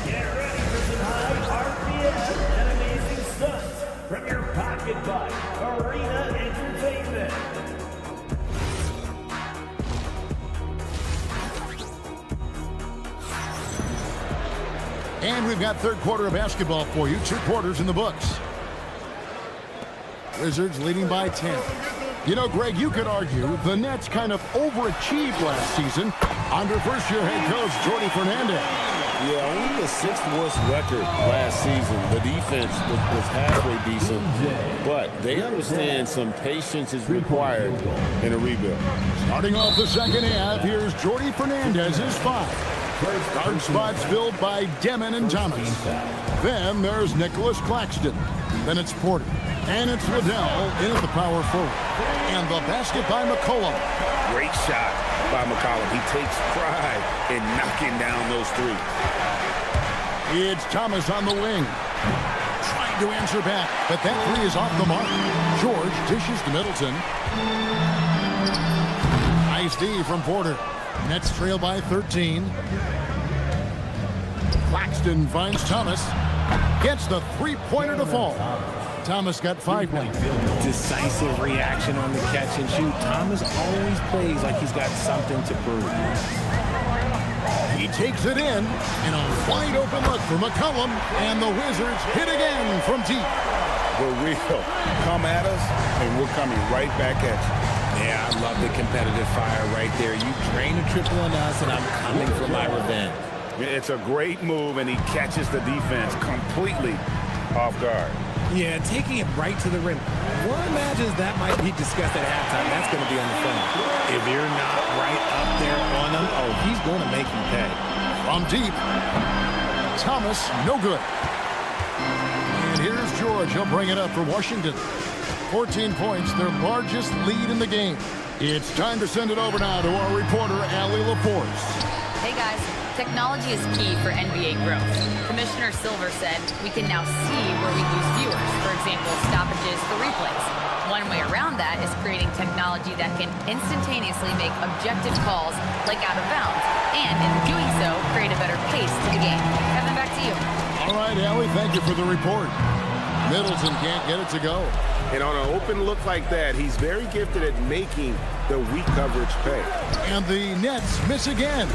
Speaker 13: Get ready for some high RPM and amazing stunts from your pocket by Arena Entertainment.
Speaker 1: And we've got third quarter of basketball for you. 2 quarters in the books. Wizards leading by 10. You know, Greg, you could argue the Nets kind of overachieved last season under first-year head coach Jordi Fernandez.
Speaker 5: Yeah, only the 6th worst record last season. The defense was halfway decent, but they understand some patience is required in a rebuild.
Speaker 1: Starting off the second half, here's Jordi Fernandez's 5. Guard spots filled by Demon and Thomas. Then there's Nicholas Claxton. Then it's Porter. And it's Liddell in at the power forward. And the basket by McCollum.
Speaker 5: Great shot by McCollum. He takes pride in knocking down those 3.
Speaker 1: It's Thomas on the wing. Trying to answer back, but that 3 is off the mark. George dishes to Middleton. Nice D from Porter. Nets trail by 13. Claxton finds Thomas. Gets the 3-pointer to fall. Thomas got 5 points.
Speaker 4: Decisive reaction on the catch and shoot. Thomas always plays like he's got something to prove.
Speaker 1: He takes it in a wide open look for McCollum, and the Wizards hit again from deep.
Speaker 5: The real come at us, and we're coming right back at you.
Speaker 4: Yeah, I love the competitive fire right there. You drain a triple on us, and I'm coming for my revenge.
Speaker 5: It's a great move, and he catches the defense completely off guard.
Speaker 4: Yeah, taking it right to the rim. One imagines that might be discussed at halftime. That's going to be on the phone. If you're not right up there on him, oh, he's going to make you pay.
Speaker 1: From deep, Thomas, no good. And here's George. He'll bring it up for Washington. 14 points, their largest lead in the game. It's time to send it over now to our reporter, Allie LaForce.
Speaker 3: Hey guys, technology is key for NBA growth. Commissioner Silver said we can now see where we lose viewers, for example, stoppages for replays. One way around that is creating technology that can instantaneously make objective calls like out of bounds, and in doing so, create a better pace to the game. Kevin, back to you.
Speaker 1: All right, Allie, thank you for the report. Middleton can't get it to go.
Speaker 5: And on an open look like that, he's very gifted at making the weak coverage pay.
Speaker 1: And the Nets miss again.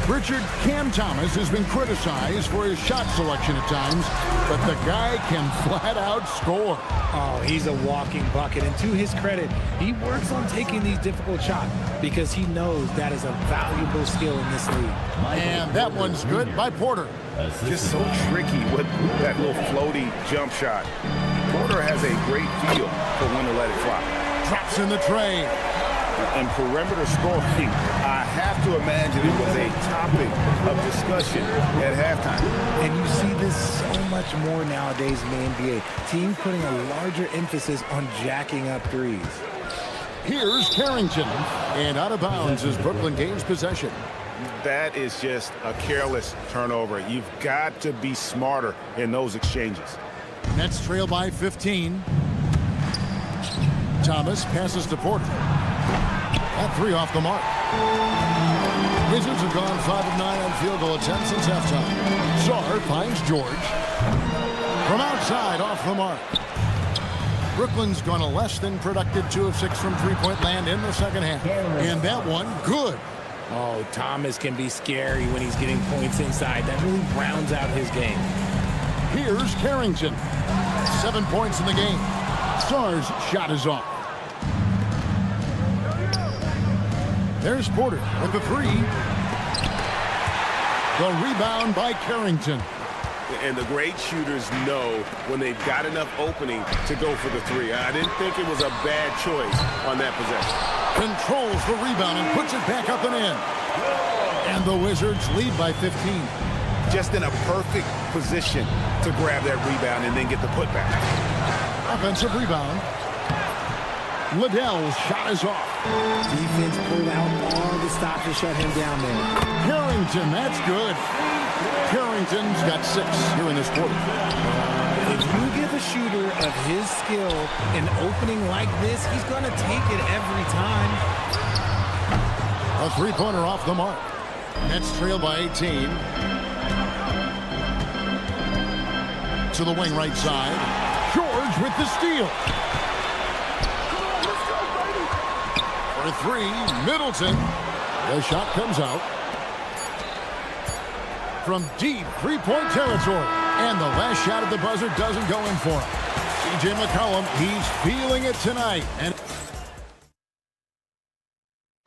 Speaker 1: Richard Cam Thomas has been criticized for his shot selection at times, but the guy can flat out score.
Speaker 4: Oh, he's a walking bucket. And to his credit, he works on taking these difficult shots because he knows that is a valuable skill in this league.
Speaker 1: And that one's good by Porter.
Speaker 5: Just so tricky with that little floaty jump shot. Porter has a great feel for when to let it fly.
Speaker 1: Drops in the tray.
Speaker 5: And perimeter scoring, I have to imagine it was a topic of discussion at halftime.
Speaker 4: And you see this so much more nowadays in the NBA. Teams putting a larger emphasis on jacking up threes.
Speaker 1: Here's Carrington. And out of bounds as Brooklyn gains possession.
Speaker 5: That is just a careless turnover. You've got to be smarter in those exchanges.
Speaker 1: Nets trail by 15. Thomas passes to Porter. That three off the mark. Wizards have gone 5 of 9 on field goal attempts since halftime. Sarr finds George. From outside, off the mark. Brooklyn's gone a less than productive 2 of 6 from three-point land in the second half. And that one, good.
Speaker 4: Oh, Thomas can be scary when he's getting points inside. That really rounds out his game.
Speaker 1: Here's Carrington. 7 points in the game. Sarr's shot is off. There's Porter with the three. The rebound by Carrington.
Speaker 5: And the great shooters know when they've got enough opening to go for the three. I didn't think it was a bad choice on that possession.
Speaker 1: Controls the rebound and puts it back up and in. And the Wizards lead by 15.
Speaker 5: Just in a perfect position to grab that rebound and then get the putback.
Speaker 1: Offensive rebound. Liddell's shot is off.
Speaker 4: Defense pulled out all the stops to shut him down there.
Speaker 1: Carrington, that's good. Carrington's got 6 here in this quarter.
Speaker 4: If you give a shooter of his skill an opening like this, he's going to take it every time.
Speaker 1: A three-pointer off the mark. Nets trail by 18. To the wing right side. George with the steal. For 3, Middleton. The shot comes out. From deep three-point territory. And the last shot at the buzzer doesn't go in for him. C.J. McCollum, he's feeling it tonight.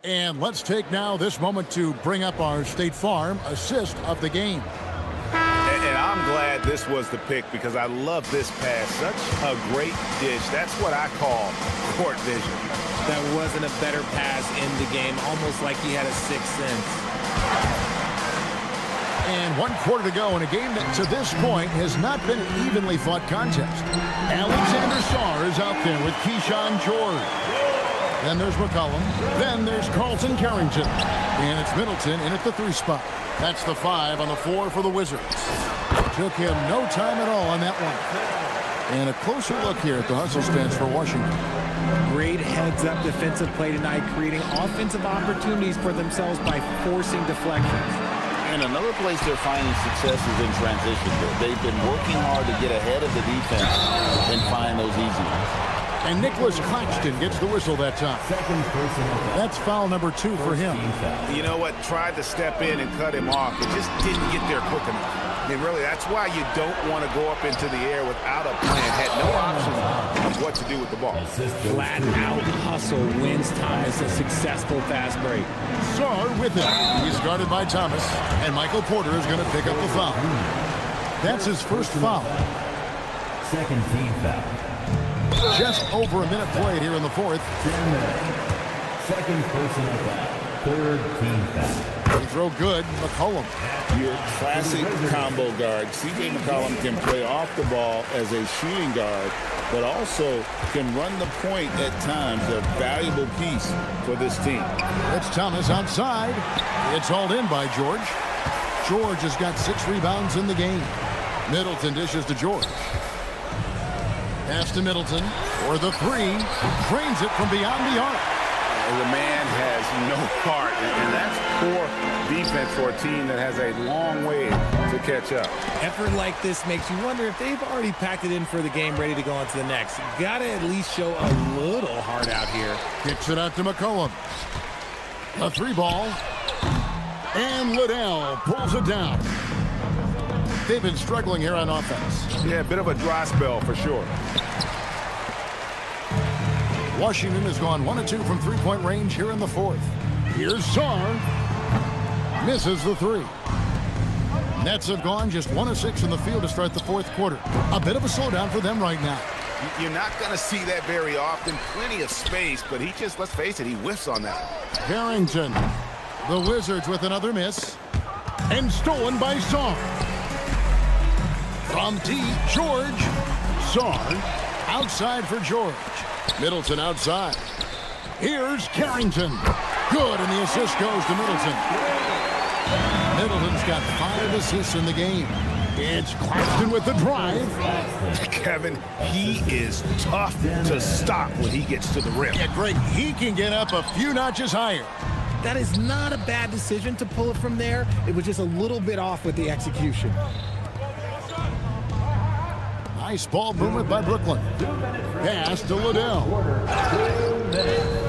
Speaker 1: And let's take now this moment to bring up our State Farm assist of the game.
Speaker 5: And I'm glad this was the pick because I love this pass. Such a great dish. That's what I call court vision.
Speaker 4: That wasn't a better pass in the game, almost like he had a sixth sense.
Speaker 1: And 1 quarter to go in a game that to this point has not been an evenly fought contest. Alexander Sarr is out there with Keyshawn George. Then there's McCollum. Then there's Carlton Carrington. And it's Middleton in at the 3 spot. That's the 5 on the 4 for the Wizards. Took him no time at all on that one. And a closer look here at the hustle stance for Washington.
Speaker 4: Great heads-up defensive play tonight, creating offensive opportunities for themselves by forcing deflections.
Speaker 2: And another place they're finding success is in transition. They've been working hard to get ahead of the defense and find those easy ones.
Speaker 1: And Nicholas Claxton gets the whistle that time. That's foul number 2 for him.
Speaker 5: You know what? Tried to step in and cut him off, but just didn't get there quick enough. And really, that's why you don't want to go up into the air without a plan. Had no option of what to do with the ball.
Speaker 4: Flat out hustle wins Thomas a successful fast break.
Speaker 1: Sarr with it. He's guarded by Thomas, and Michael Porter is going to pick up the foul. That's his first foul.
Speaker 13: Second team foul.
Speaker 1: Just over a minute played here in the 4th.
Speaker 13: 10 minutes. Second personal foul. Third team foul.
Speaker 1: They throw good. McCollum.
Speaker 2: Your classic combo guard. C.J. McCollum can play off the ball as a shooting guard, but also can run the point at times. A valuable piece for this team.
Speaker 1: It's Thomas outside. It's hauled in by George. George has got 6 rebounds in the game. Middleton dishes to George. Pass to Middleton for the 3. Drains it from beyond the arc.
Speaker 5: The man has no heart, and that's poor defense for a team that has a long way to catch up.
Speaker 4: Effort like this makes you wonder if they've already packed it in for the game, ready to go on to the next. Got to at least show a little heart out here.
Speaker 1: Kicks it out to McCollum. A 3 ball. And Liddell pulls it down. They've been struggling here on offense.
Speaker 5: Yeah, a bit of a dry spell for sure.
Speaker 1: Washington has gone 1 of 2 from three-point range here in the 4th. Here's Sarr. Misses the 3. Nets have gone just 1 of 6 in the field to start the 4th quarter. A bit of a slowdown for them right now.
Speaker 5: You're not going to see that very often. Plenty of space, but he just, let's face it, he whiffs on that.
Speaker 1: Carrington. The Wizards with another miss. And stolen by Sarr. From deep, George. Sarr outside for George. Middleton outside. Here's Carrington. Good, and the assist goes to Middleton. Middleton's got 5 assists in the game. It's Claxton with the drive.
Speaker 16: Kevin, he is tough to stop when he gets to the rim.
Speaker 1: Yeah, Greg, he can get up a few notches higher.
Speaker 4: That is not a bad decision to pull it from there. It was just a little bit off with the execution.
Speaker 1: Nice ball movement by Brooklyn. Pass to Liddell.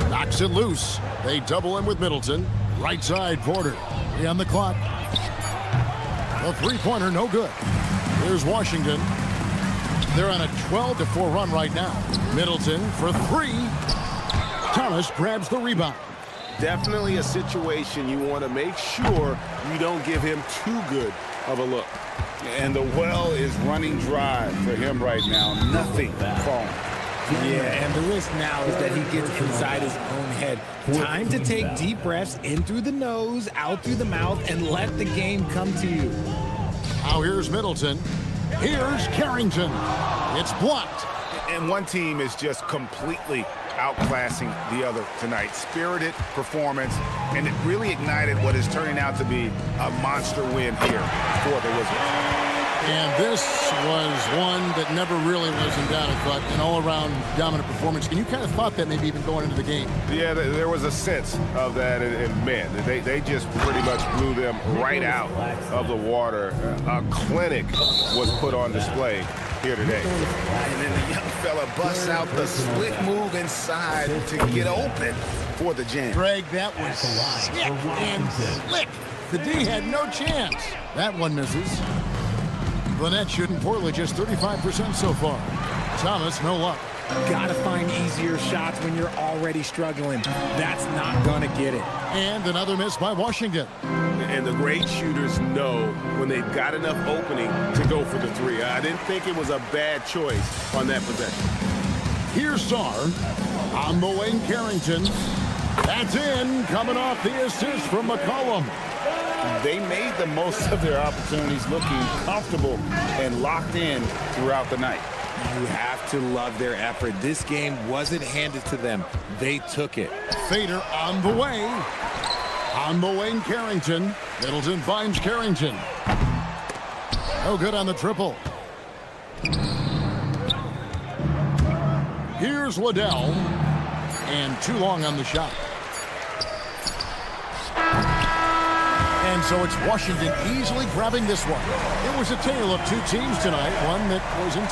Speaker 1: Knocks it loose. They double him with Middleton. Right side, Porter. 3 on the clock. A three-pointer, no good. Here's Washington. They're on a 12-4 run right now. Middleton for 3. Thomas grabs the rebound.
Speaker 5: Definitely a situation you want to make sure you don't give him too good of a look. And the well is running dry for him right now. Nothing falling.
Speaker 4: Yeah, and the risk now is that he gets inside his own head. Time to take deep breaths in through the nose, out through the mouth, and let the game come to you.
Speaker 1: Now here's Middleton. Here's Carrington. It's blocked.
Speaker 16: And one team is just completely outclassing the other tonight. Spirited performance, and it really ignited what is turning out to be a monster win here for the Wizards.
Speaker 1: And this was one that never really was in doubt, I thought, an all-around dominant performance. And you kind of thought that maybe even going into the game.
Speaker 16: Yeah, there was a sense of that, and man, they just pretty much blew them right out of the water. A clinic was put on display here today.
Speaker 5: And then the young fella busts out the slick move inside to get open for the jam.
Speaker 1: Greg, that was sick and slick. The D had no chance. That one misses. The Nets shooting poorly, just 35% so far. Thomas, no luck.
Speaker 4: Gotta find easier shots when you're already struggling. That's not gonna get it.
Speaker 1: And another miss by Washington.
Speaker 5: And the great shooters know when they've got enough opening to go for the 3. I didn't think it was a bad choice on that possession.
Speaker 1: Here's Sarr on the wing, Carrington. That's in, coming off the assist from McCollum.
Speaker 5: They made the most of their opportunities, looking comfortable and locked in throughout the night.
Speaker 4: You have to love their effort. This game wasn't handed to them. They took it.
Speaker 1: Fader on the way. On the wing, Carrington. Middleton finds Carrington. No good on the triple. Here's Liddell. And too long on the shot. And so it's Washington easily grabbing this one. It was a tale of 2 teams tonight, one that was in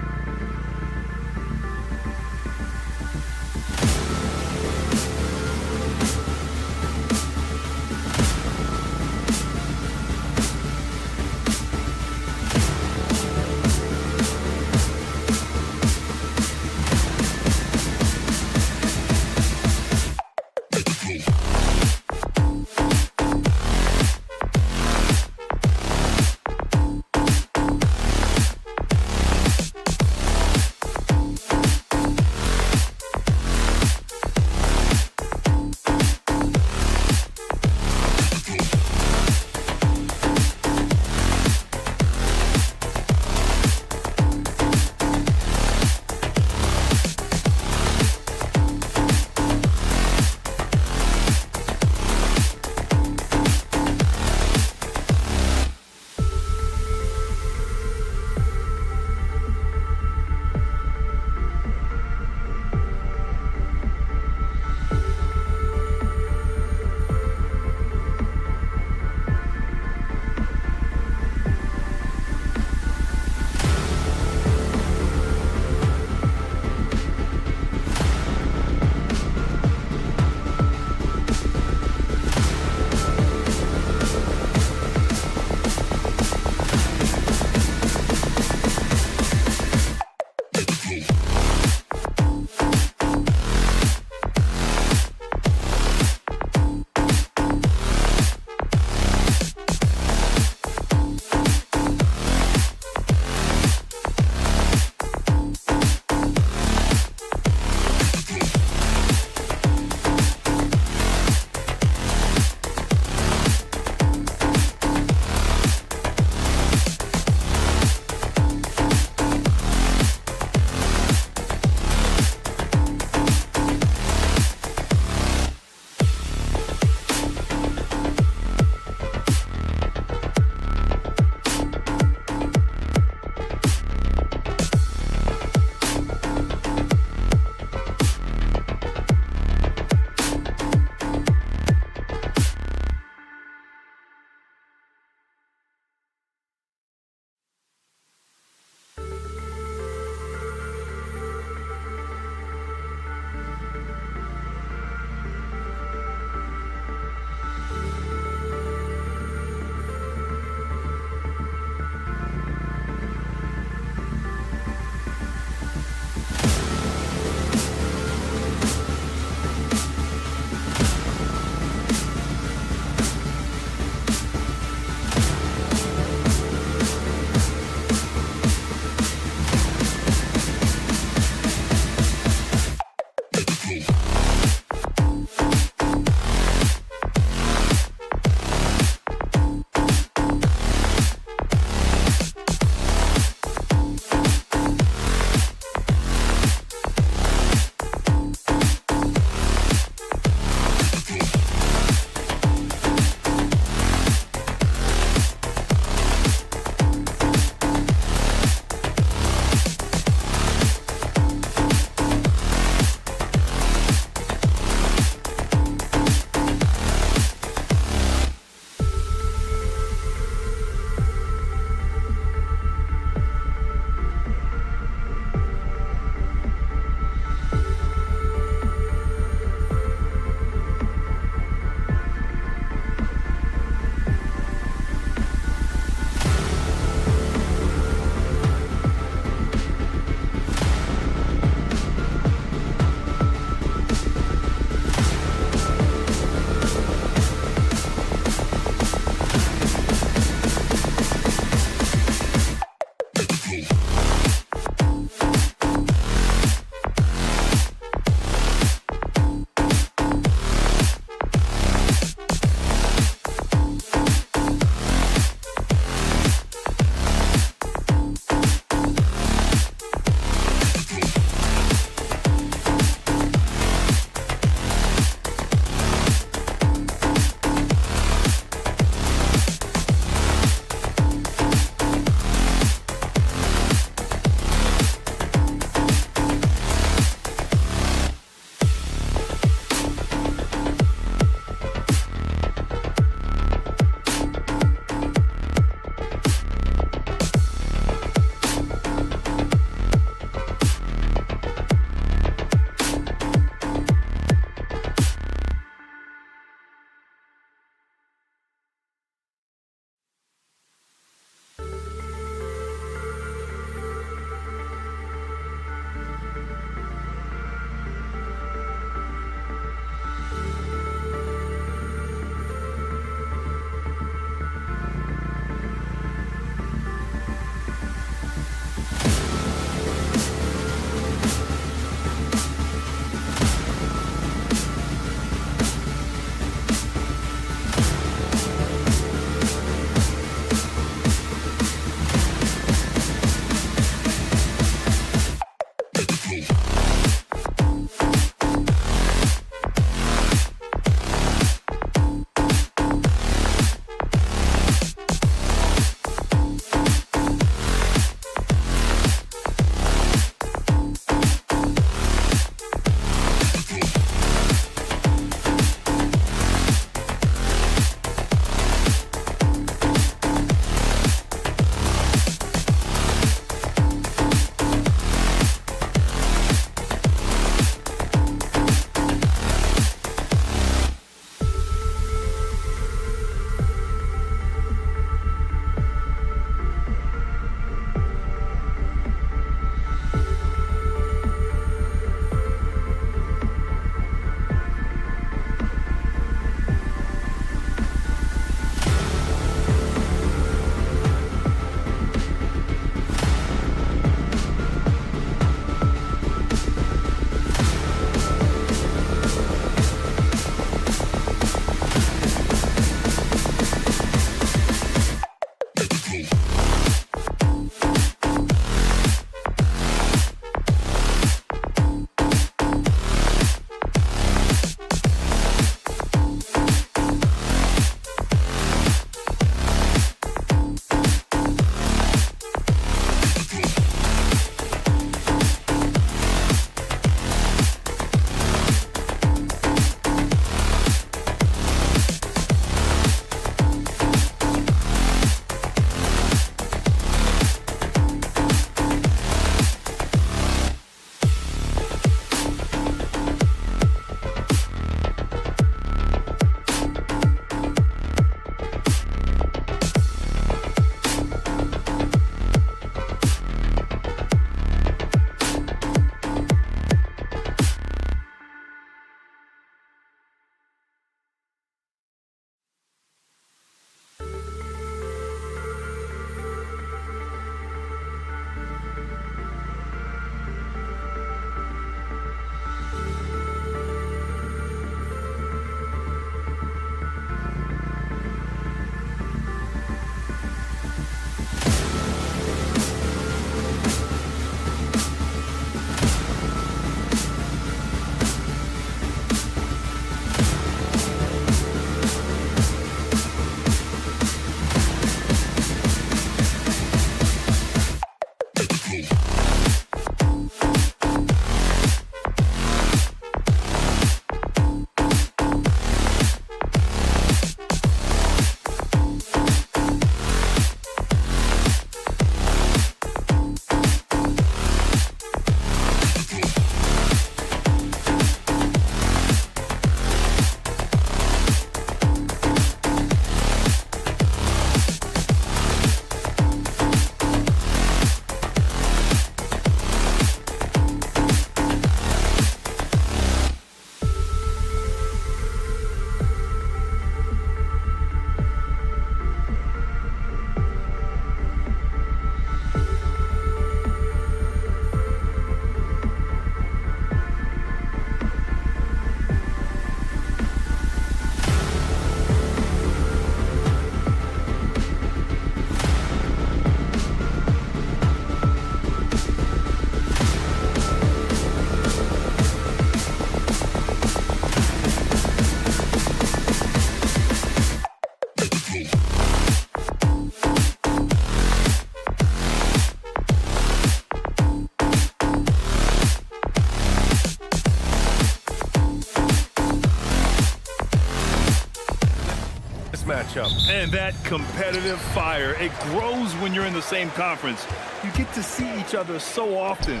Speaker 8: matchup.
Speaker 14: And that competitive fire, it grows when you're in the same conference. You get to see each other so often.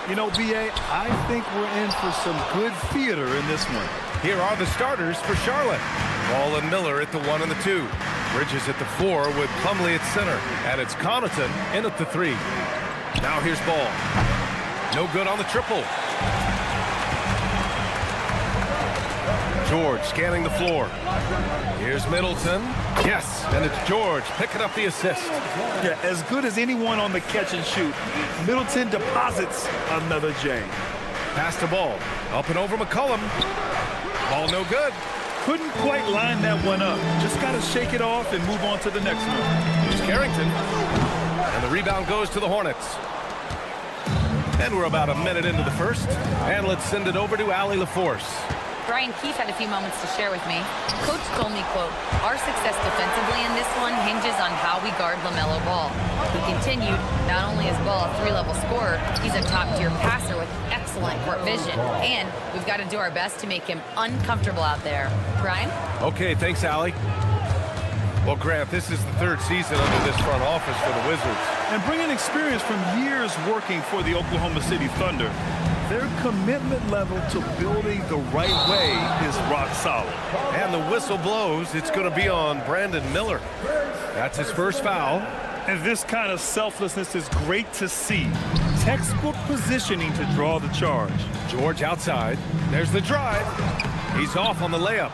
Speaker 14: You know, B.A., I think we're in for some good theater in this one.
Speaker 8: Here are the starters for Charlotte. Ball and Miller at the 1 and the 2. Bridges at the 4 with Plumlee at center. And it's Connaughton in at the 3. Now here's Ball. No good on the triple. George scanning the floor. Here's Middleton. Yes, and it's George picking up the assist.
Speaker 14: Yeah, as good as anyone on the catch and shoot. Middleton deposits another J.
Speaker 8: Pass the ball. Up and over McCollum. Ball no good.
Speaker 14: Couldn't quite line that one up. Just got to shake it off and move on to the next one.
Speaker 8: Here's Carrington. And the rebound goes to the Hornets. And we're about a minute into the first. And let's send it over to Allie LaForce.
Speaker 3: Brian Keefe had a few moments to share with me. Coach told me, quote, "Our success defensively in this one hinges on how we guard LaMelo Ball." He continued, "Not only is Ball a 3-level scorer, he's a top-tier passer with excellent court vision. And we've got to do our best to make him uncomfortable out there." Brian?
Speaker 8: Okay, thanks, Allie. Well, Grant, this is the 3rd season under this front office for the Wizards.
Speaker 14: And bringing experience from years working for the Oklahoma City Thunder, their commitment level to building the right way is rock solid.
Speaker 8: And the whistle blows. It's going to be on Brandon Miller. That's his first foul.
Speaker 14: And this kind of selflessness is great to see. Textbook positioning to draw the charge.
Speaker 8: George outside. There's the drive. He's off on the layup.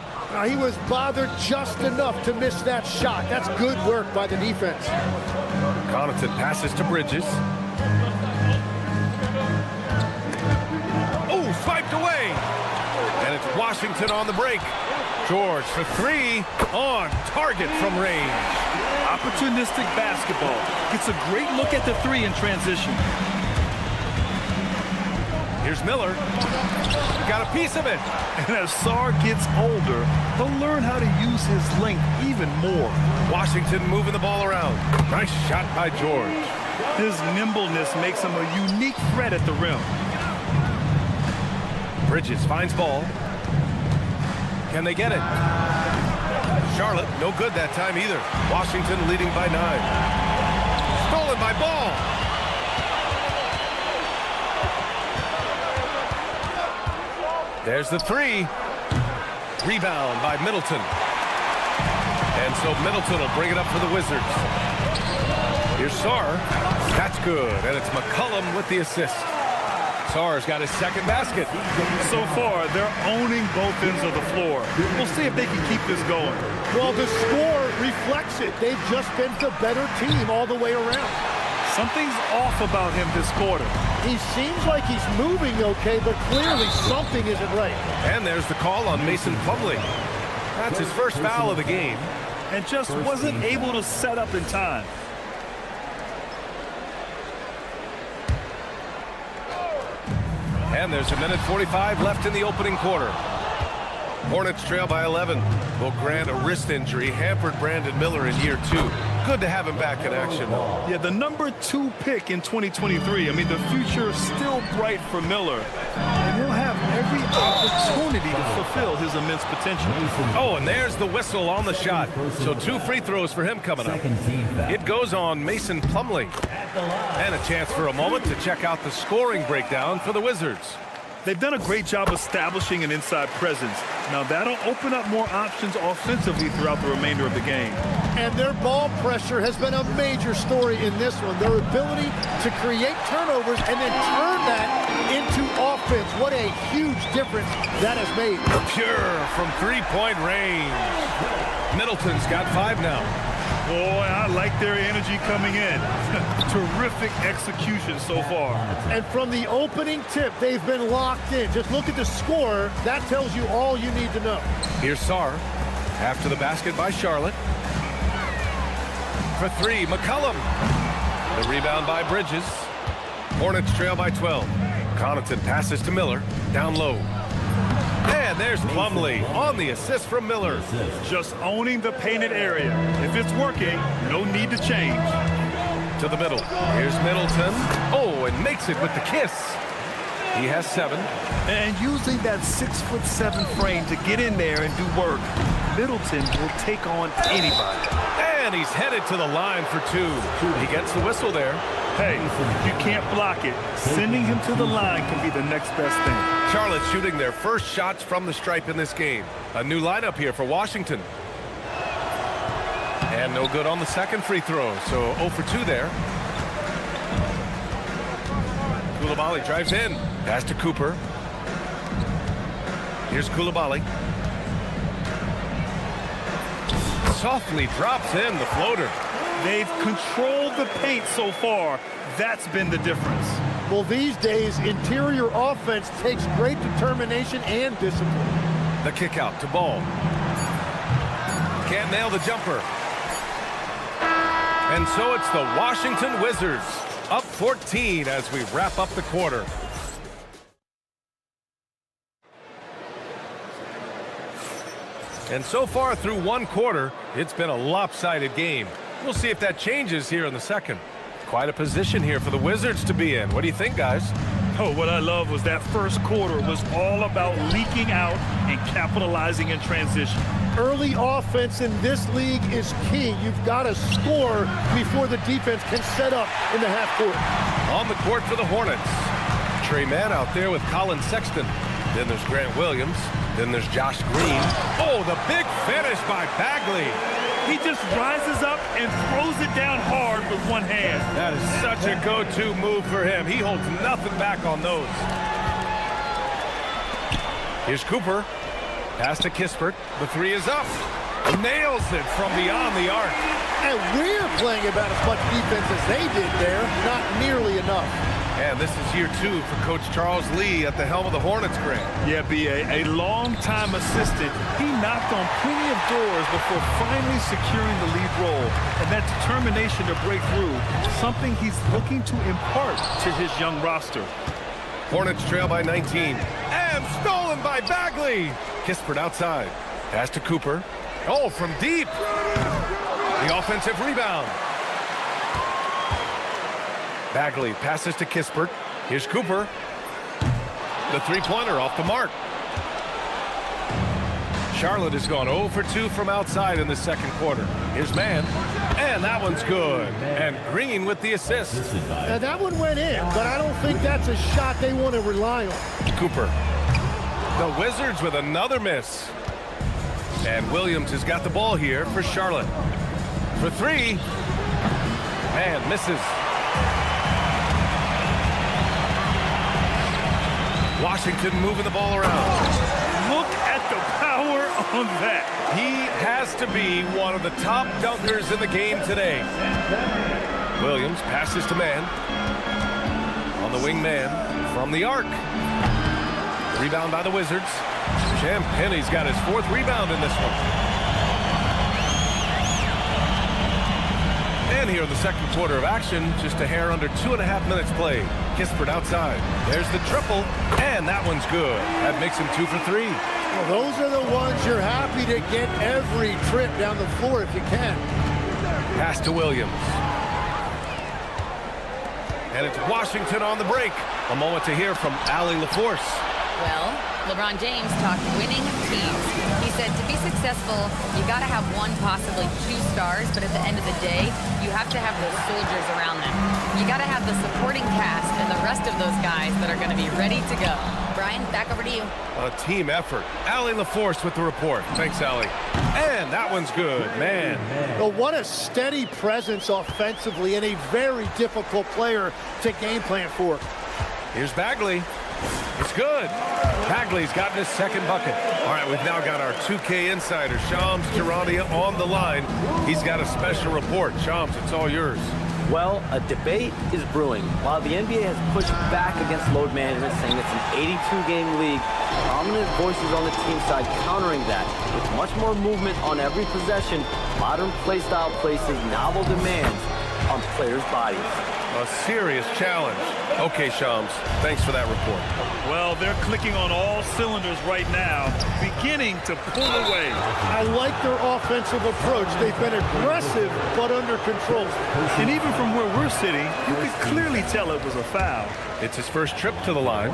Speaker 9: He was bothered just enough to miss that shot. That's good work by the defense.
Speaker 8: Connaughton passes to Bridges. Oh, swiped away. And it's Washington on the break. George for 3 on target from range.
Speaker 14: Opportunistic basketball. Gets a great look at the 3 in transition.
Speaker 8: Here's Miller. Got a piece of it.
Speaker 14: And as Sarr gets older, he'll learn how to use his length even more.
Speaker 8: Washington moving the ball around. Nice shot by George.
Speaker 14: His nimbleness makes him a unique threat at the rim.
Speaker 8: Bridges finds ball. Can they get it? Charlotte, no good that time either. Washington leading by 9. Stolen by Ball. There's the 3. Rebound by Middleton. And so Middleton will bring it up for the Wizards. Here's Sarr. That's good. And it's McCollum with the assist. Sarr's got his 2nd basket.
Speaker 14: So far, they're owning both ends of the floor. We'll see if they can keep this going.
Speaker 9: Well, the score reflects it. They've just been the better team all the way around.
Speaker 14: Something's off about him this quarter.
Speaker 9: He seems like he's moving okay, but clearly something isn't right.
Speaker 8: And there's the call on Mason Plumlee. That's his first foul of the game.
Speaker 14: And just wasn't able to set up in time.
Speaker 8: And there's a minute 45 left in the opening quarter. Hornets trail by 11. Will Grant, a wrist injury, hampered Brandon Miller in year 2. Good to have him back in action, though.
Speaker 14: Yeah, the number 2 pick in 2023. I mean, the future is still bright for Miller. And he'll have every opportunity to fulfill his immense potential.
Speaker 8: Oh, and there's the whistle on the shot. So 2 free throws for him coming up. It goes on Mason Plumlee. And a chance for a moment to check out the scoring breakdown for the Wizards.
Speaker 14: They've done a great job establishing an inside presence. Now that'll open up more options offensively throughout the remainder of the game.
Speaker 9: And their ball pressure has been a major story in this one. Their ability to create turnovers and then turn that into offense. What a huge difference that has made.
Speaker 8: Pure from 3-point range. Middleton's got 5 now.
Speaker 14: Boy, I like their energy coming in. Terrific execution so far.
Speaker 9: And from the opening tip, they've been locked in. Just look at the score. That tells you all you need to know.
Speaker 8: Here's Sarr. After the basket by Charlotte. For 3, McCollum. The rebound by Bridges. Hornets trail by 12. Connaughton passes to Miller. Down low. And there's Plumlee on the assist from Miller.
Speaker 14: Just owning the painted area. If it's working, no need to change.
Speaker 8: To the middle. Here's Middleton. Oh, and makes it with the kiss. He has 7.
Speaker 14: And using that 6'7" frame to get in there and do work, Middleton will take on anybody.
Speaker 8: And he's headed to the line for 2. He gets the whistle there.
Speaker 14: Hey, if you can't block it, sending him to the line can be the next best thing.
Speaker 8: Charlotte shooting their first shots from the stripe in this game. A new lineup here for Washington. And no good on the second free throw, so 0 for 2 there. Coulibaly drives in. Pass to Cooper. Here's Coulibaly. Softly drops in the floater.
Speaker 14: They've controlled the paint so far. That's been the difference.
Speaker 9: Well, these days, interior offense takes great determination and discipline.
Speaker 8: The kick out to Ball. Can't nail the jumper. And so it's the Washington Wizards up 14 as we wrap up the quarter. And so far through one quarter, it's been a lopsided game. We'll see if that changes here in the second. Quite a position here for the Wizards to be in. What do you think, guys?
Speaker 14: Oh, what I love was that first quarter was all about leaking out and capitalizing in transition.
Speaker 9: Early offense in this league is key. You've got to score before the defense can set up in the half court.
Speaker 8: On the court for the Hornets. Trey Mann out there with Colin Sexton. Then there's Grant Williams. Then there's Josh Green. Oh, the big finish by Bagley.
Speaker 14: He just rises up and throws it down hard with one hand.
Speaker 8: That is such a go-to move for him. He holds nothing back on those. Here's Cooper. Pass to Kispert. The 3 is up. Nails it from beyond the arc.
Speaker 9: And we're playing about as much defense as they did there. Not nearly enough.
Speaker 8: And this is year 2 for Coach Charles Lee at the helm of the Hornets, Grant.
Speaker 14: Yeah, B.A., a long-time assistant. He knocked on plenty of doors before finally securing the lead role. And that determination to break through, something he's looking to impart to his young roster.
Speaker 8: Hornets trail by 19. And stolen by Bagley. Kispert outside. Pass to Cooper. Oh, from deep. The offensive rebound. Bagley passes to Kispert. Here's Cooper. The three-pointer off the mark. Charlotte has gone 0 for 2 from outside in the second quarter. Here's Mann. And that one's good. And Green with the assist.
Speaker 9: Now that one went in, but I don't think that's a shot they want to rely on.
Speaker 8: Cooper. The Wizards with another miss. And Williams has got the ball here for Charlotte. For 3. And misses. Washington moving the ball around.
Speaker 14: Look at the power on that.
Speaker 8: He has to be one of the top dunkers in the game today. Williams passes to Mann. On the wing, Mann from the arc. Rebound by the Wizards. Champagne's got his 4th rebound in this one. And here in the second quarter of action, just a hair under 2.5 minutes played. Kispert outside. There's the triple, and that one's good. That makes him 2 for 3.
Speaker 9: Well, those are the ones you're happy to get every trip down the floor if you can.
Speaker 8: Pass to Williams. And it's Washington on the break. A moment to hear from Allie LaForce.
Speaker 3: Well, LeBron James talked winning teams. He said to be successful, you got to have 1, possibly 2 stars, but at the end of the day, you have to have those soldiers around them. You got to have the supporting cast and the rest of those guys that are going to be ready to go. Brian, back over to you.
Speaker 8: A team effort. Allie LaForce with the report. Thanks, Allie. And that one's good, man.
Speaker 9: Well, what a steady presence offensively and a very difficult player to game plan for.
Speaker 8: Here's Bagley. It's good. Bagley's gotten his 2nd bucket. All right, we've now got our 2K insider, Shams Charania, on the line. He's got a special report. Shams, it's all yours.
Speaker 6: Well, a debate is brewing. While the NBA has pushed back against load management, saying it's an 82-game league, prominent voices on the team side countering that. With much more movement on every possession, modern play style places novel demands, on players' bodies.
Speaker 8: A serious challenge. Okay, Shams, thanks for that report.
Speaker 14: Well, they're clicking on all cylinders right now, beginning to pull away.
Speaker 9: I like their offensive approach. They've been aggressive, but under control.
Speaker 14: And even from where we're sitting, you could clearly tell it was a foul.
Speaker 8: It's his first trip to the line.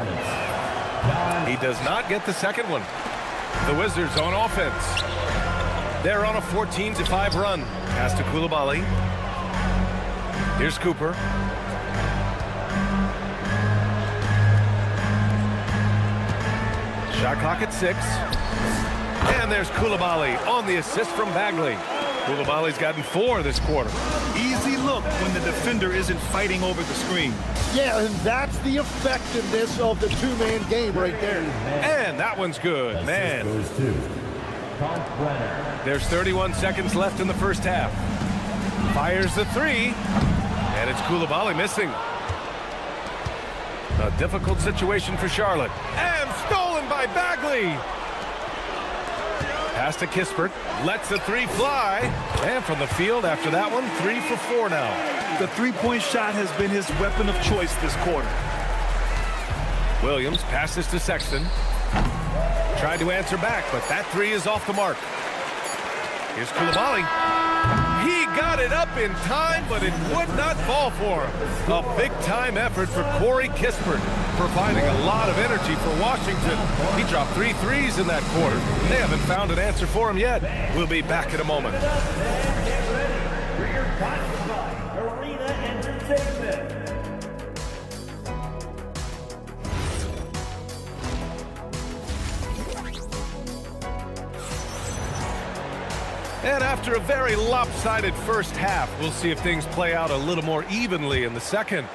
Speaker 8: He does not get the second one. The Wizards on offense. They're on a 14-5 run. Pass to Coulibaly. Here's Cooper. Shot clock at 6. And there's Coulibaly on the assist from Bagley. Coulibaly's gotten 4 this quarter.
Speaker 14: Easy look when the defender isn't fighting over the screen.
Speaker 9: Yeah, and that's the effectiveness of the two-man game right there.
Speaker 8: And that one's good, man. There's 31 seconds left in the first half. Fires the 3. And it's Coulibaly missing. A difficult situation for Charlotte. And stolen by Bagley. Pass to Kispert. Lets the 3 fly. And from the field after that one, 3 for 4 now.
Speaker 14: The three-point shot has been his weapon of choice this quarter.
Speaker 8: Williams passes to Sexton. Tried to answer back, but that 3 is off the mark. Here's Coulibaly. He got it up in time, but it would not fall for him. A big-time effort for Corey Kispert, providing a lot of energy for Washington. He dropped 3 threes in that quarter. They haven't found an answer for him yet. We'll be back in a moment.
Speaker 13: For your Arena Entertainment.
Speaker 8: And after a very lopsided first half, we'll see if things play out a little more evenly in the second.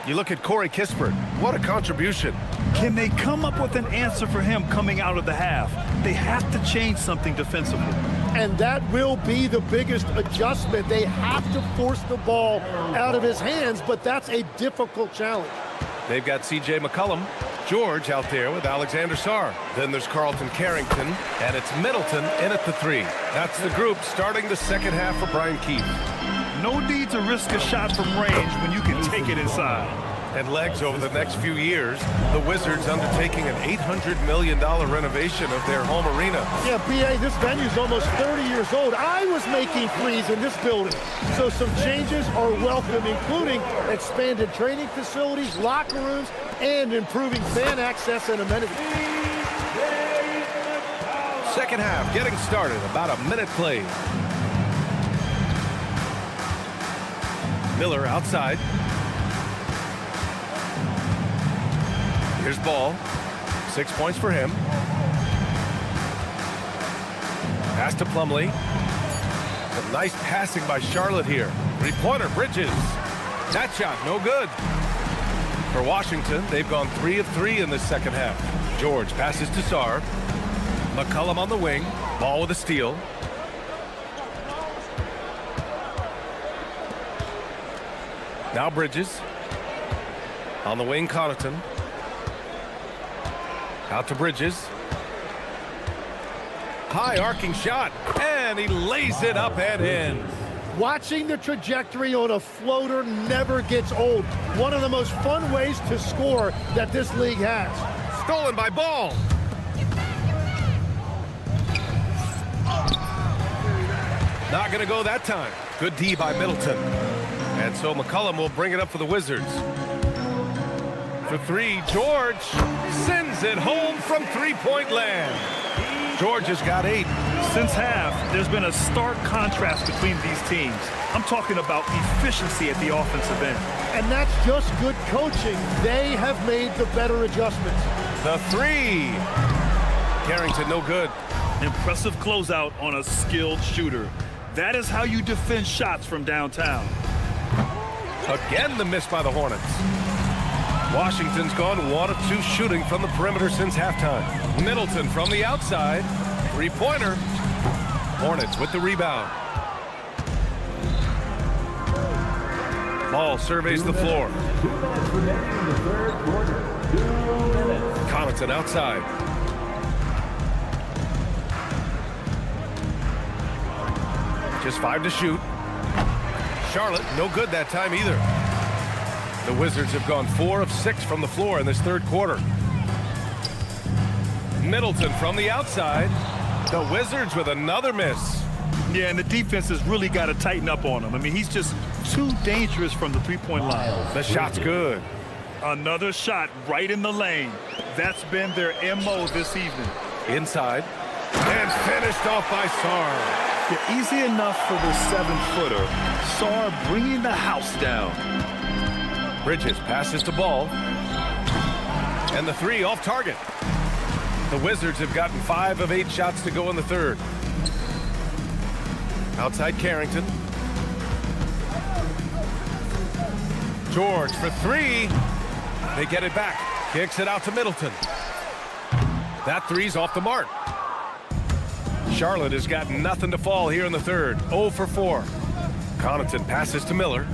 Speaker 8: You look at Corey Kispert. What a contribution.
Speaker 14: Can they come up with an answer for him coming out of the half? They have to change something defensively.
Speaker 9: And that will be the biggest adjustment. They have to force the ball out of his hands, but that's a difficult challenge.
Speaker 8: They've got C.J. McCollum, George out there with Alexander Sarr. Then there's Carlton Carrington, and it's Middleton in at the 3. That's the group starting the second half for Brian Keefe.
Speaker 14: No need to risk a shot from range when you can take it inside.
Speaker 8: And legs over the next few years, the Wizards undertaking an $800 million renovation of their home arena.
Speaker 9: Yeah, B.A., this venue's almost 30 years old. I was making threes in this building. So some changes are welcome, including expanded training facilities, locker rooms, and improving fan access and amenities.
Speaker 8: Second half getting started, about a minute played. Miller outside. Here's Ball. 6 points for him. Pass to Plumlee. Some nice passing by Charlotte here. Three-pointer, Bridges. That shot, no good. For Washington, they've gone 3 of 3 in this second half. George passes to Sarr. McCollum on the wing. Ball with a steal. Now Bridges. On the wing, Connaughton. Out to Bridges. High arcing shot, and he lays it up and in.
Speaker 9: Watching the trajectory on a floater never gets old. One of the most fun ways to score that this league has.
Speaker 8: Stolen by Ball. Not going to go that time. Good D by Middleton. And so McCollum will bring it up for the Wizards. For 3, George sends it home from three-point land. George has got 8.
Speaker 14: Since half, there's been a stark contrast between these teams. I'm talking about efficiency at the offensive end.
Speaker 9: And that's just good coaching. They have made the better adjustments.
Speaker 8: The 3. Carrington, no good.
Speaker 14: Impressive closeout on a skilled shooter. That is how you defend shots from downtown.
Speaker 8: Again, the miss by the Hornets. Washington's gone 1 of 2 shooting from the perimeter since halftime. Middleton from the outside. Three-pointer. Hornets with the rebound. Ball surveys the floor. Connaughton outside. Just 5 to shoot. Charlotte, no good that time either. The Wizards have gone 4 of 6 from the floor in this third quarter. Middleton from the outside. The Wizards with another miss.
Speaker 14: Yeah, and the defense has really got to tighten up on him. I mean, he's just too dangerous from the three-point line.
Speaker 8: The shot's good.
Speaker 14: Another shot right in the lane. That's been their MO this evening.
Speaker 8: Inside. And finished off by Sarr.
Speaker 14: Yeah, easy enough for the 7-footer. Sarr bringing the house down.
Speaker 8: Bridges passes to Ball. And the 3 off target. The Wizards have gotten 5 of 8 shots to go in the third. Outside Carrington. George for 3. They get it back. Kicks it out to Middleton. That 3's off the mark. Charlotte has got nothing to fall here in the third. 0 for 4. Connaughton passes to Miller.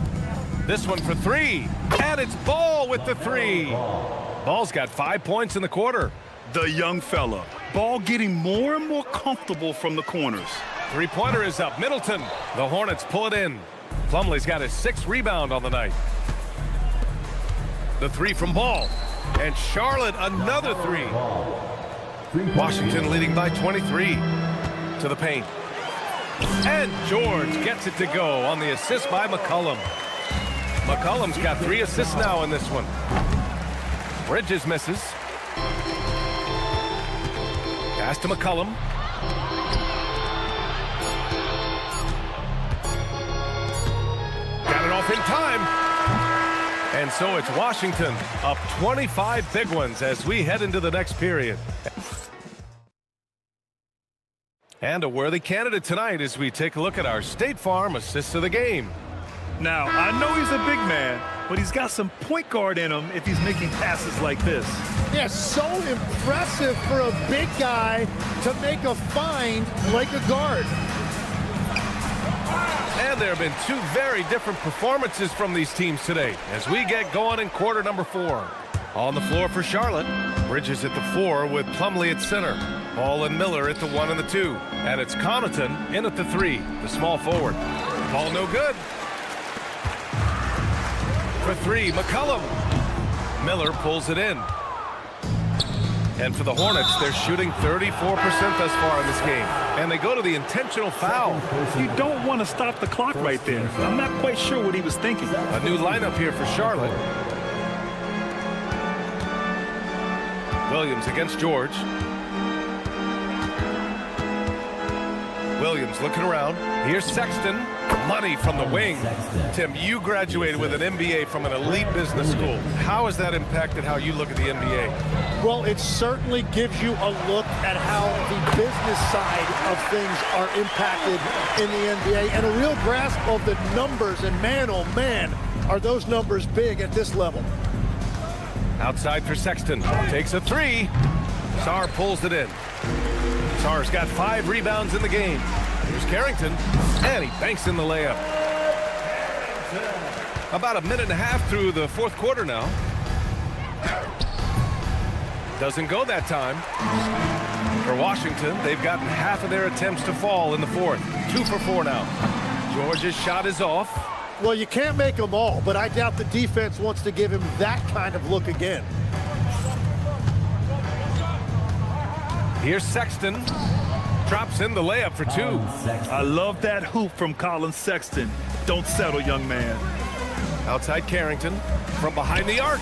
Speaker 8: This one for 3. And it's Ball with the 3. Ball's got 5 points in the quarter.
Speaker 14: The young fella. Ball getting more and more comfortable from the corners.
Speaker 8: Three-pointer is up. Middleton. The Hornets pull it in. Plumlee's got his 6th rebound on the night. The 3 from Ball. And Charlotte another 3. Washington leading by 23 to the paint. And George gets it to go on the assist by McCollum. McCollum's got 3 assists now in this one. Bridges misses. Pass to McCollum. Got it off in time. And so it's Washington up 25 big ones as we head into the next period. And a worthy candidate tonight as we take a look at our State Farm assists of the game.
Speaker 14: Now, I know he's a big man, but he's got some point guard in him if he's making passes like this.
Speaker 9: Yeah, so impressive for a big guy to make a find like a guard.
Speaker 8: And there have been 2 very different performances from these teams today as we get going in quarter number 4. On the floor for Charlotte, Bridges at the 4 with Plumlee at center. Ball and Miller at the 1 and the 2. And it's Connaughton in at the 3, the small forward. Ball no good. For 3, McCollum. Miller pulls it in. And for the Hornets, they're shooting 34% thus far in this game. And they go to the intentional foul.
Speaker 14: You don't want to stop the clock right there. I'm not quite sure what he was thinking.
Speaker 8: A new lineup here for Charlotte. Williams against George. Williams looking around. Here's Sexton. Money from the wing. Tim, you graduated with an MBA from an elite business school. How has that impacted how you look at the NBA?
Speaker 9: Well, it certainly gives you a look at how the business side of things are impacted in the NBA and a real grasp of the numbers. And man, oh man, are those numbers big at this level.
Speaker 8: Outside for Sexton. Takes a 3. Sarr pulls it in. Sarr's got 5 rebounds in the game. Here's Carrington, and he banks in the layup. About a minute and a half through the fourth quarter now. Doesn't go that time. For Washington, they've gotten half of their attempts to fall in the fourth. 2 for 4 now. George's shot is off.
Speaker 9: Well, you can't make them all, but I doubt the defense wants to give him that kind of look again.
Speaker 8: Here's Sexton. Drops in the layup for 2.
Speaker 14: I love that hoop from Colin Sexton. Don't settle, young man.
Speaker 8: Outside Carrington. From behind the arc.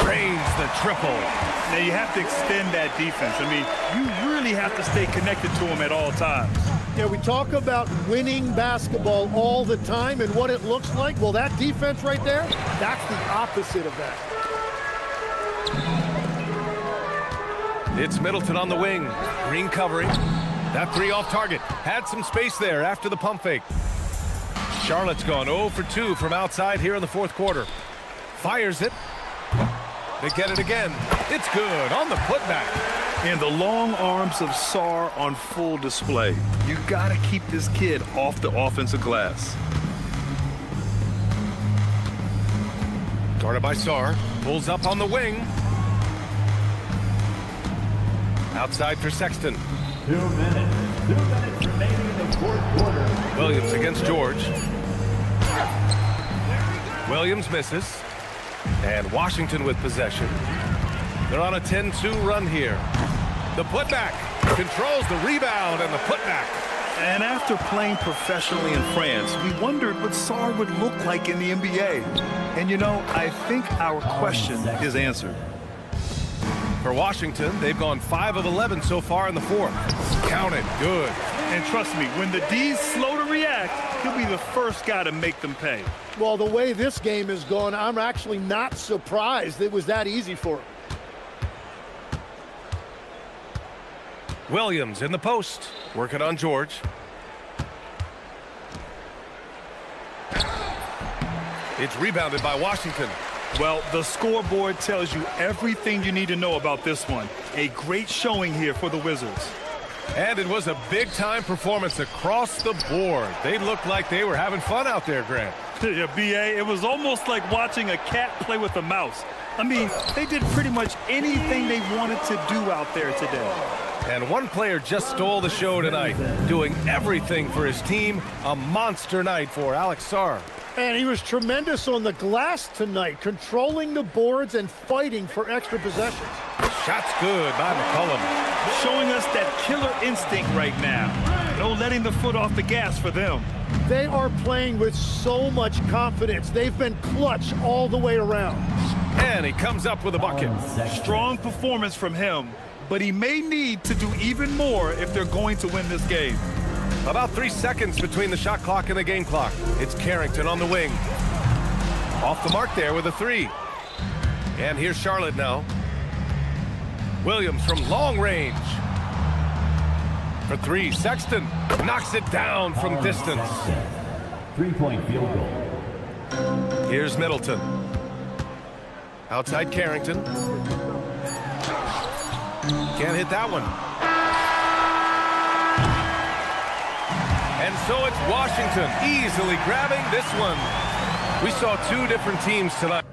Speaker 8: Drains the triple.
Speaker 14: Now you have to extend that defense. I mean, you really have to stay connected to him at all times.
Speaker 9: Yeah, we talk about winning basketball all the time and what it looks like. Well, that defense right there, that's the opposite of that.
Speaker 8: It's Middleton on the wing. Green covering. That 3 off target. Had some space there after the pump fake. Charlotte's gone 0 for 2 from outside here in the fourth quarter. Fires it. They get it again. It's good on the putback.
Speaker 14: And the long arms of Sarr on full display. You got to keep this kid off the offensive glass.
Speaker 8: Guarded by Sarr. Pulls up on the wing. Outside for Sexton.
Speaker 13: 2 minutes remaining in the fourth quarter.
Speaker 8: Williams against George. Williams misses. And Washington with possession. They're on a 10-2 run here. The putback controls the rebound and the putback.
Speaker 14: And after playing professionally in France, we wondered what Sarr would look like in the NBA. And you know, I think our question is answered.
Speaker 8: For Washington, they've gone 5 of 11 so far in the fourth. Count it, good.
Speaker 14: And trust me, when the D's slow to react, he'll be the first guy to make them pay.
Speaker 9: Well, the way this game has gone, I'm actually not surprised it was that easy for him.
Speaker 8: Williams in the post, working on George. It's rebounded by Washington.
Speaker 14: Well, the scoreboard tells you everything you need to know about this one. A great showing here for the Wizards.
Speaker 8: And it was a big-time performance across the board. They looked like they were having fun out there, Grant.
Speaker 14: Yeah, B.A., it was almost like watching a cat play with a mouse. I mean, they did pretty much anything they wanted to do out there today.
Speaker 8: And one player just stole the show tonight, doing everything for his team. A monster night for Alex Sarr.
Speaker 9: And he was tremendous on the glass tonight, controlling the boards and fighting for extra possessions.
Speaker 8: Shot's good by McCollum.
Speaker 14: Showing us that killer instinct right now. No letting the foot off the gas for them.
Speaker 9: They are playing with so much confidence. They've been clutch all the way around.
Speaker 8: And he comes up with a bucket.
Speaker 14: Strong performance from him, but he may need to do even more if they're going to win this game.
Speaker 8: About 3 seconds between the shot clock and the game clock. It's Carrington on the wing. Off the mark there with a three. And here's Charlotte now. Williams from long range. For three, Sexton knocks it down from distance.
Speaker 7: 3-point field goal.
Speaker 8: Here's Middleton. Outside Carrington. Can't hit that one. And so it's Washington easily grabbing this one. We saw two different teams tonight.